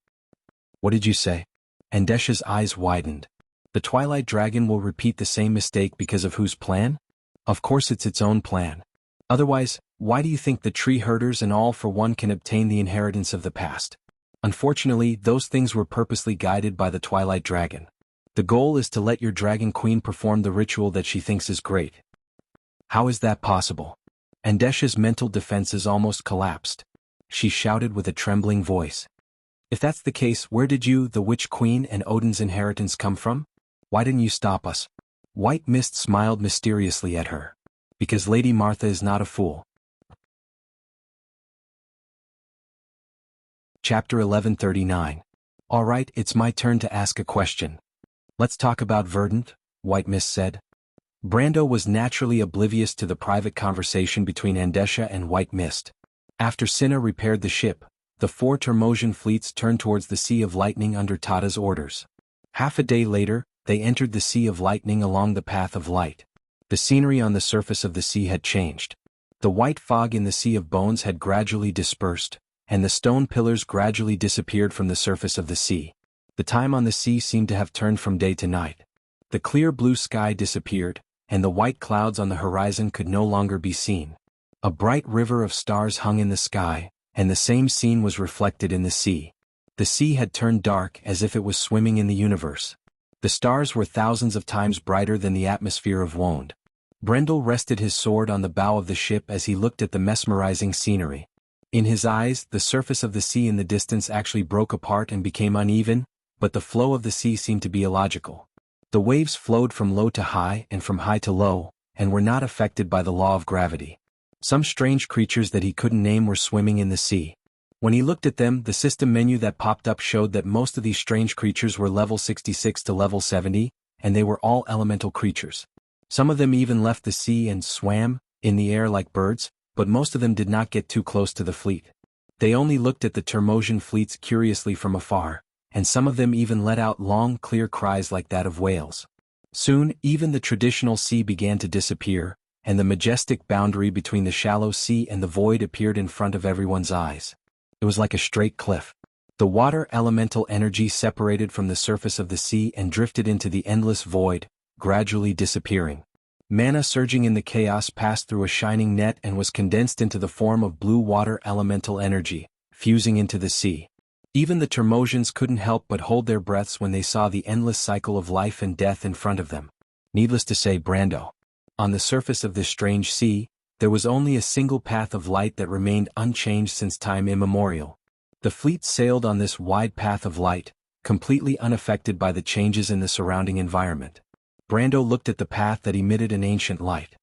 "What did you say?" Andesha's eyes widened. "The Twilight Dragon will repeat the same mistake because of whose plan? Of course it's its own plan. Otherwise, why do you think the tree herders and All for One can obtain the inheritance of the past? Unfortunately, those things were purposely guided by the Twilight Dragon. The goal is to let your Dragon Queen perform the ritual that she thinks is great." "How is that possible?" Andesha's mental defenses almost collapsed. She shouted with a trembling voice. "If that's the case, where did you, the Witch Queen, and Odin's inheritance come from? Why didn't you stop us?" White Mist smiled mysteriously at her. "Because Lady Martha is not a fool." Chapter 1139. "All right, it's my turn to ask a question. Let's talk about Verdant," White Mist said. Brando was naturally oblivious to the private conversation between Andesha and White Mist. After Cinna repaired the ship, the 4 Termosian fleets turned towards the Sea of Lightning under Tata's orders. Half a day later, they entered the Sea of Lightning along the Path of Light. The scenery on the surface of the sea had changed. The white fog in the Sea of Bones had gradually dispersed, and the stone pillars gradually disappeared from the surface of the sea. The time on the sea seemed to have turned from day to night. The clear blue sky disappeared, and the white clouds on the horizon could no longer be seen. A bright river of stars hung in the sky, and the same scene was reflected in the sea. The sea had turned dark as if it was swimming in the universe. The stars were thousands of times brighter than the atmosphere of Wonde. Brendel rested his sword on the bow of the ship as he looked at the mesmerizing scenery. In his eyes, the surface of the sea in the distance actually broke apart and became uneven, but the flow of the sea seemed to be illogical. The waves flowed from low to high and from high to low, and were not affected by the law of gravity. Some strange creatures that he couldn't name were swimming in the sea. When he looked at them, the system menu that popped up showed that most of these strange creatures were level 66 to level 70, and they were all elemental creatures. Some of them even left the sea and swam in the air like birds, but most of them did not get too close to the fleet. They only looked at the Termosian fleets curiously from afar, and some of them even let out long, clear cries like that of whales. Soon, even the traditional sea began to disappear, and the majestic boundary between the shallow sea and the void appeared in front of everyone's eyes. It was like a straight cliff. The water elemental energy separated from the surface of the sea and drifted into the endless void, gradually disappearing. Mana surging in the chaos passed through a shining net and was condensed into the form of blue water elemental energy, fusing into the sea. Even the Termosians couldn't help but hold their breaths when they saw the endless cycle of life and death in front of them. Needless to say, Brando. On the surface of this strange sea, there was only a single path of light that remained unchanged since time immemorial. The fleet sailed on this wide path of light, completely unaffected by the changes in the surrounding environment. Brando looked at the path that emitted an ancient light.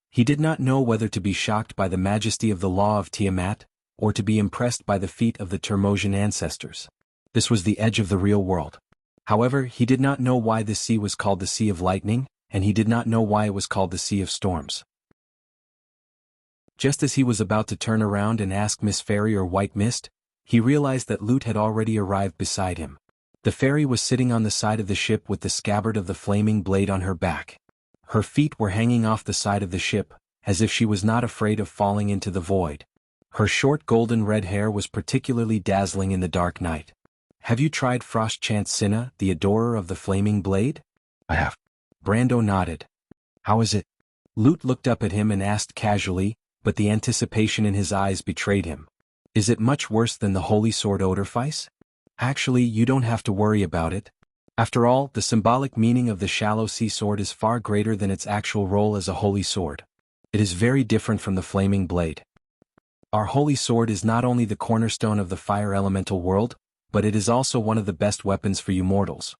He did not know whether to be shocked by the majesty of the law of Tiamat, or to be impressed by the feat of the Termosian ancestors. This was the edge of the real world. However, he did not know why the sea was called the Sea of Lightning, and he did not know why it was called the Sea of Storms. Just as he was about to turn around and ask Miss Fairy or White Mist, he realized that Lute had already arrived beside him. The fairy was sitting on the side of the ship with the scabbard of the flaming blade on her back. Her feet were hanging off the side of the ship, as if she was not afraid of falling into the void. Her short golden red hair was particularly dazzling in the dark night. "Have you tried Frost Chant Cinna, the adorer of the flaming blade?" "I have." Brando nodded. "How is it?" Lute looked up at him and asked casually, but the anticipation in his eyes betrayed him. "Is it much worse than the Holy Sword Odorfice?" "Actually, you don't have to worry about it. After all, the symbolic meaning of the shallow sea sword is far greater than its actual role as a holy sword. It is very different from the flaming blade. Our holy sword is not only the cornerstone of the fire elemental world, but it is also one of the best weapons for you mortals."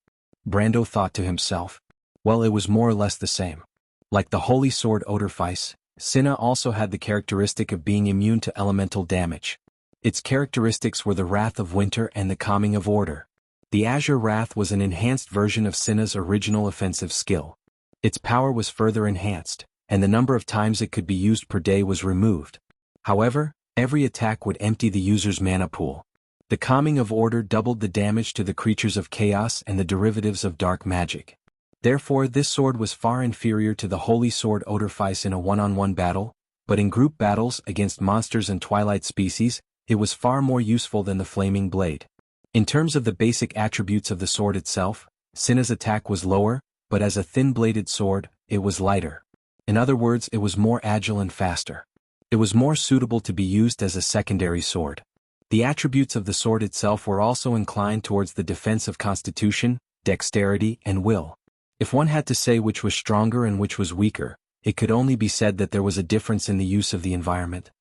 Brando thought to himself. Well, it was more or less the same. Like the holy sword Odorfice, Cinna also had the characteristic of being immune to elemental damage. Its characteristics were the Wrath of Winter and the Calming of Order. The Azure Wrath was an enhanced version of Cinna's original offensive skill. Its power was further enhanced, and the number of times it could be used per day was removed. However, every attack would empty the user's mana pool. The Calming of Order doubled the damage to the creatures of chaos and the derivatives of dark magic. Therefore, this sword was far inferior to the Holy Sword Odorfice in a one-on-one battle, but in group battles against monsters and twilight species, it was far more useful than the flaming blade. In terms of the basic attributes of the sword itself, Cinna's attack was lower, but as a thin-bladed sword, it was lighter. In other words, it was more agile and faster. It was more suitable to be used as a secondary sword. The attributes of the sword itself were also inclined towards the defense of constitution, dexterity, and will. If one had to say which was stronger and which was weaker, it could only be said that there was a difference in the use of the environment.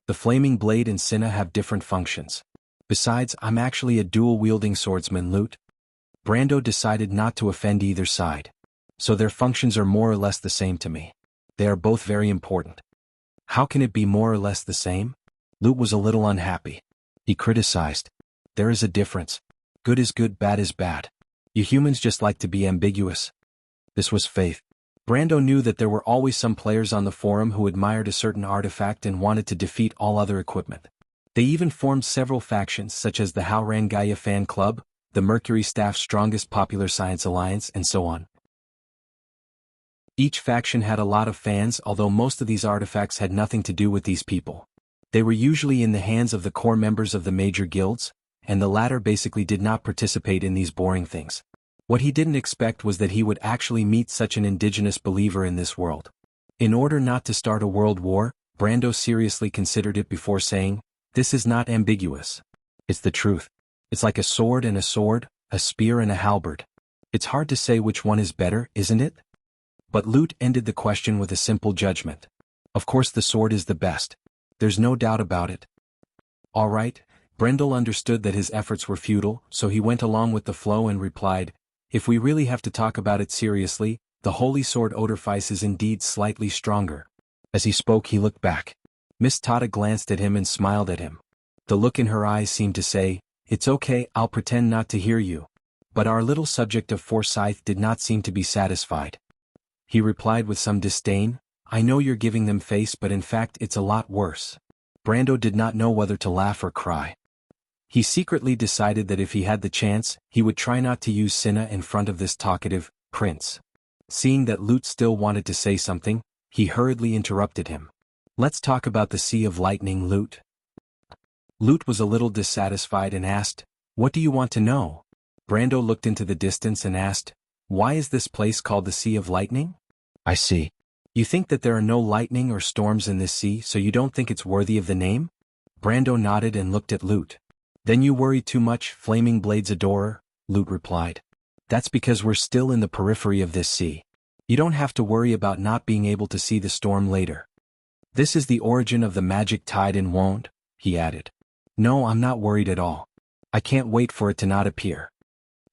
The flaming blade and Cinna have different functions. Besides, I'm actually a dual-wielding swordsman, Lute. Brando decided not to offend either side. So their functions are more or less the same to me. They are both very important. How can it be more or less the same? Lute was a little unhappy. He criticized. There is a difference. Good is good, bad is bad. You humans just like to be ambiguous. This was Faith. Brando knew that there were always some players on the forum who admired a certain artifact and wanted to defeat all other equipment. They even formed several factions such as the Haurangaya Fan Club, the Mercury Staff's Strongest Popular Science Alliance, and so on. Each faction had a lot of fans, although most of these artifacts had nothing to do with these people. They were usually in the hands of the core members of the major guilds, and the latter basically did not participate in these boring things. What he didn't expect was that he would actually meet such an indigenous believer in this world. In order not to start a world war, Brando seriously considered it before saying, "This is not ambiguous. It's the truth. It's like a sword and a sword, a spear and a halberd. It's hard to say which one is better, isn't it?" But Lute ended the question with a simple judgment. "Of course the sword is the best. There's no doubt about it." All right, Brendel understood that his efforts were futile, so he went along with the flow and replied, "If we really have to talk about it seriously, the holy sword Odorfice is indeed slightly stronger." As he spoke he looked back. Miss Tada glanced at him and smiled at him. The look in her eyes seemed to say, "It's okay, I'll pretend not to hear you." But our little subject of Forsyth did not seem to be satisfied. He replied with some disdain, "I know you're giving them face, but in fact it's a lot worse." Brando did not know whether to laugh or cry. He secretly decided that if he had the chance, he would try not to use Cinna in front of this talkative prince. Seeing that Lute still wanted to say something, he hurriedly interrupted him. "Let's talk about the Sea of Lightning, Lute." Lute was a little dissatisfied and asked, "What do you want to know?" Brando looked into the distance and asked, "Why is this place called the Sea of Lightning?" "I see. You think that there are no lightning or storms in this sea, so you don't think it's worthy of the name?" Brando nodded and looked at Lute. "Then you worry too much, Flaming Blade's adorer," Lute replied. "That's because we're still in the periphery of this sea. You don't have to worry about not being able to see the storm later. This is the origin of the magic tide in Wonde," he added. "No, I'm not worried at all. I can't wait for it to not appear."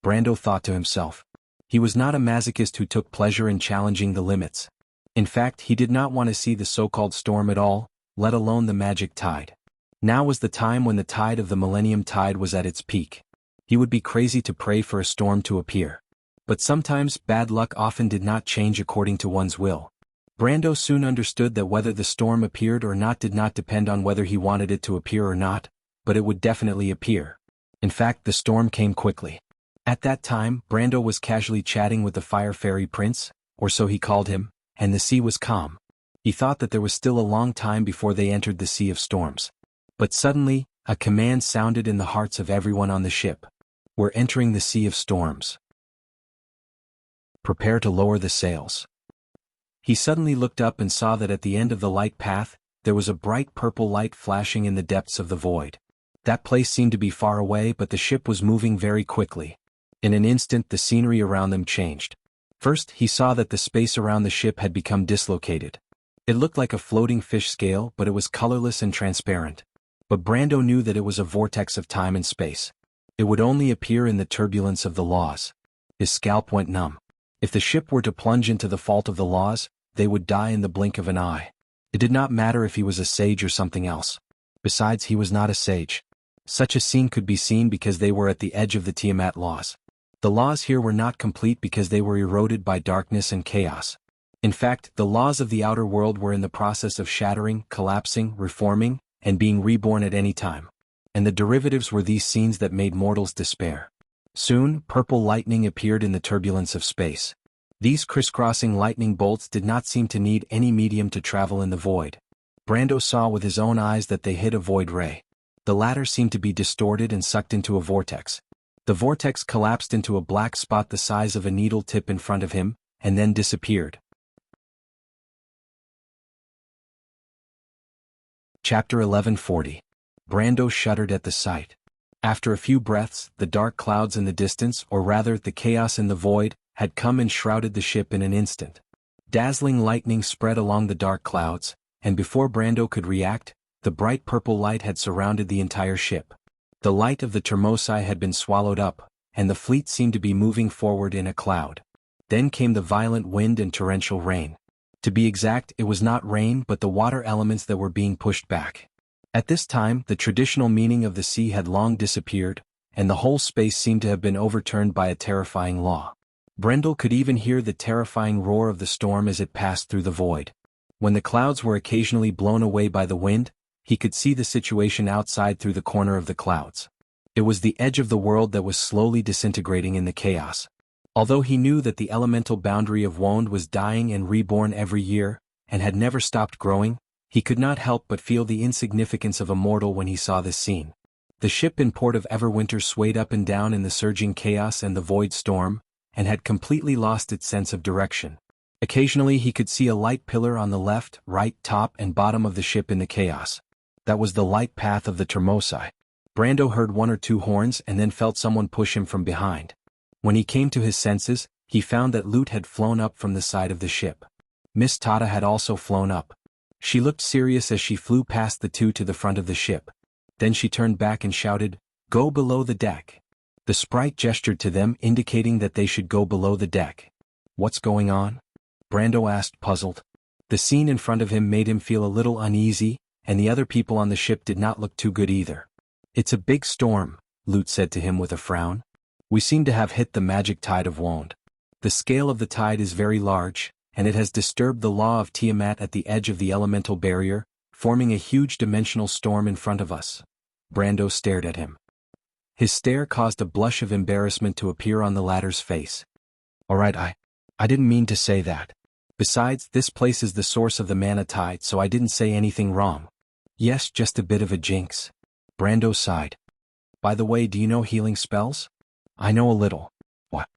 Brando thought to himself. He was not a masochist who took pleasure in challenging the limits. In fact, he did not want to see the so-called storm at all, let alone the magic tide. Now was the time when the tide of the Millennium Tide was at its peak. He would be crazy to pray for a storm to appear. But sometimes bad luck often did not change according to one's will. Brando soon understood that whether the storm appeared or not did not depend on whether he wanted it to appear or not, but it would definitely appear. In fact, the storm came quickly. At that time, Brando was casually chatting with the Fire Fairy Prince, or so he called him, and the sea was calm. He thought that there was still a long time before they entered the Sea of Storms. But suddenly, a command sounded in the hearts of everyone on the ship. "We're entering the Sea of Storms. Prepare to lower the sails." He suddenly looked up and saw that at the end of the light path, there was a bright purple light flashing in the depths of the void. That place seemed to be far away, but the ship was moving very quickly. In an instant the scenery around them changed. First, he saw that the space around the ship had become dislocated. It looked like a floating fish scale, but it was colorless and transparent. But Brando knew that it was a vortex of time and space. It would only appear in the turbulence of the laws. His scalp went numb. If the ship were to plunge into the fault of the laws, they would die in the blink of an eye. It did not matter if he was a sage or something else. Besides, he was not a sage. Such a scene could be seen because they were at the edge of the Tiamat laws. The laws here were not complete because they were eroded by darkness and chaos. In fact, the laws of the outer world were in the process of shattering, collapsing, reforming, and being reborn at any time. And the derivatives were these scenes that made mortals despair. Soon, purple lightning appeared in the turbulence of space. These crisscrossing lightning bolts did not seem to need any medium to travel in the void. Brando saw with his own eyes that they hit a void ray. The latter seemed to be distorted and sucked into a vortex. The vortex collapsed into a black spot the size of a needle tip in front of him, and then disappeared. Chapter 1140. Brando shuddered at the sight. After a few breaths, the dark clouds in the distance, or rather the chaos in the void, had come and shrouded the ship in an instant. Dazzling lightning spread along the dark clouds, and before Brando could react, the bright purple light had surrounded the entire ship. The light of the Termosi had been swallowed up, and the fleet seemed to be moving forward in a cloud. Then came the violent wind and torrential rain. To be exact, it was not rain but the water elements that were being pushed back. At this time, the traditional meaning of the sea had long disappeared, and the whole space seemed to have been overturned by a terrifying law. Brendel could even hear the terrifying roar of the storm as it passed through the void. When the clouds were occasionally blown away by the wind, he could see the situation outside through the corner of the clouds. It was the edge of the world that was slowly disintegrating in the chaos. Although he knew that the elemental boundary of Wonde was dying and reborn every year, and had never stopped growing, He could not help but feel the insignificance of a mortal when he saw this scene. The ship in port of Everwinter swayed up and down in the surging chaos and the void storm, and had completely lost its sense of direction. Occasionally he could see a light pillar on the left, right, top and bottom of the ship in the chaos. That was the light path of the Termosai. Brando heard one or two horns and then felt someone push him from behind. When he came to his senses, he found that Lute had flown up from the side of the ship. Miss Tada had also flown up. She looked serious as she flew past the two to the front of the ship. Then she turned back and shouted, "Go below the deck." The sprite gestured to them, indicating that they should go below the deck. "What's going on?" Brando asked, puzzled. The scene in front of him made him feel a little uneasy, and the other people on the ship did not look too good either. "It's a big storm," Lute said to him with a frown. "We seem to have hit the magic tide of Wound. The scale of the tide is very large, and it has disturbed the law of Tiamat at the edge of the elemental barrier, forming a huge dimensional storm in front of us." Brando stared at him. His stare caused a blush of embarrassment to appear on the latter's face. "All right, I didn't mean to say that. Besides, this place is the source of the mana tide, so I didn't say anything wrong." "Yes, just a bit of a jinx." Brando sighed. "By the way, do you know healing spells?" "I know a little." "What?"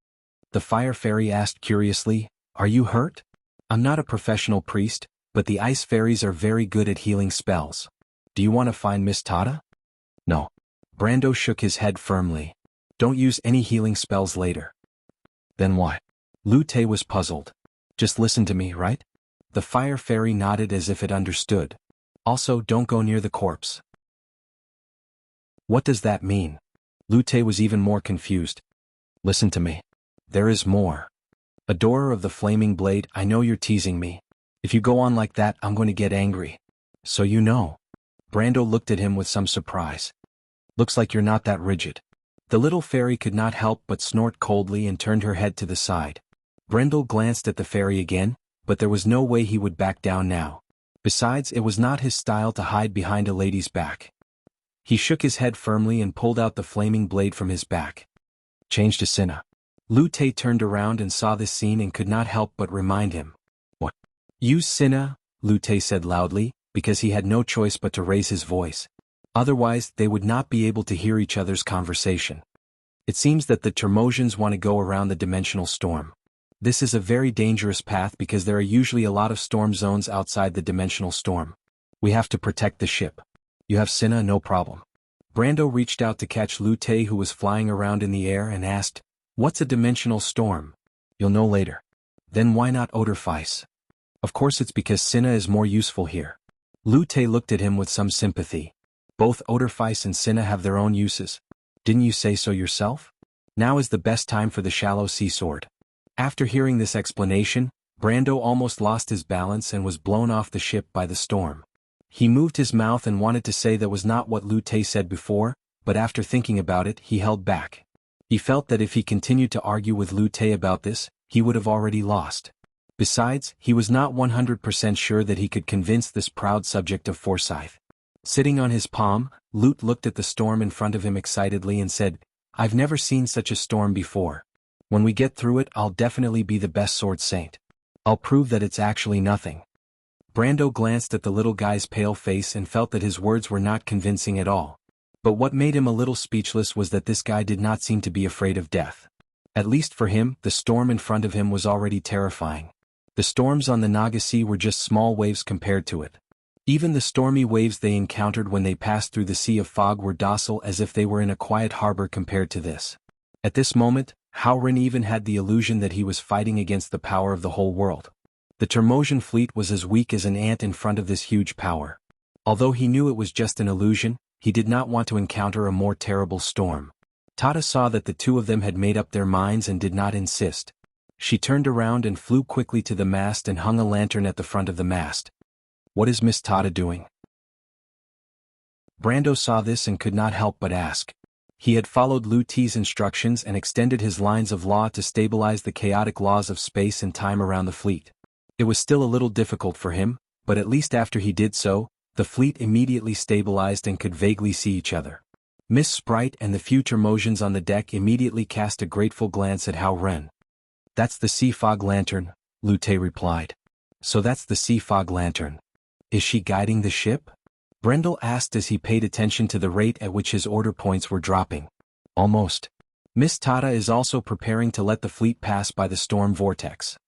The fire fairy asked curiously. "Are you hurt?" "I'm not a professional priest, but the ice fairies are very good at healing spells. Do you want to find Miss Tada?" "No." Brando shook his head firmly. "Don't use any healing spells later." "Then what?" Lute was puzzled. "Just listen to me, right?" The fire fairy nodded as if it understood. "Also, don't go near the corpse." "What does that mean?" Lute was even more confused. "Listen to me. There is more. Adorer of the Flaming Blade, I know you're teasing me. If you go on like that, I'm going to get angry." "So you know." Brando looked at him with some surprise. "Looks like you're not that rigid." The little fairy could not help but snort coldly and turned her head to the side. Brendel glanced at the fairy again, but there was no way he would back down now. Besides, it was not his style to hide behind a lady's back. He shook his head firmly and pulled out the flaming blade from his back. "Change to Cinna." Lute turned around and saw this scene and could not help but remind him. "What?" "Use Cinna," Lute said loudly, because he had no choice but to raise his voice. Otherwise, they would not be able to hear each other's conversation. "It seems that the Termosians want to go around the dimensional storm. This is a very dangerous path because there are usually a lot of storm zones outside the dimensional storm. We have to protect the ship. You have Cinna, no problem." Brando reached out to catch Lute, who was flying around in the air, and asked, "What's a dimensional storm?" "You'll know later." "Then why not Odorfice?" "Of course it's because Cinna is more useful here." Lute looked at him with some sympathy. "Both Odorfice and Cinna have their own uses. Didn't you say so yourself? Now is the best time for the shallow sea sword." After hearing this explanation, Brando almost lost his balance and was blown off the ship by the storm. He moved his mouth and wanted to say that was not what Lute said before, but after thinking about it, he held back. He felt that if he continued to argue with Lute about this, he would have already lost. Besides, he was not 100% sure that he could convince this proud subject of Forsyth. Sitting on his palm, Lute looked at the storm in front of him excitedly and said, "I've never seen such a storm before. When we get through it, I'll definitely be the best sword saint. I'll prove that it's actually nothing." Brando glanced at the little guy's pale face and felt that his words were not convincing at all. But what made him a little speechless was that this guy did not seem to be afraid of death. At least for him, the storm in front of him was already terrifying. The storms on the Naga Sea were just small waves compared to it. Even the stormy waves they encountered when they passed through the Sea of Fog were docile as if they were in a quiet harbor compared to this. At this moment, Howrin even had the illusion that he was fighting against the power of the whole world. The Termosian fleet was as weak as an ant in front of this huge power. Although he knew it was just an illusion, he did not want to encounter a more terrible storm. Tada saw that the two of them had made up their minds and did not insist. She turned around and flew quickly to the mast and hung a lantern at the front of the mast. "What is Miss Tada doing?" Brando saw this and could not help but ask. He had followed Lute's instructions and extended his lines of law to stabilize the chaotic laws of space and time around the fleet. It was still a little difficult for him, but at least after he did so, the fleet immediately stabilized and could vaguely see each other. Miss Sprite and the few Termosians on the deck immediately cast a grateful glance at Hao Ren. "That's the sea fog lantern," Lute replied. "So that's the sea fog lantern. Is she guiding the ship? Brendel asked as he paid attention to the rate at which his order points were dropping. Almost. Miss Tata is also preparing to let the fleet pass by the storm vortex.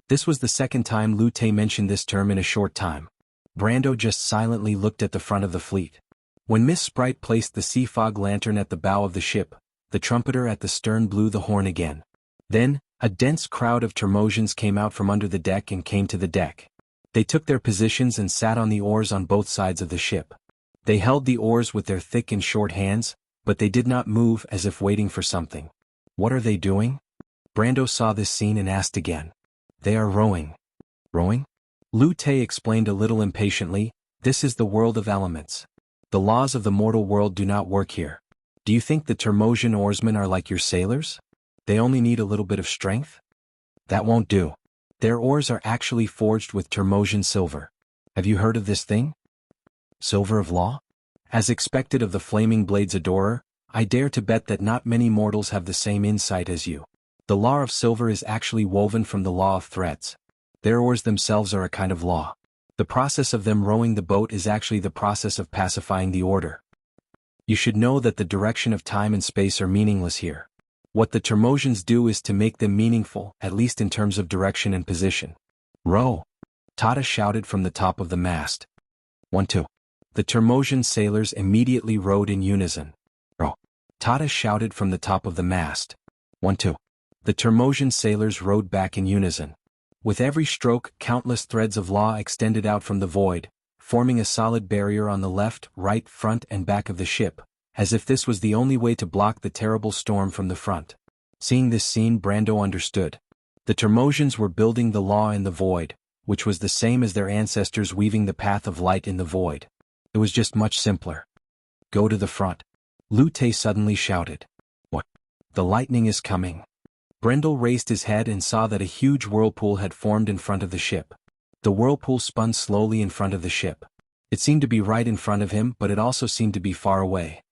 This was the second time Lu Te mentioned this term in a short time. Brando just silently looked at the front of the fleet. When Miss Sprite placed the sea fog lantern at the bow of the ship, the trumpeter at the stern blew the horn again. Then, a dense crowd of Termosians came out from under the deck and came to the deck. They took their positions and sat on the oars on both sides of the ship. They held the oars with their thick and short hands, but they did not move as if waiting for something. What are they doing? Brando saw this scene and asked again. They are rowing. Rowing? Lu Te explained a little impatiently, this is the world of elements. The laws of the mortal world do not work here. Do you think the Termosian oarsmen are like your sailors? They only need a little bit of strength? That won't do. Their oars are actually forged with Termosian silver. Have you heard of this thing? Silver of law? As expected of the Flaming Blade's adorer, I dare to bet that not many mortals have the same insight as you. The law of silver is actually woven from the law of threads. Their oars themselves are a kind of law. The process of them rowing the boat is actually the process of pacifying the order. You should know that the direction of time and space are meaningless here. What the Termosians do is to make them meaningful, at least in terms of direction and position. Row! Tata shouted from the top of the mast. 1-2. The Termosian sailors immediately rowed in unison. Row! Tata shouted from the top of the mast. 1-2. The Termosian sailors rowed back in unison. With every stroke, countless threads of law extended out from the void, forming a solid barrier on the left, right, front and back of the ship, as if this was the only way to block the terrible storm from the front. Seeing this scene, Brando understood. The Termosians were building the law in the void, which was the same as their ancestors weaving the path of light in the void. It was just much simpler. Go to the front. Lu Te suddenly shouted. What? The lightning is coming. Brendel raised his head and saw that a huge whirlpool had formed in front of the ship. The whirlpool spun slowly in front of the ship. It seemed to be right in front of him, but it also seemed to be far away.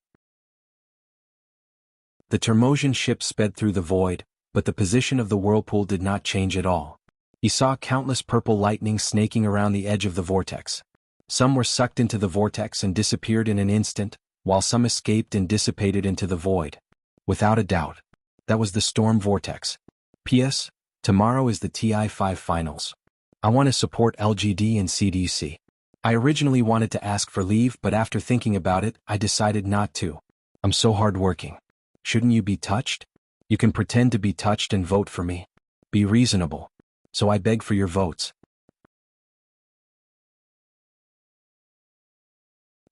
The Termosian ship sped through the void, but the position of the whirlpool did not change at all. He saw countless purple lightning snaking around the edge of the vortex. Some were sucked into the vortex and disappeared in an instant, while some escaped and dissipated into the void. Without a doubt, that was the storm vortex. P.S. Tomorrow is the TI-5 finals. I want to support LGD and CDC. I originally wanted to ask for leave, but after thinking about it, I decided not to. I'm so hardworking. Shouldn't you be touched? You can pretend to be touched and vote for me. Be reasonable. So I beg for your votes.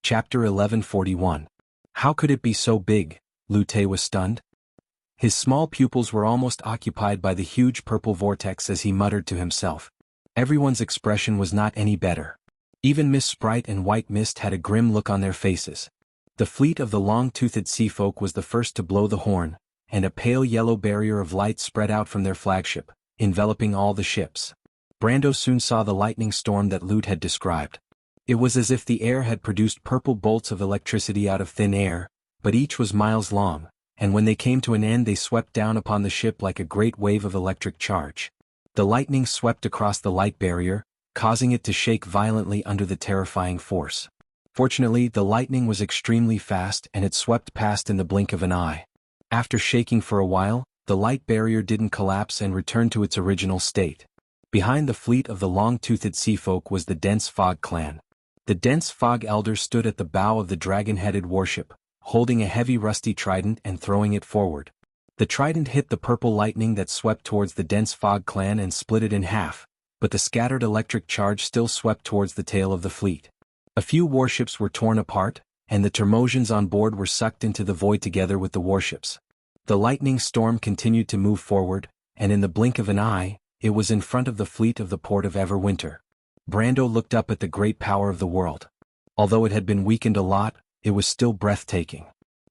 Chapter 1141. How could it be so big? Lu Te was stunned. His small pupils were almost occupied by the huge purple vortex as he muttered to himself. Everyone's expression was not any better. Even Miss Sprite and White Mist had a grim look on their faces. The fleet of the long-toothed sea folk was the first to blow the horn, and a pale yellow barrier of light spread out from their flagship, enveloping all the ships. Brando soon saw the lightning storm that Lute had described. It was as if the air had produced purple bolts of electricity out of thin air, but each was miles long, and when they came to an end they swept down upon the ship like a great wave of electric charge. The lightning swept across the light barrier, causing it to shake violently under the terrifying force. Fortunately, the lightning was extremely fast and it swept past in the blink of an eye. After shaking for a while, the light barrier didn't collapse and returned to its original state. Behind the fleet of the long-toothed sea folk was the dense fog clan. The dense fog elder stood at the bow of the dragon-headed warship, holding a heavy rusty trident and throwing it forward. The trident hit the purple lightning that swept towards the dense fog clan and split it in half, but the scattered electric charge still swept towards the tail of the fleet. A few warships were torn apart, and the Termosians on board were sucked into the void together with the warships. The lightning storm continued to move forward, and in the blink of an eye, it was in front of the fleet of the port of Everwinter. Brando looked up at the great power of the world. Although it had been weakened a lot, it was still breathtaking.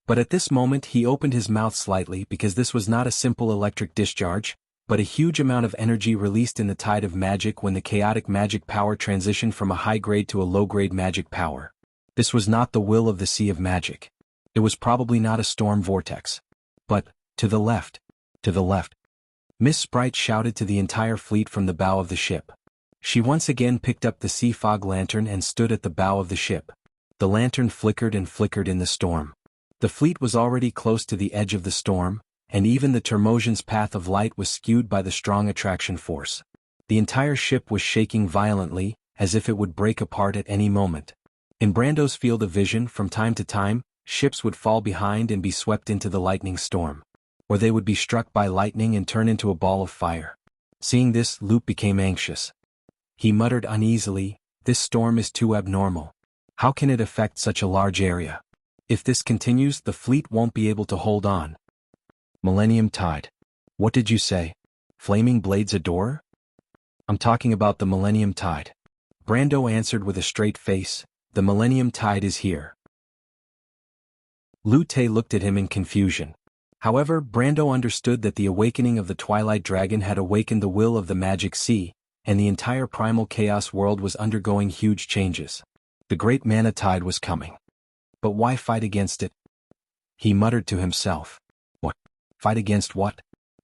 But at this moment he opened his mouth slightly because this was not a simple electric discharge, but a huge amount of energy released in the tide of magic when the chaotic magic power transitioned from a high-grade to a low-grade magic power. This was not the will of the Sea of Magic. It was probably not a storm vortex. But, to the left. To the left. Miss Sprite shouted to the entire fleet from the bow of the ship. She once again picked up the sea fog lantern and stood at the bow of the ship. The lantern flickered and flickered in the storm. The fleet was already close to the edge of the storm, and even the Termosian's path of light was skewed by the strong attraction force. The entire ship was shaking violently, as if it would break apart at any moment. In Brando's field of vision, from time to time, ships would fall behind and be swept into the lightning storm. Or they would be struck by lightning and turn into a ball of fire. Seeing this, Luke became anxious. He muttered uneasily, "This storm is too abnormal. How can it affect such a large area? If this continues, the fleet won't be able to hold on." Millennium Tide. What did you say? Flaming Blades Adore? I'm talking about the Millennium Tide. Brando answered with a straight face, "The Millennium Tide is here." Lu Te looked at him in confusion. However, Brando understood that the awakening of the Twilight Dragon had awakened the will of the Magic Sea, and the entire primal chaos world was undergoing huge changes. The great mana tide was coming. But why fight against it? He muttered to himself. What? Fight against what?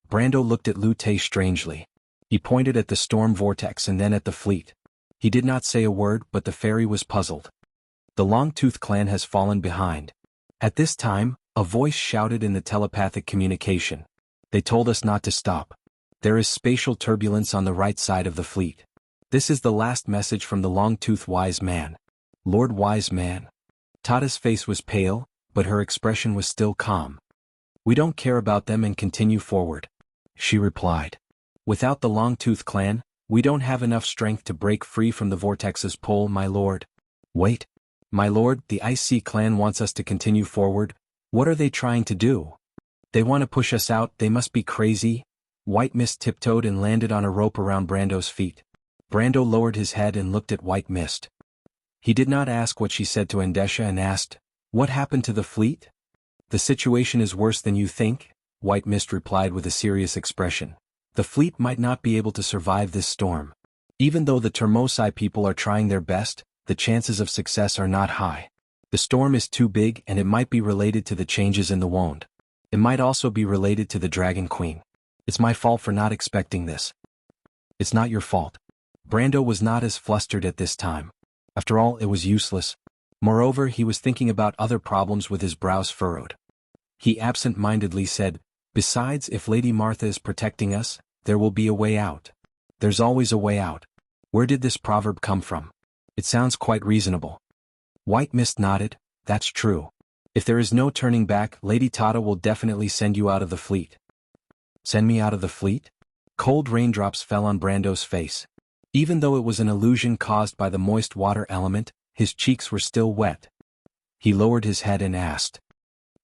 Brando looked at Lu Te strangely. He pointed at the storm vortex and then at the fleet. He did not say a word, but the fairy was puzzled. The Longtooth clan has fallen behind. At this time, a voice shouted in the telepathic communication. They told us not to stop. There is spatial turbulence on the right side of the fleet. This is the last message from the Longtooth Wise Man. Lord Wise Man. Tada's face was pale, but her expression was still calm. We don't care about them and continue forward, she replied. Without the Longtooth clan, we don't have enough strength to break free from the vortex's pull, my lord. Wait. My lord, the Ice Sea clan wants us to continue forward. What are they trying to do? They want to push us out, they must be crazy. White Mist tiptoed and landed on a rope around Brando's feet. Brando lowered his head and looked at White Mist. He did not ask what she said to Andesha and asked, "What happened to the fleet?" "The situation is worse than you think," White Mist replied with a serious expression. "The fleet might not be able to survive this storm. Even though the Termosai people are trying their best, the chances of success are not high. The storm is too big and it might be related to the changes in the wound. It might also be related to the Dragon Queen. It's my fault for not expecting this." "It's not your fault." Brando was not as flustered at this time. After all, it was useless. Moreover, he was thinking about other problems with his brows furrowed. He absent-mindedly said, "Besides, if Lady Martha is protecting us, there will be a way out. There's always a way out. Where did this proverb come from? It sounds quite reasonable." White Mist nodded. "That's true. If there is no turning back, Lady Tada will definitely send you out of the fleet." "Send me out of the fleet?" Cold raindrops fell on Brando's face. Even though it was an illusion caused by the moist water element, his cheeks were still wet. He lowered his head and asked.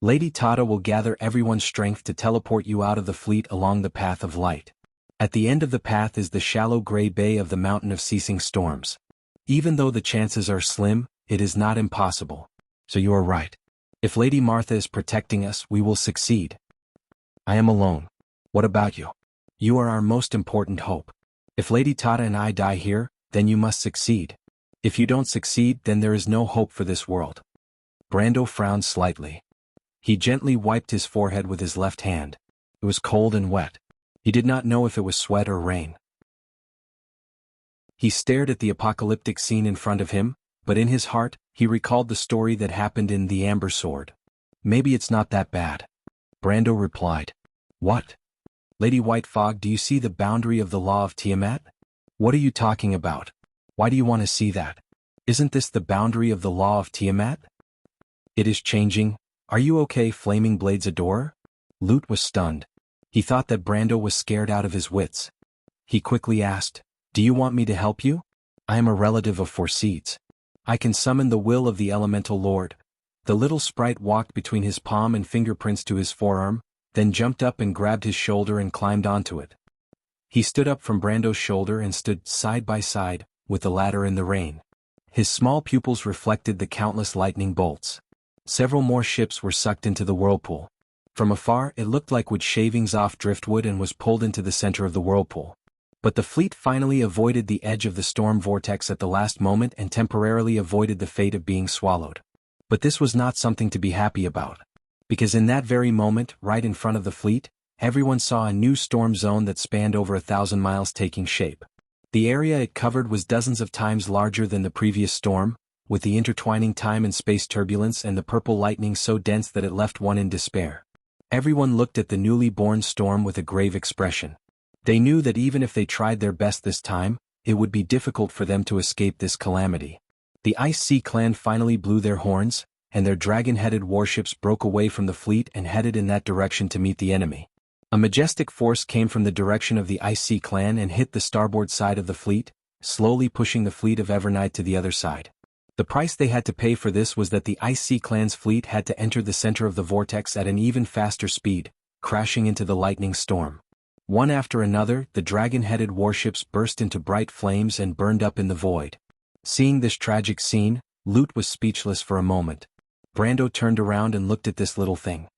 "Lady Tada will gather everyone's strength to teleport you out of the fleet along the path of light. At the end of the path is the shallow gray bay of the Mountain of Ceasing Storms. Even though the chances are slim, it is not impossible. So you are right. If Lady Martha is protecting us, we will succeed. I am alone. What about you? You are our most important hope. If Lady Tada and I die here, then you must succeed. If you don't succeed, then there is no hope for this world." Brando frowned slightly. He gently wiped his forehead with his left hand. It was cold and wet. He did not know if it was sweat or rain. He stared at the apocalyptic scene in front of him, but in his heart, he recalled the story that happened in The Amber Sword. "Maybe it's not that bad." Brando replied. "What? Lady White Fog, do you see the boundary of the law of Tiamat? What are you talking about? Why do you want to see that? Isn't this the boundary of the law of Tiamat?" "It is changing. Are you okay, Flaming Blades Adore?" Lute was stunned. He thought that Brando was scared out of his wits. He quickly asked, "Do you want me to help you? I am a relative of Four Seeds. I can summon the will of the Elemental Lord." The little sprite walked between his palm and fingerprints to his forearm, then jumped up and grabbed his shoulder and climbed onto it. He stood up from Brando's shoulder and stood side by side, with the latter in the rain. His small pupils reflected the countless lightning bolts. Several more ships were sucked into the whirlpool. From afar, it looked like wood shavings off driftwood and was pulled into the center of the whirlpool. But the fleet finally avoided the edge of the storm vortex at the last moment and temporarily avoided the fate of being swallowed. But this was not something to be happy about. Because in that very moment, right in front of the fleet, everyone saw a new storm zone that spanned over 1,000 miles taking shape. The area it covered was dozens of times larger than the previous storm, with the intertwining time and space turbulence and the purple lightning so dense that it left one in despair. Everyone looked at the newly born storm with a grave expression. They knew that even if they tried their best this time, it would be difficult for them to escape this calamity. The Ice Sea clan finally blew their horns, and their dragon-headed warships broke away from the fleet and headed in that direction to meet the enemy. A majestic force came from the direction of the Ice Sea clan and hit the starboard side of the fleet, slowly pushing the fleet of Evernight to the other side. The price they had to pay for this was that the Ice Sea clan's fleet had to enter the center of the vortex at an even faster speed, crashing into the lightning storm. One after another, the dragon-headed warships burst into bright flames and burned up in the void. Seeing this tragic scene, Lute was speechless for a moment. Brando turned around and looked at this little thing.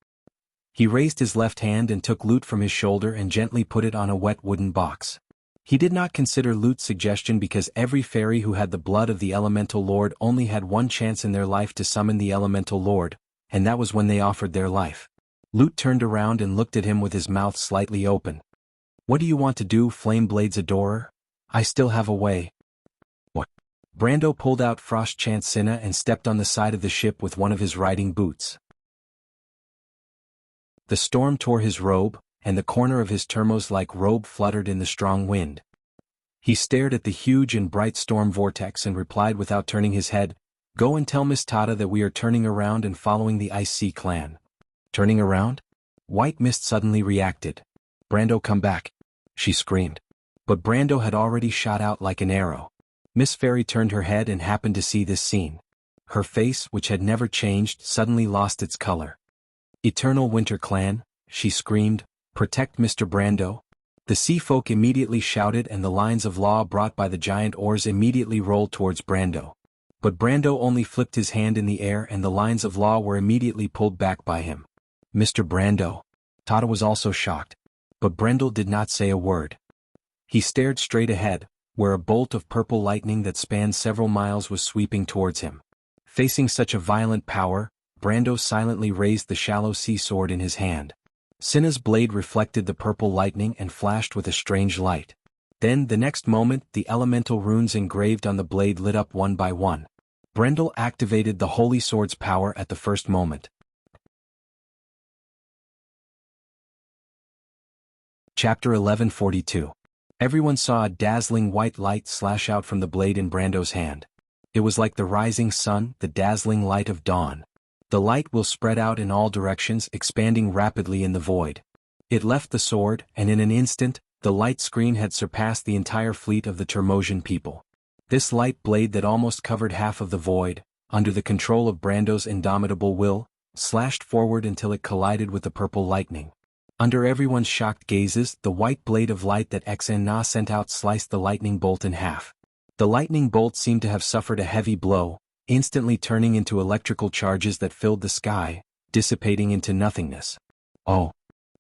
He raised his left hand and took Lute from his shoulder and gently put it on a wet wooden box. He did not consider Lute's suggestion because every fairy who had the blood of the Elemental Lord only had one chance in their life to summon the Elemental Lord, and that was when they offered their life. Lute turned around and looked at him with his mouth slightly open. "What do you want to do, Flameblade's adorer? I still have a way." "What?" Brando pulled out Frost Chant Cinna and stepped on the side of the ship with one of his riding boots. The storm tore his robe, and the corner of his termos-like robe fluttered in the strong wind. He stared at the huge and bright storm vortex and replied without turning his head, "Go and tell Miss Tata that we are turning around and following the Ice Sea clan." "Turning around?" White Mist suddenly reacted. "Brando, come back," she screamed. But Brando had already shot out like an arrow. Miss Fairy turned her head and happened to see this scene. Her face, which had never changed, suddenly lost its color. "Eternal Winter Clan," she screamed, "protect Mr. Brando." The sea folk immediately shouted and the lines of law brought by the giant oars immediately rolled towards Brando. But Brando only flipped his hand in the air and the lines of law were immediately pulled back by him. "Mr. Brando." Tata was also shocked. But Brendel did not say a word. He stared straight ahead, where a bolt of purple lightning that spanned several miles was sweeping towards him. Facing such a violent power, Brando silently raised the shallow sea sword in his hand. Cinna's blade reflected the purple lightning and flashed with a strange light. Then, the next moment, the elemental runes engraved on the blade lit up one by one. Brendel activated the holy sword's power at the first moment. Chapter 1142. Everyone saw a dazzling white light slash out from the blade in Brando's hand. It was like the rising sun, the dazzling light of dawn. The light will spread out in all directions, expanding rapidly in the void. It left the sword, and in an instant, the light screen had surpassed the entire fleet of the Termosian people. This light blade that almost covered half of the void, under the control of Brando's indomitable will, slashed forward until it collided with the purple lightning. Under everyone's shocked gazes, the white blade of light that Xen-Na sent out sliced the lightning bolt in half. The lightning bolt seemed to have suffered a heavy blow, instantly turning into electrical charges that filled the sky, dissipating into nothingness. "Oh!"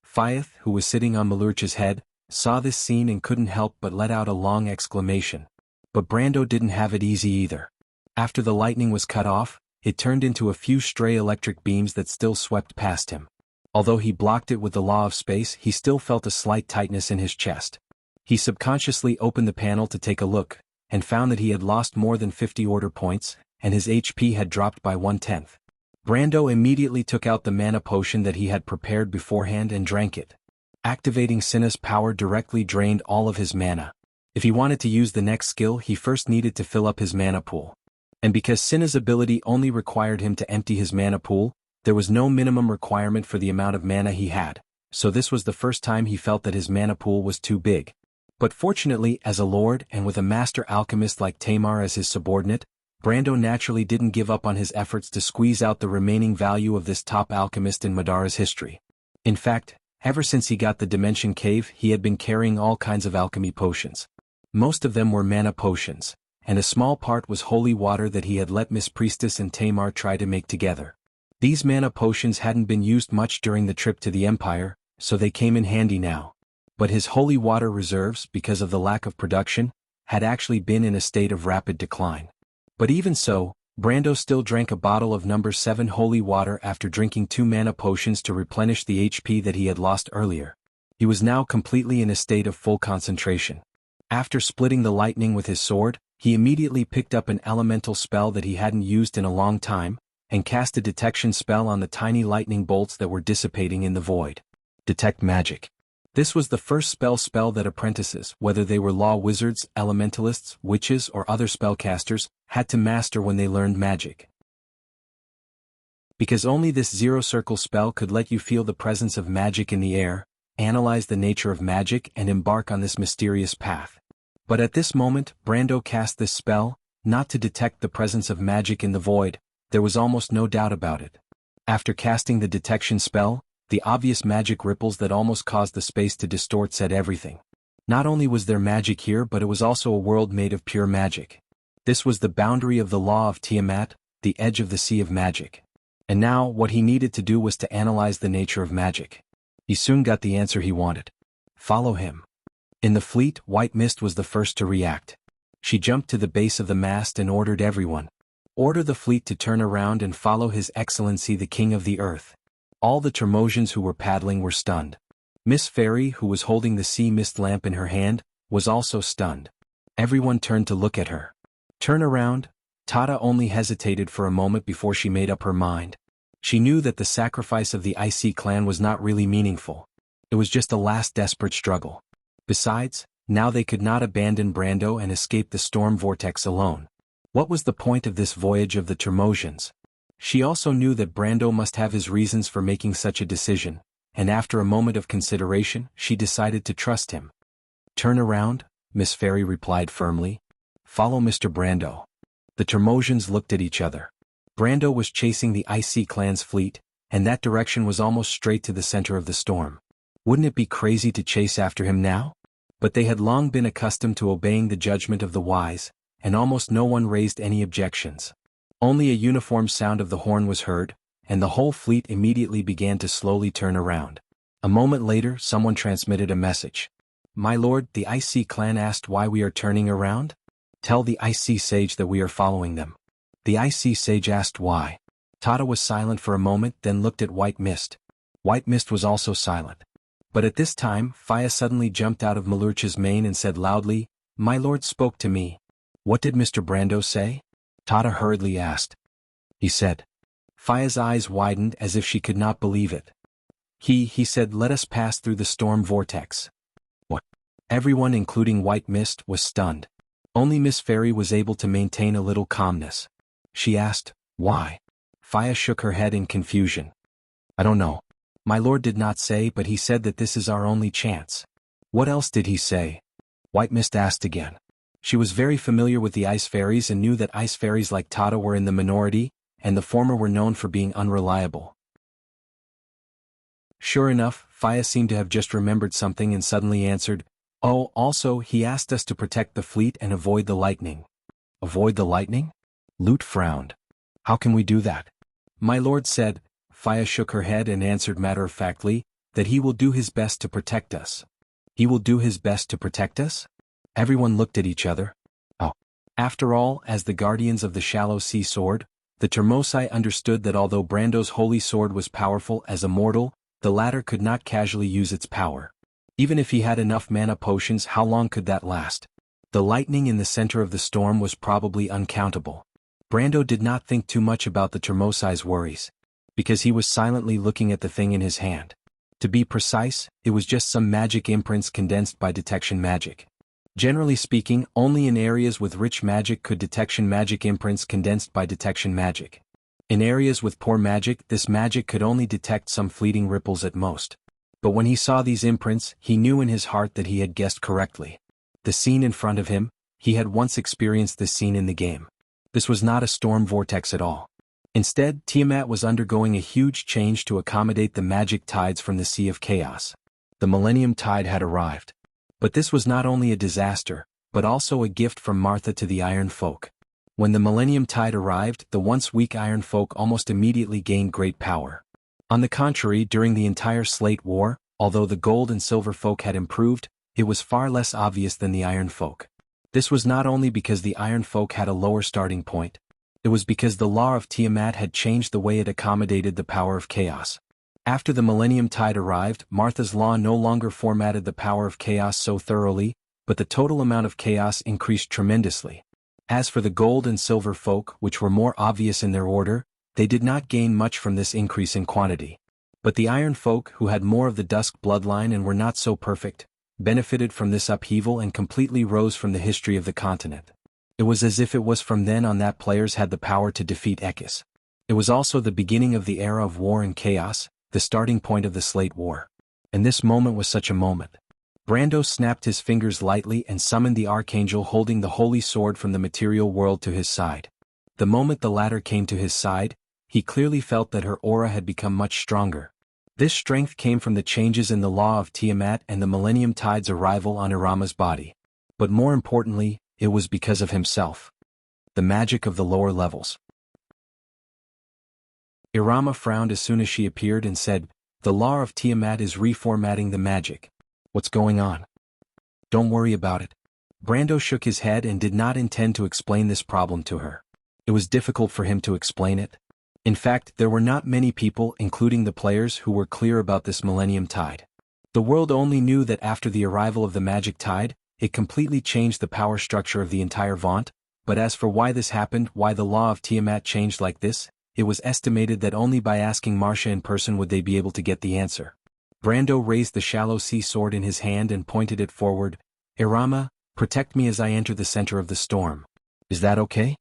Fyeth, who was sitting on Malurcha's head, saw this scene and couldn't help but let out a long exclamation. But Brando didn't have it easy either. After the lightning was cut off, it turned into a few stray electric beams that still swept past him. Although he blocked it with the law of space, he still felt a slight tightness in his chest. He subconsciously opened the panel to take a look, and found that he had lost more than 50 order points, and his HP had dropped by 1/10. Brando immediately took out the mana potion that he had prepared beforehand and drank it. Activating Cinna's power directly drained all of his mana. If he wanted to use the next skill, he first needed to fill up his mana pool. And because Cinna's ability only required him to empty his mana pool, there was no minimum requirement for the amount of mana he had, so this was the first time he felt that his mana pool was too big. But fortunately, as a lord and with a master alchemist like Tamar as his subordinate, Brando naturally didn't give up on his efforts to squeeze out the remaining value of this top alchemist in Madara's history. In fact, ever since he got the Dimension Cave, he had been carrying all kinds of alchemy potions. Most of them were mana potions, and a small part was holy water that he had let Miss Priestess and Tamar try to make together. These mana potions hadn't been used much during the trip to the Empire, so they came in handy now. But his holy water reserves, because of the lack of production, had actually been in a state of rapid decline. But even so, Brando still drank a bottle of number 7 holy water after drinking 2 mana potions to replenish the HP that he had lost earlier. He was now completely in a state of full concentration. After splitting the lightning with his sword, he immediately picked up an elemental spell that he hadn't used in a long time, and cast a detection spell on the tiny lightning bolts that were dissipating in the void. Detect magic. This was the first spell that apprentices, whether they were law wizards, elementalists, witches, or other spellcasters, had to master when they learned magic. Because only this zero-circle spell could let you feel the presence of magic in the air, analyze the nature of magic, and embark on this mysterious path. But at this moment, Brando cast this spell, not to detect the presence of magic in the void. There was almost no doubt about it. After casting the detection spell, the obvious magic ripples that almost caused the space to distort said everything. Not only was there magic here, but it was also a world made of pure magic. This was the boundary of the law of Tiamat, the edge of the sea of magic. And now, what he needed to do was to analyze the nature of magic. He soon got the answer he wanted. Follow him. In the fleet, White Mist was the first to react. She jumped to the base of the mast and ordered everyone. Order the fleet to turn around and follow His Excellency the King of the Earth. All the Termosians who were paddling were stunned. Miss Fairy, who was holding the sea mist lamp in her hand, was also stunned. Everyone turned to look at her. Turn around? Tata only hesitated for a moment before she made up her mind. She knew that the sacrifice of the IC clan was not really meaningful. It was just a last desperate struggle. Besides, now they could not abandon Brando and escape the storm vortex alone. What was the point of this voyage of the Termosians? She also knew that Brando must have his reasons for making such a decision, and after a moment of consideration, she decided to trust him. Turn around, Miss Fairy replied firmly. Follow Mr. Brando. The Termosians looked at each other. Brando was chasing the IC clan's fleet, and that direction was almost straight to the center of the storm. Wouldn't it be crazy to chase after him now? But they had long been accustomed to obeying the judgment of the wise, and almost no one raised any objections. Only a uniform sound of the horn was heard, and the whole fleet immediately began to slowly turn around. A moment later, someone transmitted a message. My lord, the IC clan asked why we are turning around? Tell the IC sage that we are following them. The IC sage asked why. Tata was silent for a moment, then looked at White Mist. White Mist was also silent. But at this time, Faya suddenly jumped out of Malurcha's mane and said loudly, My lord spoke to me. What did Mr. Brando say? Tata hurriedly asked. He said. Faya's eyes widened as if she could not believe it. He said let us pass through the storm vortex. What? Everyone including White Mist was stunned. Only Miss Fairy was able to maintain a little calmness. She asked, why? Faya shook her head in confusion. I don't know. My lord did not say, but he said that this is our only chance. What else did he say? White Mist asked again. She was very familiar with the ice fairies and knew that ice fairies like Tata were in the minority, and the former were known for being unreliable. Sure enough, Faya seemed to have just remembered something and suddenly answered, Oh, also, he asked us to protect the fleet and avoid the lightning. Avoid the lightning? Lute frowned. How can we do that? My lord said, Faya shook her head and answered matter-of-factly, that he will do his best to protect us. He will do his best to protect us? Everyone looked at each other. Oh. After all, as the guardians of the shallow sea sword, the Termosi understood that although Brando's holy sword was powerful as a mortal, the latter could not casually use its power. Even if he had enough mana potions, how long could that last? The lightning in the center of the storm was probably uncountable. Brando did not think too much about the Termosi's worries, because he was silently looking at the thing in his hand. To be precise, it was just some magic imprints condensed by detection magic. Generally speaking, only in areas with rich magic could detection magic imprints condensed by detection magic. In areas with poor magic, this magic could only detect some fleeting ripples at most. But when he saw these imprints, he knew in his heart that he had guessed correctly. The scene in front of him, he had once experienced this scene in the game. This was not a storm vortex at all. Instead, Tiamat was undergoing a huge change to accommodate the magic tides from the Sea of Chaos. The Millennium Tide had arrived. But this was not only a disaster, but also a gift from Martha to the Iron Folk. When the Millennium Tide arrived, the once weak Iron Folk almost immediately gained great power. On the contrary, during the entire Slate War, although the Gold and Silver Folk had improved, it was far less obvious than the Iron Folk. This was not only because the Iron Folk had a lower starting point. It was because the law of Tiamat had changed the way it accommodated the power of chaos. After the Millennium Tide arrived, Martha's law no longer formatted the power of chaos so thoroughly, but the total amount of chaos increased tremendously. As for the gold and silver folk, which were more obvious in their order, they did not gain much from this increase in quantity. But the iron folk, who had more of the dusk bloodline and were not so perfect, benefited from this upheaval and completely rose from the history of the continent. It was as if it was from then on that players had the power to defeat Ekis. It was also the beginning of the era of war and chaos, the starting point of the Slate War. And this moment was such a moment. Brando snapped his fingers lightly and summoned the archangel holding the holy sword from the material world to his side. The moment the latter came to his side, he clearly felt that her aura had become much stronger. This strength came from the changes in the law of Tiamat and the Millennium Tide's arrival on Irama's body. But more importantly, it was because of himself. The magic of the lower levels. Irama frowned as soon as she appeared and said, "The law of Tiamat is reformatting the magic. What's going on?" "Don't worry about it." Brando shook his head and did not intend to explain this problem to her. It was difficult for him to explain it. In fact, there were not many people, including the players, who were clear about this Millennium Tide. The world only knew that after the arrival of the magic tide, it completely changed the power structure of the entire Vaunt, but as for why this happened, why the law of Tiamat changed like this, it was estimated that only by asking Marcia in person would they be able to get the answer. Brando raised the shallow sea sword in his hand and pointed it forward. "Irama, protect me as I enter the center of the storm. Is that okay?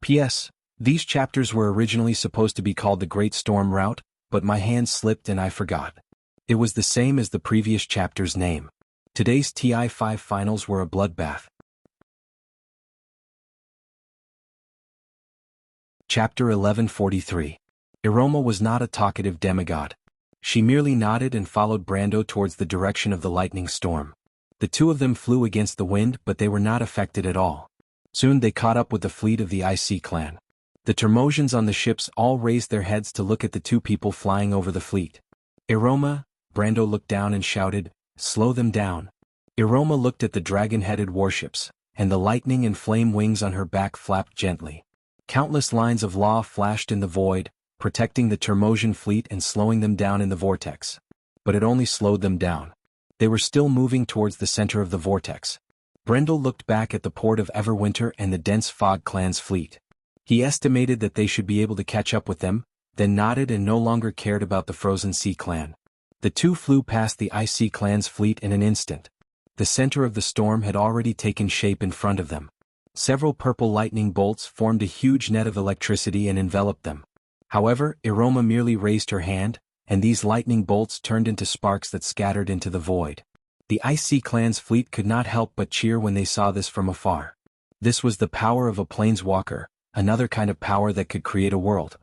P.S. These chapters were originally supposed to be called the Great Storm Route, but my hand slipped and I forgot. It was the same as the previous chapter's name. Today's TI-5 finals were a bloodbath." Chapter 1143. Iroma was not a talkative demigod. She merely nodded and followed Brando towards the direction of the lightning storm. The two of them flew against the wind, but they were not affected at all. Soon they caught up with the fleet of the IC clan. The Termosians on the ships all raised their heads to look at the two people flying over the fleet. "Iroma," Brando looked down and shouted, "slow them down." Iroma looked at the dragon-headed warships, and the lightning and flame wings on her back flapped gently. Countless lines of law flashed in the void, protecting the Termosian fleet and slowing them down in the vortex. But it only slowed them down. They were still moving towards the center of the vortex. Brendel looked back at the port of Everwinter and the dense Fog Clan's fleet. He estimated that they should be able to catch up with them, then nodded and no longer cared about the Frozen Sea clan. The two flew past the IC clan's fleet in an instant. The center of the storm had already taken shape in front of them. Several purple lightning bolts formed a huge net of electricity and enveloped them. However, Iroma merely raised her hand, and these lightning bolts turned into sparks that scattered into the void. The IC clan's fleet could not help but cheer when they saw this from afar. This was the power of a planeswalker, another kind of power that could create a world.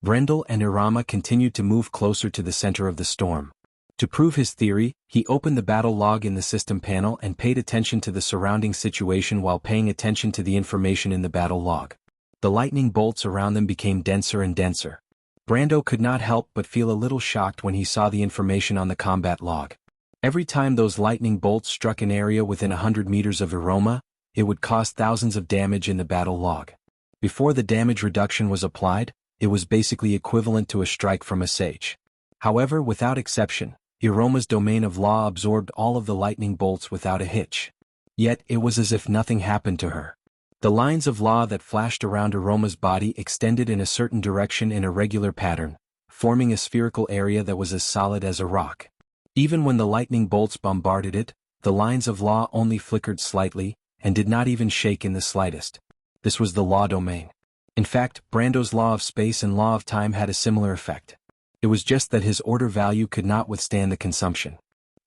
Brendel and Irama continued to move closer to the center of the storm. To prove his theory, he opened the battle log in the system panel and paid attention to the surrounding situation while paying attention to the information in the battle log. The lightning bolts around them became denser and denser. Brando could not help but feel a little shocked when he saw the information on the combat log. Every time those lightning bolts struck an area within 100 meters of Iroma, it would cause thousands of damage in the battle log. Before the damage reduction was applied, it was basically equivalent to a strike from a sage. However, without exception, Iroma's domain of law absorbed all of the lightning bolts without a hitch. Yet, it was as if nothing happened to her. The lines of law that flashed around Iroma's body extended in a certain direction in a regular pattern, forming a spherical area that was as solid as a rock. Even when the lightning bolts bombarded it, the lines of law only flickered slightly, and did not even shake in the slightest. This was the law domain. In fact, Brando's law of space and law of time had a similar effect. It was just that his order value could not withstand the consumption.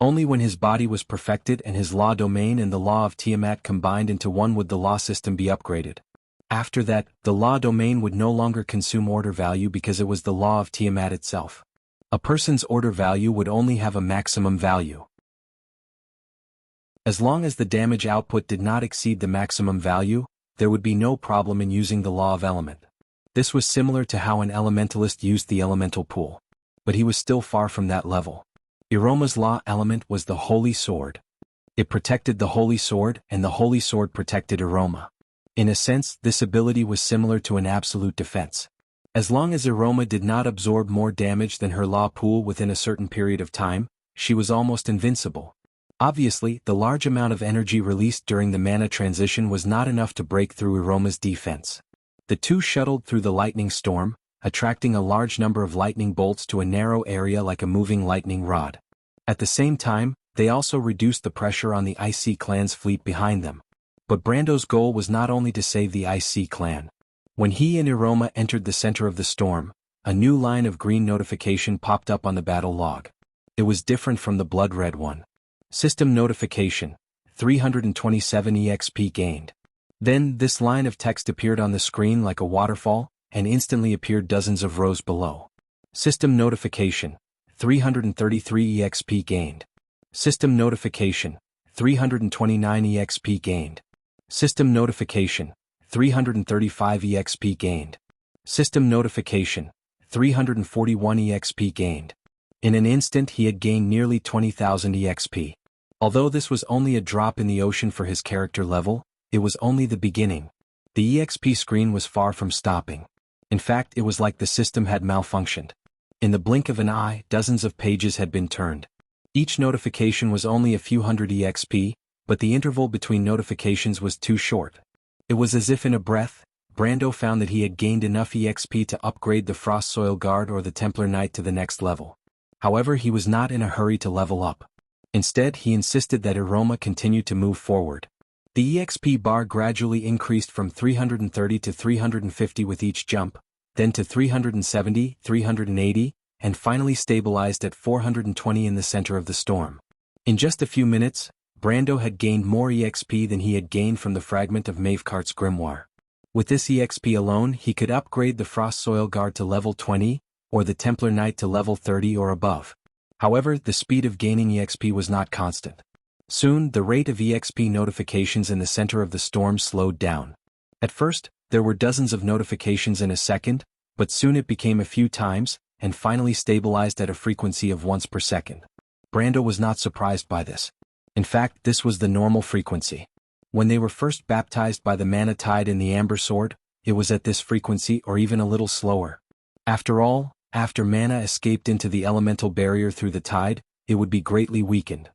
Only when his body was perfected and his law domain and the law of Tiamat combined into one would the law system be upgraded. After that, the law domain would no longer consume order value because it was the law of Tiamat itself. A person's order value would only have a maximum value. As long as the damage output did not exceed the maximum value, there would be no problem in using the law of element. This was similar to how an elementalist used the elemental pool. But he was still far from that level. Iroma's law element was the Holy Sword. It protected the Holy Sword, and the Holy Sword protected Iroma. In a sense, this ability was similar to an absolute defense. As long as Iroma did not absorb more damage than her law pool within a certain period of time, she was almost invincible. Obviously, the large amount of energy released during the mana transition was not enough to break through Iroma's defense. The two shuttled through the lightning storm, attracting a large number of lightning bolts to a narrow area like a moving lightning rod. At the same time, they also reduced the pressure on the IC clan's fleet behind them. But Brando's goal was not only to save the IC clan. When he and Iroma entered the center of the storm, a new line of green notification popped up on the battle log. It was different from the blood-red one. System notification, 327 EXP gained. Then this line of text appeared on the screen like a waterfall, and instantly appeared dozens of rows below. System notification, 333 EXP gained. System notification, 329 EXP gained. System notification, 335 EXP gained. System notification, 341 EXP gained. In an instant he had gained nearly 20,000 EXP. Although this was only a drop in the ocean for his character level, it was only the beginning. The EXP screen was far from stopping. In fact, it was like the system had malfunctioned. In the blink of an eye, dozens of pages had been turned. Each notification was only a few hundred EXP, but the interval between notifications was too short. It was as if in a breath, Brando found that he had gained enough EXP to upgrade the Frost Soil Guard or the Templar Knight to the next level. However, he was not in a hurry to level up. Instead, he insisted that Iroma continue to move forward. The EXP bar gradually increased from 330 to 350 with each jump, then to 370, 380, and finally stabilized at 420 in the center of the storm. In just a few minutes, Brando had gained more EXP than he had gained from the fragment of Mavecart's grimoire. With this EXP alone, he could upgrade the Frost Soil Guard to level 20, or the Templar Knight to level 30 or above. However, the speed of gaining EXP was not constant. Soon, the rate of EXP notifications in the center of the storm slowed down. At first, there were dozens of notifications in a second, but soon it became a few times, and finally stabilized at a frequency of once per second. Brando was not surprised by this. In fact, this was the normal frequency. When they were first baptized by the mana tide in the Amber Sword, it was at this frequency or even a little slower. After all, after mana escaped into the elemental barrier through the tide, it would be greatly weakened.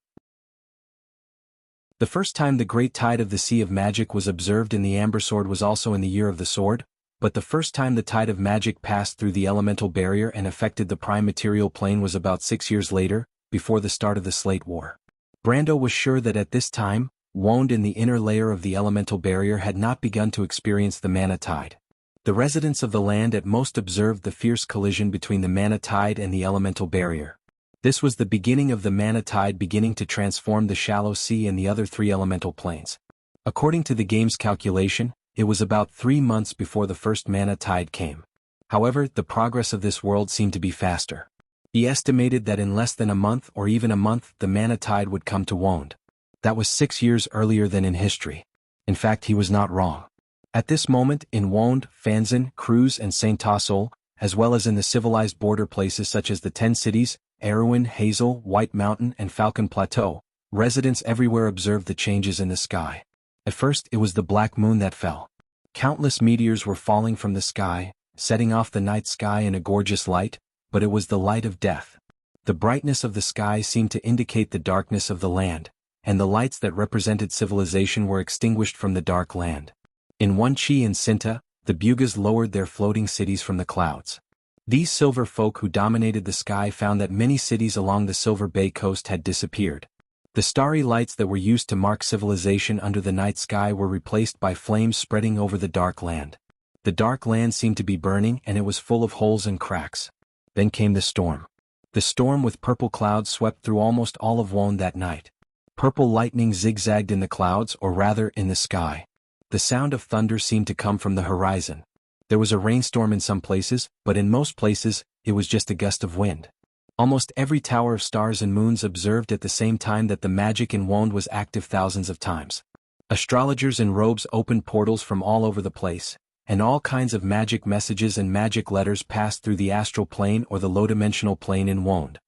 The first time the great tide of the Sea of Magic was observed in the Amber Sword was also in the Year of the Sword, but the first time the tide of magic passed through the elemental barrier and affected the prime material plane was about 6 years later, before the start of the Slate War. Brando was sure that at this time, Wound in the inner layer of the elemental barrier had not begun to experience the mana tide. The residents of the land at most observed the fierce collision between the mana tide and the elemental barrier. This was the beginning of the mana tide beginning to transform the shallow sea and the other 3 elemental planes. According to the game's calculation, it was about 3 months before the first mana tide came. However, the progress of this world seemed to be faster. He estimated that in less than a month or even a month the mana tide would come to Wound. That was 6 years earlier than in history. In fact, he was not wrong. At this moment, in Wound, Fanzin, Cruz and Saint Tassol, as well as in the civilized border places such as the 10 cities, Erewhon, Hazel, White Mountain and Falcon Plateau, residents everywhere observed the changes in the sky. At first, it was the black moon that fell. Countless meteors were falling from the sky, setting off the night sky in a gorgeous light, but it was the light of death. The brightness of the sky seemed to indicate the darkness of the land, and the lights that represented civilization were extinguished from the dark land. In Wenqi and Sinta, the Bugas lowered their floating cities from the clouds. These silver folk who dominated the sky found that many cities along the Silver Bay coast had disappeared. The starry lights that were used to mark civilization under the night sky were replaced by flames spreading over the dark land. The dark land seemed to be burning and it was full of holes and cracks. Then came the storm. The storm with purple clouds swept through almost all of Wound that night. Purple lightning zigzagged in the clouds, or rather in the sky. The sound of thunder seemed to come from the horizon. There was a rainstorm in some places, but in most places, it was just a gust of wind. Almost every tower of stars and moons observed at the same time that the magic in Wound was active thousands of times. Astrologers in robes opened portals from all over the place, and all kinds of magic messages and magic letters passed through the astral plane or the low-dimensional plane in Wound.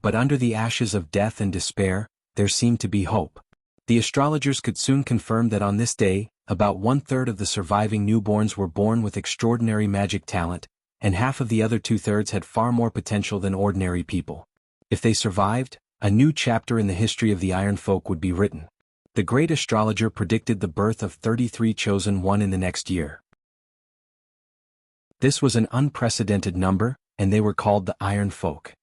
But under the ashes of death and despair, there seemed to be hope. The astrologers could soon confirm that on this day, about 1/3 of the surviving newborns were born with extraordinary magic talent, and half of the other 2/3 had far more potential than ordinary people. If they survived, A new chapter in the history of the Iron Folk would be written. The great astrologer predicted the birth of 33 chosen one in the next year. This was an unprecedented number, and they were called the Iron Folk.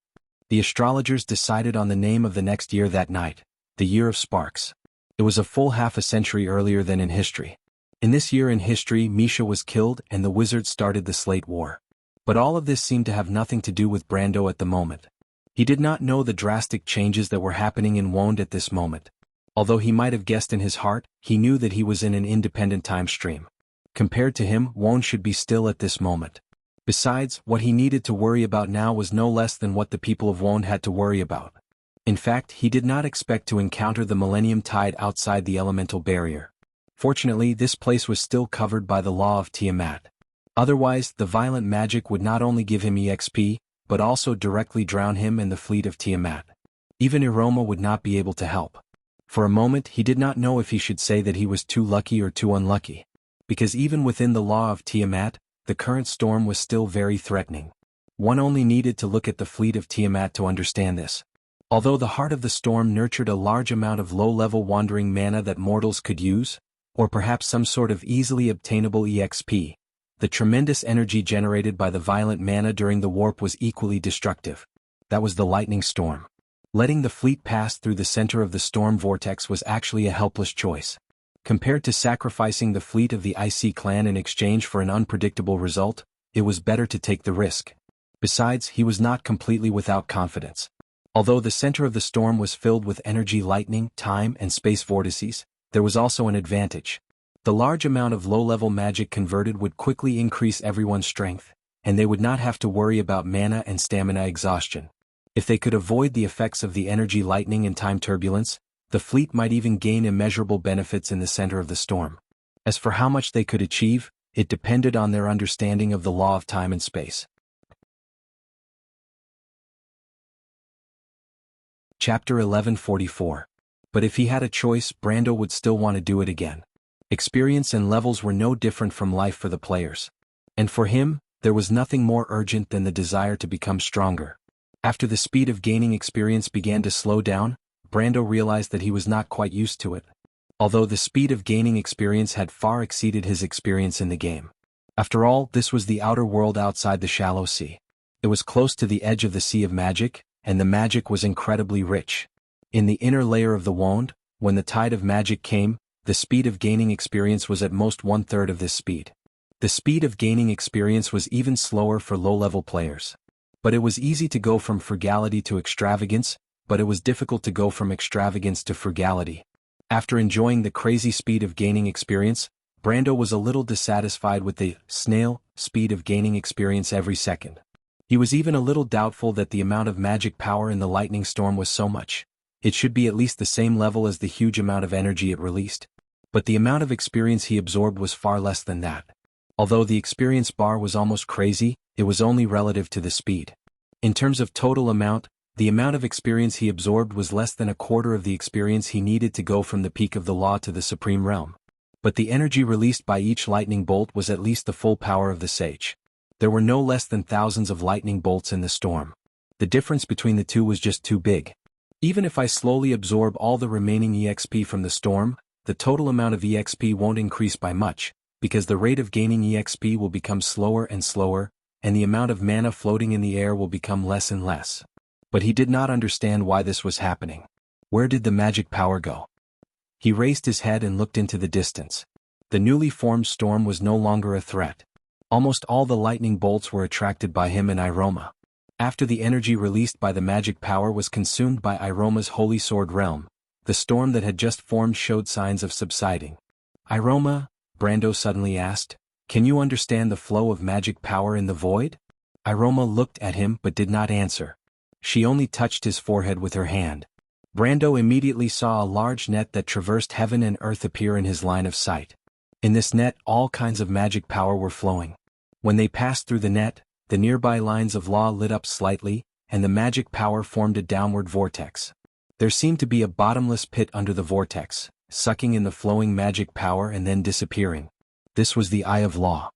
The astrologers decided on the name of the next year that night, the Year of Sparks. It was a full half a century earlier than in history. In this year in history, Misha was killed and the wizards started the Slate War. But all of this seemed to have nothing to do with Brando at the moment. He did not know the drastic changes that were happening in Wonde at this moment. Although he might have guessed in his heart, he knew that he was in an independent time stream. Compared to him, Wonde should be still at this moment. Besides, what he needed to worry about now was no less than what the people of Wonde had to worry about. In fact, he did not expect to encounter the Millennium Tide outside the elemental barrier. Fortunately, this place was still covered by the law of Tiamat. Otherwise, the violent magic would not only give him EXP, but also directly drown him and the fleet of Tiamat. Even Iroma would not be able to help. For a moment he did not know if he should say that he was too lucky or too unlucky. Because even within the law of Tiamat, the current storm was still very threatening. One only needed to look at the fleet of Tiamat to understand this. Although the heart of the storm nurtured a large amount of low-level wandering mana that mortals could use, or perhaps some sort of easily obtainable EXP, the tremendous energy generated by the violent mana during the warp was equally destructive. That was the lightning storm. Letting the fleet pass through the center of the storm vortex was actually a helpless choice. Compared to sacrificing the fleet of the Icy clan in exchange for an unpredictable result, it was better to take the risk. Besides, he was not completely without confidence. Although the center of the storm was filled with energy lightning, time and space vortices, there was also an advantage. The large amount of low-level magic converted would quickly increase everyone's strength, and they would not have to worry about mana and stamina exhaustion. If they could avoid the effects of the energy lightning and time turbulence, the fleet might even gain immeasurable benefits in the center of the storm. As for how much they could achieve, it depended on their understanding of the law of time and space. Chapter 1144. But if he had a choice, Brando would still want to do it again. Experience and levels were no different from life for the players. And for him, there was nothing more urgent than the desire to become stronger. After the speed of gaining experience began to slow down, Brando realized that he was not quite used to it. Although the speed of gaining experience had far exceeded his experience in the game. After all, this was the outer world outside the shallow sea. It was close to the edge of the Sea of Magic, and the magic was incredibly rich. In the inner layer of the Wonde, when the tide of magic came, the speed of gaining experience was at most one-third of this speed. The speed of gaining experience was even slower for low-level players. But it was easy to go from frugality to extravagance, but it was difficult to go from extravagance to frugality. After enjoying the crazy speed of gaining experience, Brando was a little dissatisfied with the snail speed of gaining experience every second. He was even a little doubtful that the amount of magic power in the lightning storm was so much. It should be at least the same level as the huge amount of energy it released. But the amount of experience he absorbed was far less than that. Although the experience bar was almost crazy, it was only relative to the speed. In terms of total amount, the amount of experience he absorbed was less than a quarter of the experience he needed to go from the peak of the law to the supreme realm. But the energy released by each lightning bolt was at least the full power of the sage. There were no less than thousands of lightning bolts in the storm. The difference between the two was just too big. Even if I slowly absorb all the remaining EXP from the storm, the total amount of EXP won't increase by much, because the rate of gaining EXP will become slower and slower, and the amount of mana floating in the air will become less and less. But he did not understand why this was happening. Where did the magic power go? He raised his head and looked into the distance. The newly formed storm was no longer a threat. Almost all the lightning bolts were attracted by him and Iroma. After the energy released by the magic power was consumed by Iroma's Holy Sword realm, the storm that had just formed showed signs of subsiding. Iroma, Brando suddenly asked, can you understand the flow of magic power in the void? Iroma looked at him but did not answer. She only touched his forehead with her hand. Brando immediately saw a large net that traversed heaven and earth appear in his line of sight. In this net all kinds of magic power were flowing. When they passed through the net, the nearby lines of law lit up slightly, and the magic power formed a downward vortex. There seemed to be a bottomless pit under the vortex, sucking in the flowing magic power and then disappearing. This was the Eye of Law.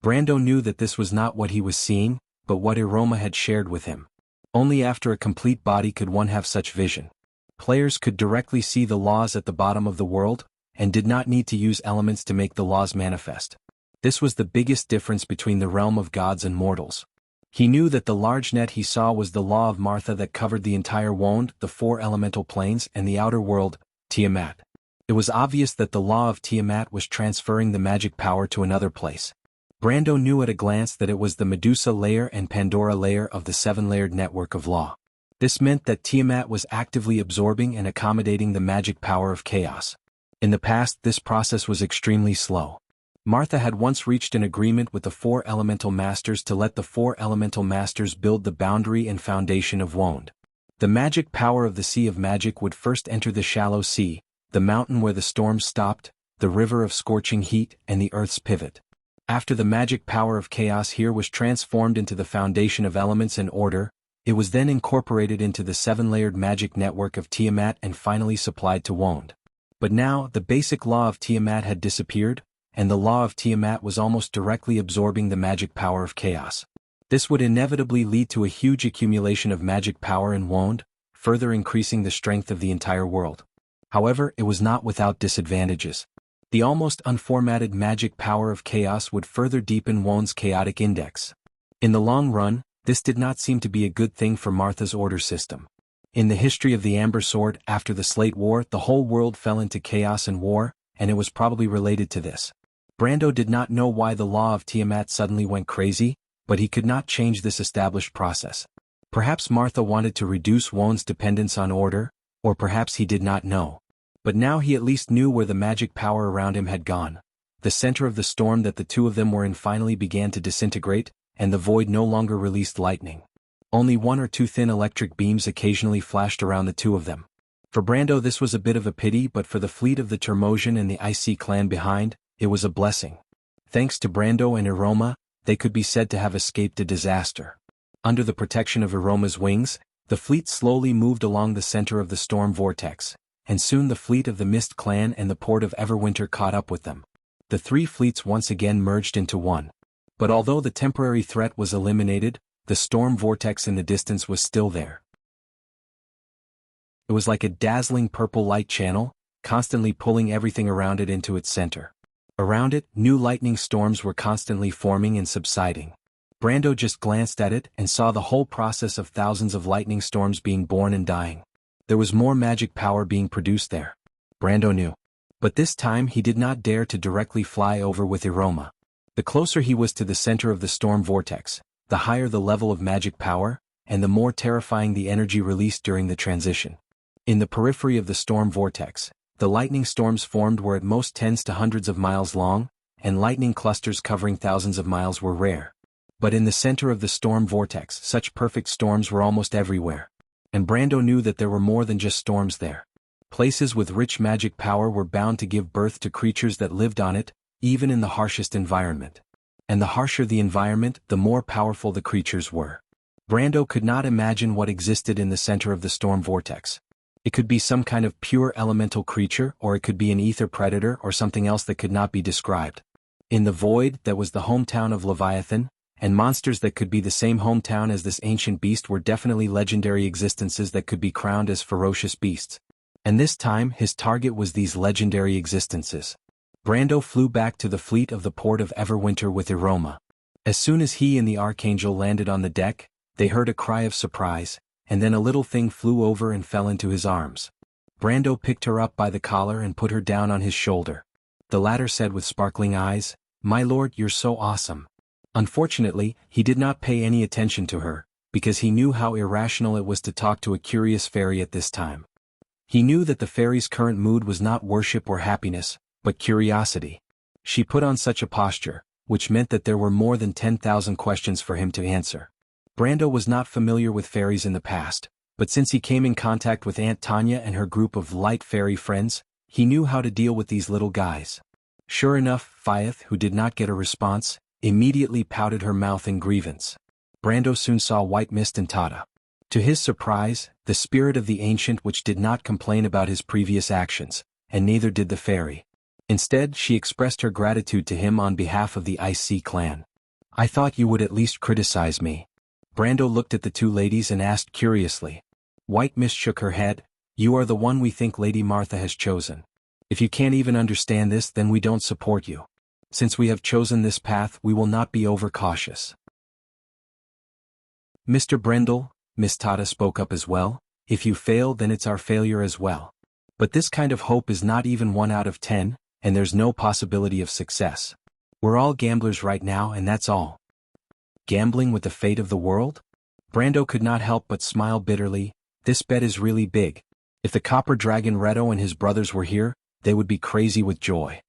Brando knew that this was not what he was seeing, but what Iroma had shared with him. Only after a complete body could one have such vision. Players could directly see the laws at the bottom of the world, and did not need to use elements to make the laws manifest. This was the biggest difference between the realm of gods and mortals. He knew that the large net he saw was the law of Martha that covered the entire Wond, the 4 elemental planes, and the outer world, Tiamat. It was obvious that the law of Tiamat was transferring the magic power to another place. Brando knew at a glance that it was the Medusa layer and Pandora layer of the 7-layered network of law. This meant that Tiamat was actively absorbing and accommodating the magic power of chaos. In the past, this process was extremely slow. Martha had once reached an agreement with the 4 elemental masters to let the 4 elemental masters build the boundary and foundation of Wond. The magic power of the Sea of Magic would first enter the shallow sea, the mountain where the storms stopped, the river of scorching heat, and the earth's pivot. After the magic power of chaos here was transformed into the foundation of elements and order, it was then incorporated into the 7-layered magic network of Tiamat and finally supplied to Wond. But now, the basic law of Tiamat had disappeared, and the law of Tiamat was almost directly absorbing the magic power of chaos. This would inevitably lead to a huge accumulation of magic power in Wond, further increasing the strength of the entire world. However, it was not without disadvantages. The almost unformatted magic power of chaos would further deepen Wond's chaotic index. In the long run, this did not seem to be a good thing for Martha's order system. In the history of the Amber Sword, after the Slate War, the whole world fell into chaos and war, and it was probably related to this. Brando did not know why the law of Tiamat suddenly went crazy, but he could not change this established process. Perhaps Martha wanted to reduce Wond's dependence on order, or perhaps he did not know. But now he at least knew where the magic power around him had gone. The center of the storm that the two of them were in finally began to disintegrate, and the void no longer released lightning. Only 1 or 2 thin electric beams occasionally flashed around the two of them. For Brando this was a bit of a pity, but for the fleet of the Termosian and the IC clan behind, it was a blessing. Thanks to Brando and Iroma, they could be said to have escaped a disaster. Under the protection of Iroma's wings, the fleet slowly moved along the center of the storm vortex, and soon the fleet of the Mist clan and the port of Everwinter caught up with them. The 3 fleets once again merged into one. But although the temporary threat was eliminated, the storm vortex in the distance was still there. It was like a dazzling purple light channel, constantly pulling everything around it into its center. Around it, new lightning storms were constantly forming and subsiding. Brando just glanced at it and saw the whole process of thousands of lightning storms being born and dying. There was more magic power being produced there. Brando knew. But this time he did not dare to directly fly over with Iroma. The closer he was to the center of the storm vortex, the higher the level of magic power, and the more terrifying the energy released during the transition. In the periphery of the storm vortex, the lightning storms formed were at most tens to hundreds of miles long, and lightning clusters covering thousands of miles were rare. But in the center of the storm vortex, such perfect storms were almost everywhere. And Brando knew that there were more than just storms there. Places with rich magic power were bound to give birth to creatures that lived on it, even in the harshest environment. And the harsher the environment, the more powerful the creatures were. Brando could not imagine what existed in the center of the storm vortex. It could be some kind of pure elemental creature, or it could be an ether predator or something else that could not be described. In the void, that was the hometown of Leviathan, and monsters that could be the same hometown as this ancient beast were definitely legendary existences that could be crowned as ferocious beasts. And this time, his target was these legendary existences. Brando flew back to the fleet of the port of Everwinter with Iroma. As soon as he and the Archangel landed on the deck, they heard a cry of surprise, and then a little thing flew over and fell into his arms. Brando picked her up by the collar and put her down on his shoulder. The latter said with sparkling eyes, "My lord, you're so awesome." Unfortunately, he did not pay any attention to her, because he knew how irrational it was to talk to a curious fairy at this time. He knew that the fairy's current mood was not worship or happiness, but curiosity. She put on such a posture, which meant that there were more than 10,000 questions for him to answer. Brando was not familiar with fairies in the past, but since he came in contact with Aunt Tanya and her group of light fairy friends, he knew how to deal with these little guys. Sure enough, Fyeth, who did not get a response, immediately pouted her mouth in grievance. Brando soon saw White Mist and Tata. To his surprise, the spirit of the ancient witch did not complain about his previous actions, and neither did the fairy. Instead, she expressed her gratitude to him on behalf of the IC clan. "I thought you would at least criticize me." Brando looked at the two ladies and asked curiously. White Mist shook her head. You are the one we think Lady Martha has chosen. If you can't even understand this, then we don't support you. Since we have chosen this path, we will not be overcautious. Mr. Brendel, Miss Tata spoke up as well. If you fail, then it's our failure as well. But this kind of hope is not even 1 out of 10, and there's no possibility of success. We're all gamblers right now, and that's all. Gambling with the fate of the world? Brando could not help but smile bitterly. This bet is really big. If the Copper Dragon Reto and his brothers were here, they would be crazy with joy.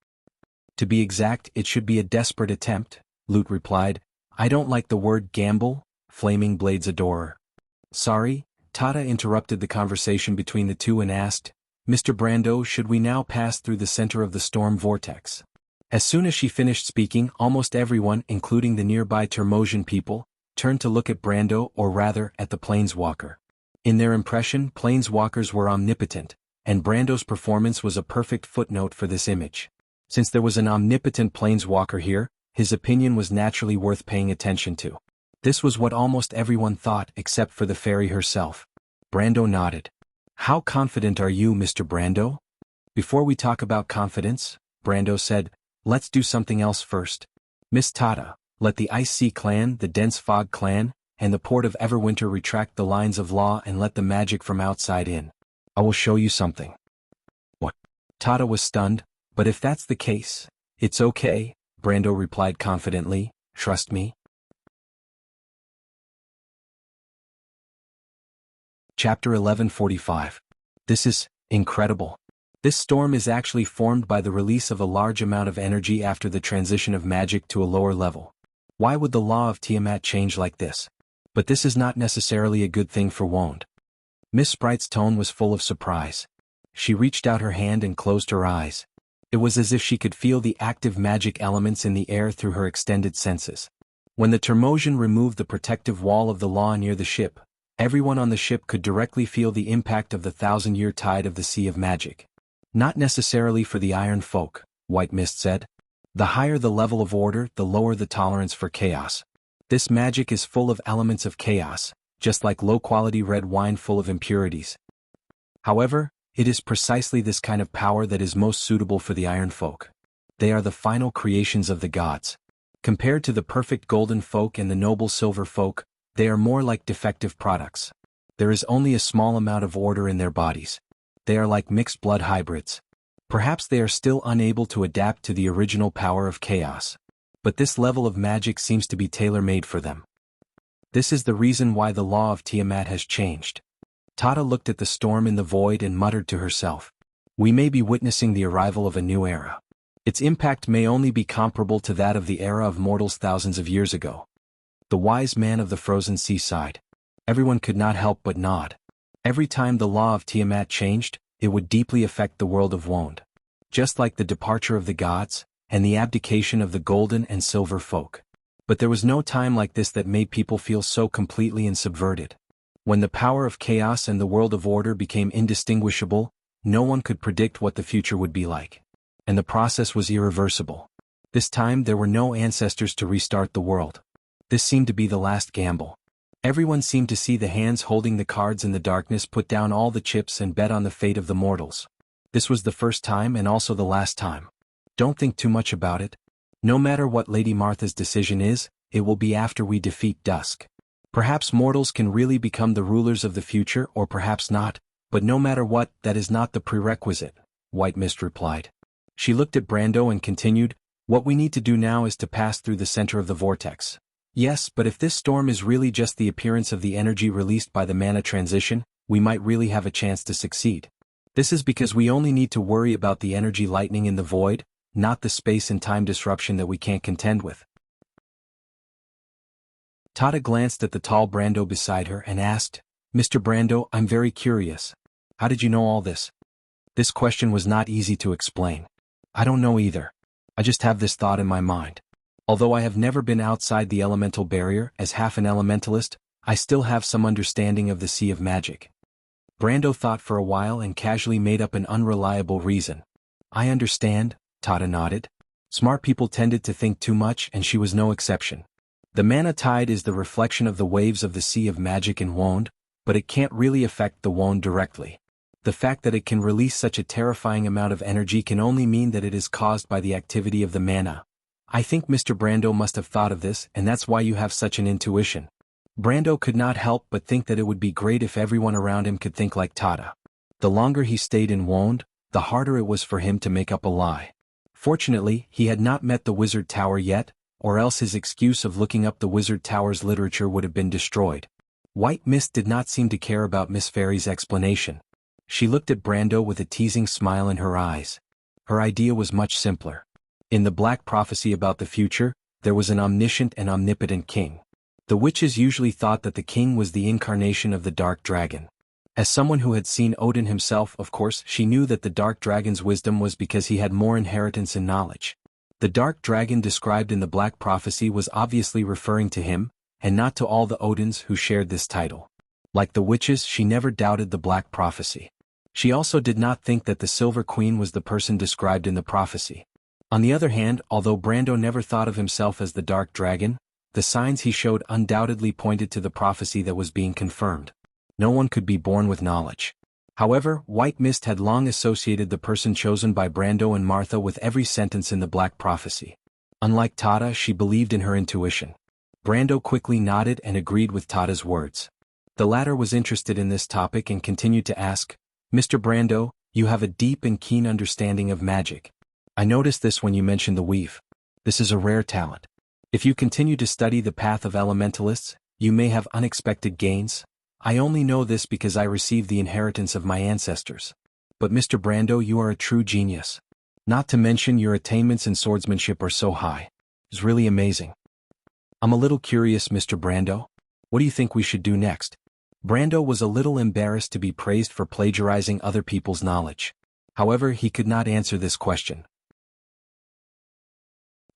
To be exact, it should be a desperate attempt, Lute replied. I don't like the word gamble, Flaming Blade's adorer. Sorry, Tata interrupted the conversation between the two and asked, Mr. Brando, should we now pass through the center of the storm vortex? As soon as she finished speaking, almost everyone, including the nearby Termosian people, turned to look at Brando, or rather, at the Planeswalker. In their impression, Planeswalkers were omnipotent, and Brando's performance was a perfect footnote for this image. Since there was an omnipotent Planeswalker here, his opinion was naturally worth paying attention to. This was what almost everyone thought except for the fairy herself. Brando nodded. How confident are you, Mr. Brando? Before we talk about confidence, Brando said, let's do something else first. Miss Tata, let the Ice Sea Clan, the Dense Fog Clan, and the Port of Everwinter retract the lines of law and let the magic from outside in. I will show you something. What? Tata was stunned, but if that's the case, it's okay, Brando replied confidently, trust me. Chapter 1145. This is incredible. This storm is actually formed by the release of a large amount of energy after the transition of magic to a lower level. Why would the law of Tiamat change like this? But this is not necessarily a good thing for Wand. Miss Sprite's tone was full of surprise. She reached out her hand and closed her eyes. It was as if she could feel the active magic elements in the air through her extended senses. When the Termosian removed the protective wall of the law near the ship, everyone on the ship could directly feel the impact of the 1,000-year tide of the Sea of Magic. Not necessarily for the Iron Folk, White Mist said. The higher the level of order, the lower the tolerance for chaos. This magic is full of elements of chaos, just like low-quality red wine full of impurities. However, it is precisely this kind of power that is most suitable for the Iron Folk. They are the final creations of the gods. Compared to the perfect Golden Folk and the noble Silver Folk, they are more like defective products. There is only a small amount of order in their bodies. They are like mixed blood hybrids. Perhaps they are still unable to adapt to the original power of chaos. But this level of magic seems to be tailor-made for them. This is the reason why the law of Tiamat has changed. Tata looked at the storm in the void and muttered to herself. We may be witnessing the arrival of a new era. Its impact may only be comparable to that of the era of mortals thousands of years ago. The wise man of the frozen seaside. Everyone could not help but nod. Every time the law of Tiamat changed, it would deeply affect the world of Wand. Just like the departure of the gods, and the abdication of the golden and silver folk. But there was no time like this that made people feel so completely and subverted. When the power of chaos and the world of order became indistinguishable, no one could predict what the future would be like. And the process was irreversible. This time there were no ancestors to restart the world. This seemed to be the last gamble. Everyone seemed to see the hands holding the cards in the darkness put down all the chips and bet on the fate of the mortals. This was the first time and also the last time. Don't think too much about it. No matter what Lady Martha's decision is, it will be after we defeat Dusk. Perhaps mortals can really become the rulers of the future or perhaps not, but no matter what, that is not the prerequisite, White Mist replied. She looked at Brando and continued, what we need to do now is to pass through the center of the vortex. Yes, but if this storm is really just the appearance of the energy released by the mana transition, we might really have a chance to succeed. This is because we only need to worry about the energy lightning in the void, not the space and time disruption that we can't contend with. Tata glanced at the tall Brando beside her and asked, Mr. Brando, I'm very curious. How did you know all this? This question was not easy to explain. I don't know either. I just have this thought in my mind. Although I have never been outside the elemental barrier as half an elementalist, I still have some understanding of the Sea of Magic. Brando thought for a while and casually made up an unreliable reason. I understand, Tata nodded. Smart people tended to think too much and she was no exception. The mana tide is the reflection of the waves of the sea of magic in Wand, but it can't really affect the Wand directly. The fact that it can release such a terrifying amount of energy can only mean that it is caused by the activity of the mana. I think Mr. Brando must have thought of this, and that's why you have such an intuition. Brando could not help but think that it would be great if everyone around him could think like Tada. The longer he stayed in Wand, the harder it was for him to make up a lie. Fortunately, he had not met the Wizard Tower yet, or else his excuse of looking up the Wizard Tower's literature would have been destroyed. White Mist did not seem to care about Miss Fairy's explanation. She looked at Brando with a teasing smile in her eyes. Her idea was much simpler. In the Black Prophecy about the future, there was an omniscient and omnipotent king. The witches usually thought that the king was the incarnation of the Dark Dragon. As someone who had seen Odin himself, of course, she knew that the Dark Dragon's wisdom was because he had more inheritance and knowledge. The Dark Dragon described in the Black Prophecy was obviously referring to him, and not to all the Odins who shared this title. Like the witches, she never doubted the Black Prophecy. She also did not think that the Silver Queen was the person described in the prophecy. On the other hand, although Brando never thought of himself as the Dark Dragon, the signs he showed undoubtedly pointed to the prophecy that was being confirmed. No one could be born with knowledge. However, White Mist had long associated the person chosen by Brando and Martha with every sentence in the Black Prophecy. Unlike Tada, she believed in her intuition. Brando quickly nodded and agreed with Tada's words. The latter was interested in this topic and continued to ask, "Mr. Brando, you have a deep and keen understanding of magic. I noticed this when you mentioned the weave. This is a rare talent. If you continue to study the path of elementalists, you may have unexpected gains. I only know this because I received the inheritance of my ancestors. But Mr. Brando, you are a true genius. Not to mention your attainments in swordsmanship are so high. It's really amazing. I'm a little curious, Mr. Brando. What do you think we should do next?" Brando was a little embarrassed to be praised for plagiarizing other people's knowledge. However, he could not answer this question.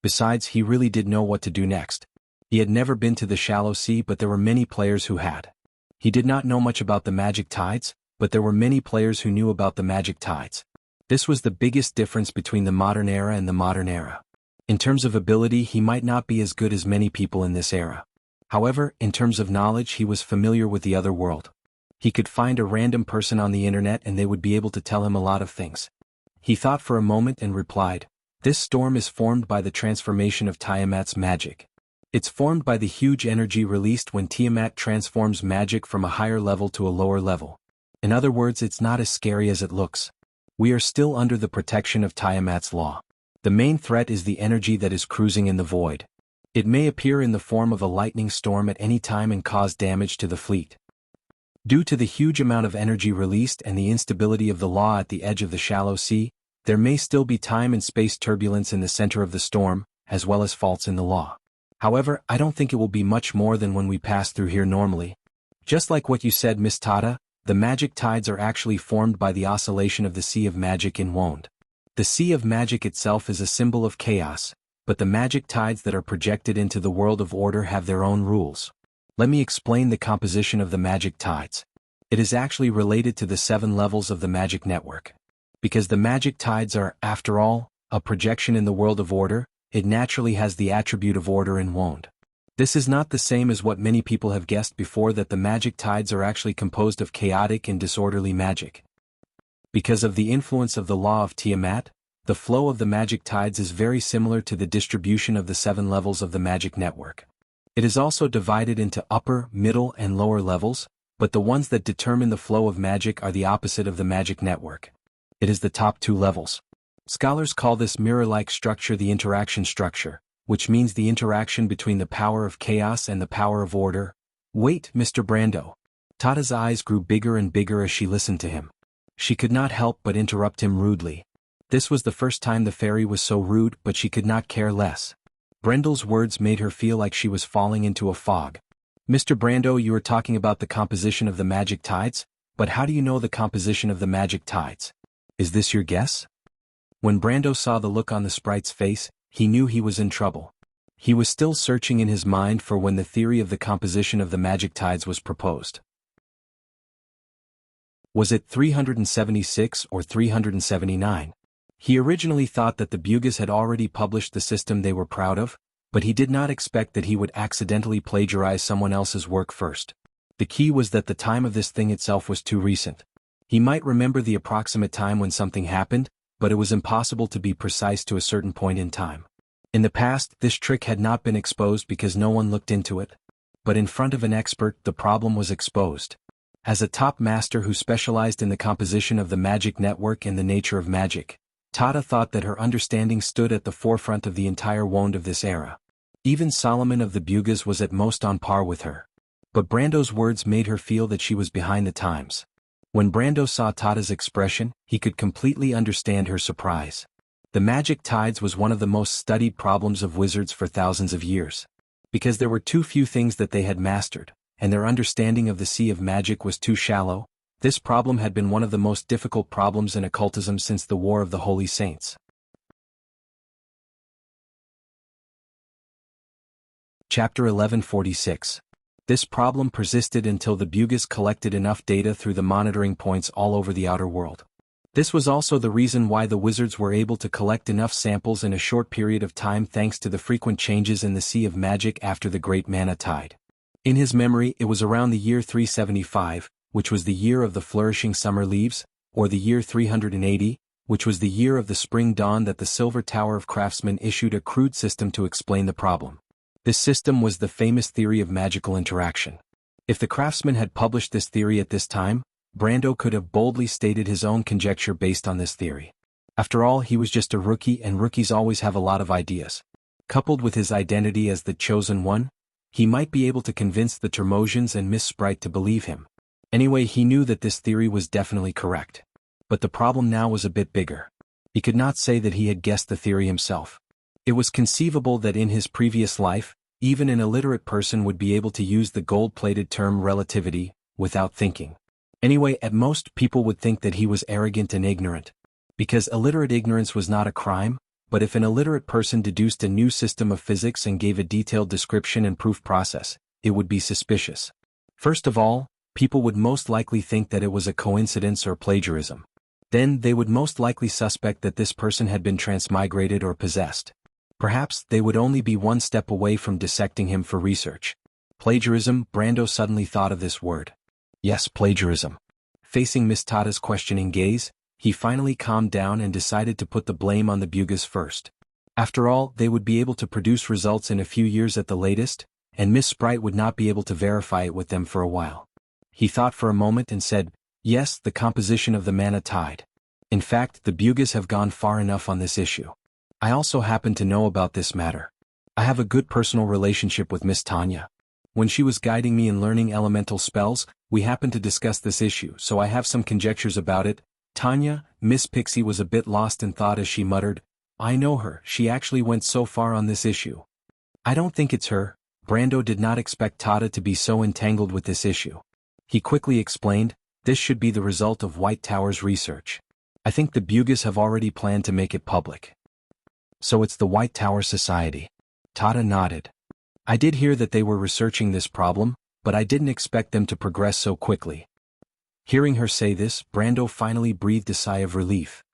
Besides, he really did know what to do next. He had never been to the Shallow Sea, but there were many players who had. He did not know much about the magic tides, but there were many players who knew about the magic tides. This was the biggest difference between the modern era and the modern era. In terms of ability, he might not be as good as many people in this era. However, in terms of knowledge, he was familiar with the other world. He could find a random person on the internet and they would be able to tell him a lot of things. He thought for a moment and replied, "This storm is formed by the transformation of Tiamat's magic. It's formed by the huge energy released when Tiamat transforms magic from a higher level to a lower level. In other words, it's not as scary as it looks. We are still under the protection of Tiamat's law. The main threat is the energy that is cruising in the void. It may appear in the form of a lightning storm at any time and cause damage to the fleet. Due to the huge amount of energy released and the instability of the law at the edge of the Shallow Sea, there may still be time and space turbulence in the center of the storm, as well as faults in the law. However, I don't think it will be much more than when we pass through here normally. Just like what you said, Miss Tada, the magic tides are actually formed by the oscillation of the Sea of Magic in Wand. The Sea of Magic itself is a symbol of chaos, but the magic tides that are projected into the world of order have their own rules. Let me explain the composition of the magic tides. It is actually related to the 7 levels of the magic network. Because the magic tides are, after all, a projection in the world of order, it naturally has the attribute of order in Wand. This is not the same as what many people have guessed before, that the magic tides are actually composed of chaotic and disorderly magic. Because of the influence of the law of Tiamat, the flow of the magic tides is very similar to the distribution of the 7 levels of the magic network. It is also divided into upper, middle, and lower levels, but the ones that determine the flow of magic are the opposite of the magic network. It is the top 2 levels. Scholars call this mirror-like structure the interaction structure, which means the interaction between the power of chaos and the power of order. Wait, Mr. Brando. Tada's eyes grew bigger and bigger as she listened to him. She could not help but interrupt him rudely. This was the first time the fairy was so rude, but she could not care less. Brendel's words made her feel like she was falling into a fog. Mr. Brando, you are talking about the composition of the magic tides, but how do you know the composition of the magic tides? Is this your guess? When Brando saw the look on the sprite's face, he knew he was in trouble. He was still searching in his mind for when the theory of the composition of the magic tides was proposed. Was it 376 or 379? He originally thought that the Bugas had already published the system they were proud of, But he did not expect that he would accidentally plagiarize someone else's work first. The key was that the time of this thing itself was too recent. He might remember the approximate time when something happened, but it was impossible to be precise to a certain point in time. In the past, this trick had not been exposed because no one looked into it. But in front of an expert, the problem was exposed. As a top master who specialized in the composition of the magic network and the nature of magic, Tata thought that her understanding stood at the forefront of the entire wand of this era. Even Solomon of the Bugas was at most on par with her. But Brando's words made her feel that she was behind the times. When Brando saw Tata's expression, he could completely understand her surprise. The magic tides was one of the most studied problems of wizards for thousands of years. Because there were too few things that they had mastered, and their understanding of the sea of magic was too shallow, this problem had been one of the most difficult problems in occultism since the War of the Holy Saints. Chapter 1146. This problem persisted until the Bugas collected enough data through the monitoring points all over the outer world. This was also the reason why the wizards were able to collect enough samples in a short period of time thanks to the frequent changes in the sea of magic after the Great Mana Tide. In his memory, it was around the year 375, which was the year of the flourishing summer leaves, or the year 380, which was the year of the spring dawn, that the Silver Tower of Craftsmen issued a crude system to explain the problem. This system was the famous theory of magical interaction. If the craftsman had published this theory at this time, Brando could have boldly stated his own conjecture based on this theory. After all, he was just a rookie, and rookies always have a lot of ideas. Coupled with his identity as the Chosen One, he might be able to convince the Termosians and Miss Sprite to believe him. Anyway, he knew that this theory was definitely correct. But the problem now was a bit bigger. He could not say that he had guessed the theory himself. It was conceivable that in his previous life, even an illiterate person would be able to use the gold-plated term relativity, without thinking. Anyway, at most people would think that he was arrogant and ignorant. Because illiterate ignorance was not a crime, but if an illiterate person deduced a new system of physics and gave a detailed description and proof process, it would be suspicious. First of all, people would most likely think that it was a coincidence or plagiarism. Then they would most likely suspect that this person had been transmigrated or possessed. Perhaps they would only be one step away from dissecting him for research. Plagiarism. Brando suddenly thought of this word. Yes, plagiarism. Facing Miss Tata's questioning gaze, he finally calmed down and decided to put the blame on the Bugas first. After all, they would be able to produce results in a few years at the latest, and Miss Sprite would not be able to verify it with them for a while. He thought for a moment and said, "Yes, the composition of the Mana Tide. In fact, the Bugas have gone far enough on this issue. I also happen to know about this matter. I have a good personal relationship with Miss Tanya. When she was guiding me in learning elemental spells, we happened to discuss this issue, so I have some conjectures about it." Tanya, Miss Pixie was a bit lost in thought as she muttered, "I know her, she actually went so far on this issue." "I don't think it's her." Brando did not expect Tata to be so entangled with this issue. He quickly explained, "This should be the result of White Tower's research. I think the Bugas have already planned to make it public." "So it's the White Tower Society." Tata nodded. "I did hear that they were researching this problem, but I didn't expect them to progress so quickly." Hearing her say this, Brando finally breathed a sigh of relief.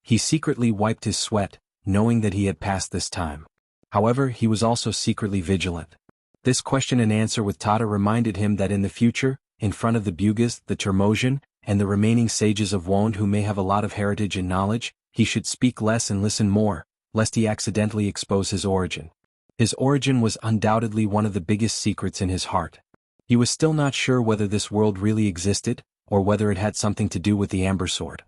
He secretly wiped his sweat, knowing that he had passed this time. However, he was also secretly vigilant. This question and answer with Tata reminded him that in the future, in front of the Bugas, the Termosian, and the remaining sages of Wand who may have a lot of heritage and knowledge, he should speak less and listen more, lest he accidentally expose his origin. His origin was undoubtedly one of the biggest secrets in his heart. He was still not sure whether this world really existed, or whether it had something to do with the Amber Sword.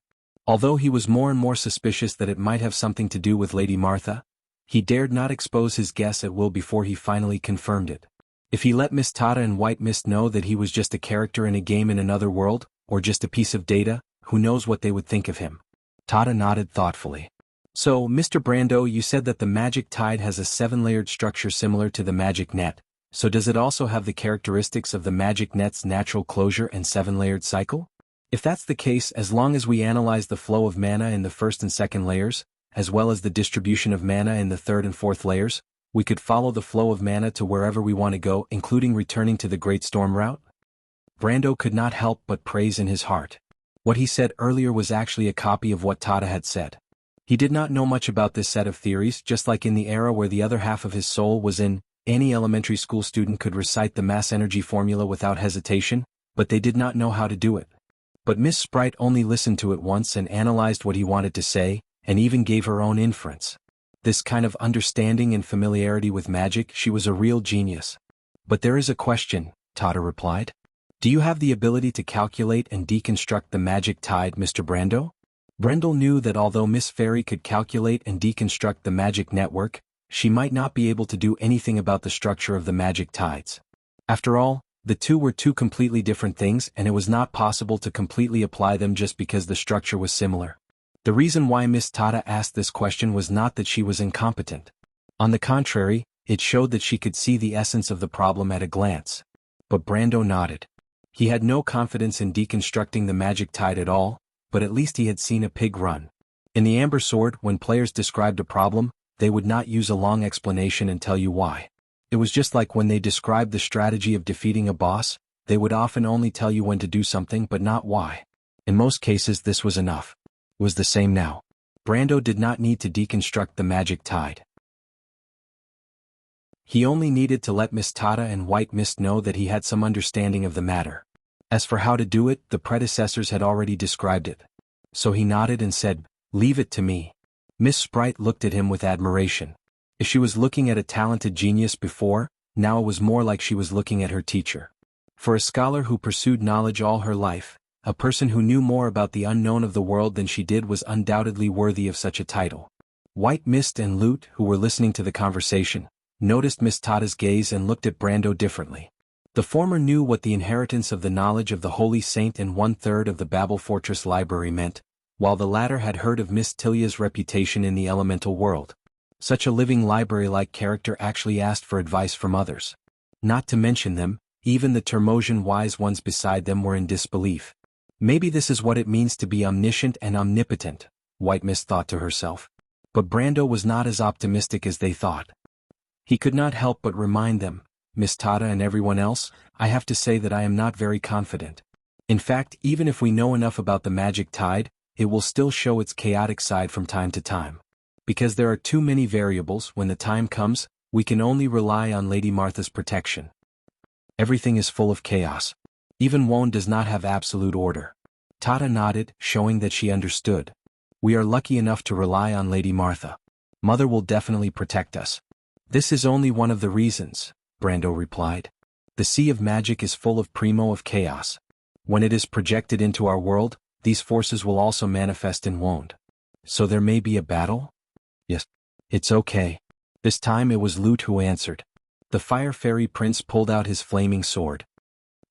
Although he was more and more suspicious that it might have something to do with Lady Martha, he dared not expose his guess at will before he finally confirmed it. If he let Miss Tata and White Mist know that he was just a character in a game in another world, or just a piece of data, who knows what they would think of him? Tata nodded thoughtfully. "So, Mr. Brando, you said that the magic tide has a 7-layered structure similar to the magic net. So does it also have the characteristics of the magic net's natural closure and 7-layered cycle? If that's the case, as long as we analyze the flow of mana in the first and second layers, as well as the distribution of mana in the third and fourth layers, we could follow the flow of mana to wherever we want to go, including returning to the Great Storm route?" Brando could not help but praise in his heart. What he said earlier was actually a copy of what Tata had said. He did not know much about this set of theories, just like in the era where the other half of his soul was in. Any elementary school student could recite the mass energy formula without hesitation, but they did not know how to do it. But Miss Sprite only listened to it once and analyzed what he wanted to say, and even gave her own inference. This kind of understanding and familiarity with magic, she was a real genius. But there is a question, Tata replied. Do you have the ability to calculate and deconstruct the magic tide, Mr. Brando? Brendel knew that although Miss Fairy could calculate and deconstruct the magic network, she might not be able to do anything about the structure of the magic tides. After all, the two were two completely different things, and it was not possible to completely apply them just because the structure was similar. The reason why Miss Tata asked this question was not that she was incompetent. On the contrary, it showed that she could see the essence of the problem at a glance. But Brando nodded. He had no confidence in deconstructing the magic tide at all, but at least he had seen a pig run. In the Amber Sword, when players described a problem, they would not use a long explanation and tell you why. It was just like when they described the strategy of defeating a boss, they would often only tell you when to do something but not why. In most cases this was enough. It was the same now. Brando did not need to deconstruct the magic tide. He only needed to let Miss Tata and White Mist know that he had some understanding of the matter. As for how to do it, the predecessors had already described it. So he nodded and said, "Leave it to me." Miss Sprite looked at him with admiration. If she was looking at a talented genius before, now it was more like she was looking at her teacher. For a scholar who pursued knowledge all her life, a person who knew more about the unknown of the world than she did was undoubtedly worthy of such a title. White Mist and Lute, who were listening to the conversation, noticed Miss Tata's gaze and looked at Brando differently. The former knew what the inheritance of the knowledge of the Holy Saint and 1/3 of the Babel Fortress library meant, while the latter had heard of Miss Tilia's reputation in the elemental world. Such a living library-like character actually asked for advice from others. Not to mention them, even the Termosian wise ones beside them were in disbelief. Maybe this is what it means to be omniscient and omnipotent, White Mist thought to herself. But Brando was not as optimistic as they thought. He could not help but remind them, Miss Tata and everyone else, I have to say that I am not very confident. In fact, even if we know enough about the magic tide, it will still show its chaotic side from time to time. Because there are too many variables, when the time comes, we can only rely on Lady Martha's protection. Everything is full of chaos. Even Wone does not have absolute order. Tata nodded, showing that she understood. We are lucky enough to rely on Lady Martha. Mother will definitely protect us. This is only one of the reasons, Brando replied. The sea of magic is full of primo of chaos. When it is projected into our world, these forces will also manifest in Wone. So there may be a battle? Yes. It's okay. This time it was Lute who answered. The Fire Fairy Prince pulled out his flaming sword.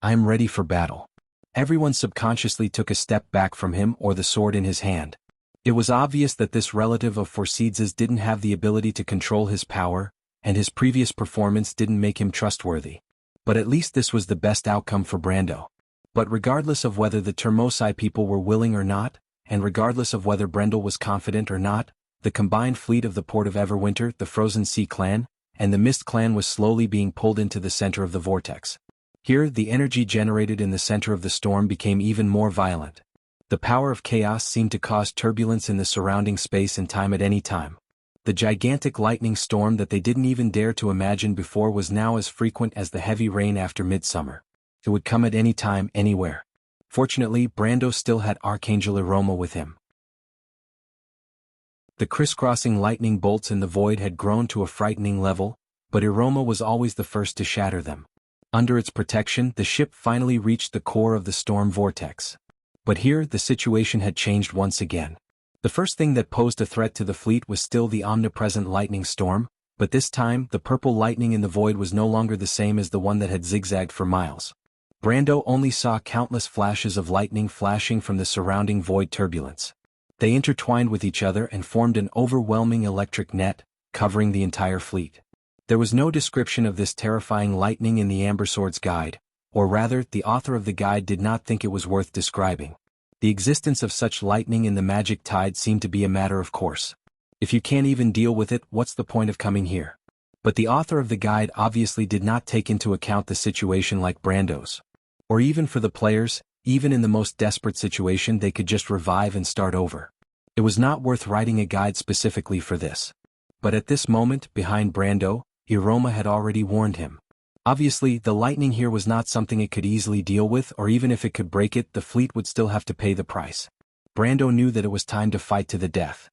I am ready for battle. Everyone subconsciously took a step back from him or the sword in his hand. It was obvious that this relative of Forseeds's didn't have the ability to control his power, and his previous performance didn't make him trustworthy. But at least this was the best outcome for Brando. But regardless of whether the Termosi people were willing or not, and regardless of whether Brendel was confident or not, the combined fleet of the Port of Everwinter, the Frozen Sea Clan, and the Mist Clan was slowly being pulled into the center of the vortex. Here, the energy generated in the center of the storm became even more violent. The power of chaos seemed to cause turbulence in the surrounding space and time at any time. The gigantic lightning storm that they didn't even dare to imagine before was now as frequent as the heavy rain after midsummer. It would come at any time, anywhere. Fortunately, Brando still had Archangel Iroma with him. The crisscrossing lightning bolts in the void had grown to a frightening level, but Iroma was always the first to shatter them. Under its protection, the ship finally reached the core of the storm vortex. But here, the situation had changed once again. The first thing that posed a threat to the fleet was still the omnipresent lightning storm, but this time, the purple lightning in the void was no longer the same as the one that had zigzagged for miles. Brando only saw countless flashes of lightning flashing from the surrounding void turbulence. They intertwined with each other and formed an overwhelming electric net, covering the entire fleet. There was no description of this terrifying lightning in the Amber Sword's guide, or rather, the author of the guide did not think it was worth describing. The existence of such lightning in the magic tide seemed to be a matter of course. If you can't even deal with it, what's the point of coming here? But the author of the guide obviously did not take into account the situation like Brando's. Or even for the players, even in the most desperate situation they could just revive and start over. It was not worth writing a guide specifically for this. But at this moment, behind Brando, Iroma had already warned him. Obviously, the lightning here was not something it could easily deal with, or even if it could break it, the fleet would still have to pay the price. Brando knew that it was time to fight to the death.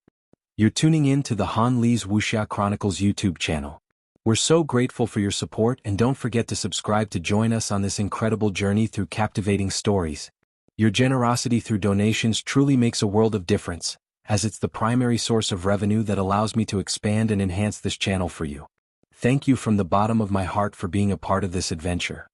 You're tuning in to the Han Li's Wuxia Chronicles YouTube channel. We're so grateful for your support, and don't forget to subscribe to join us on this incredible journey through captivating stories. Your generosity through donations truly makes a world of difference, as it's the primary source of revenue that allows me to expand and enhance this channel for you. Thank you from the bottom of my heart for being a part of this adventure.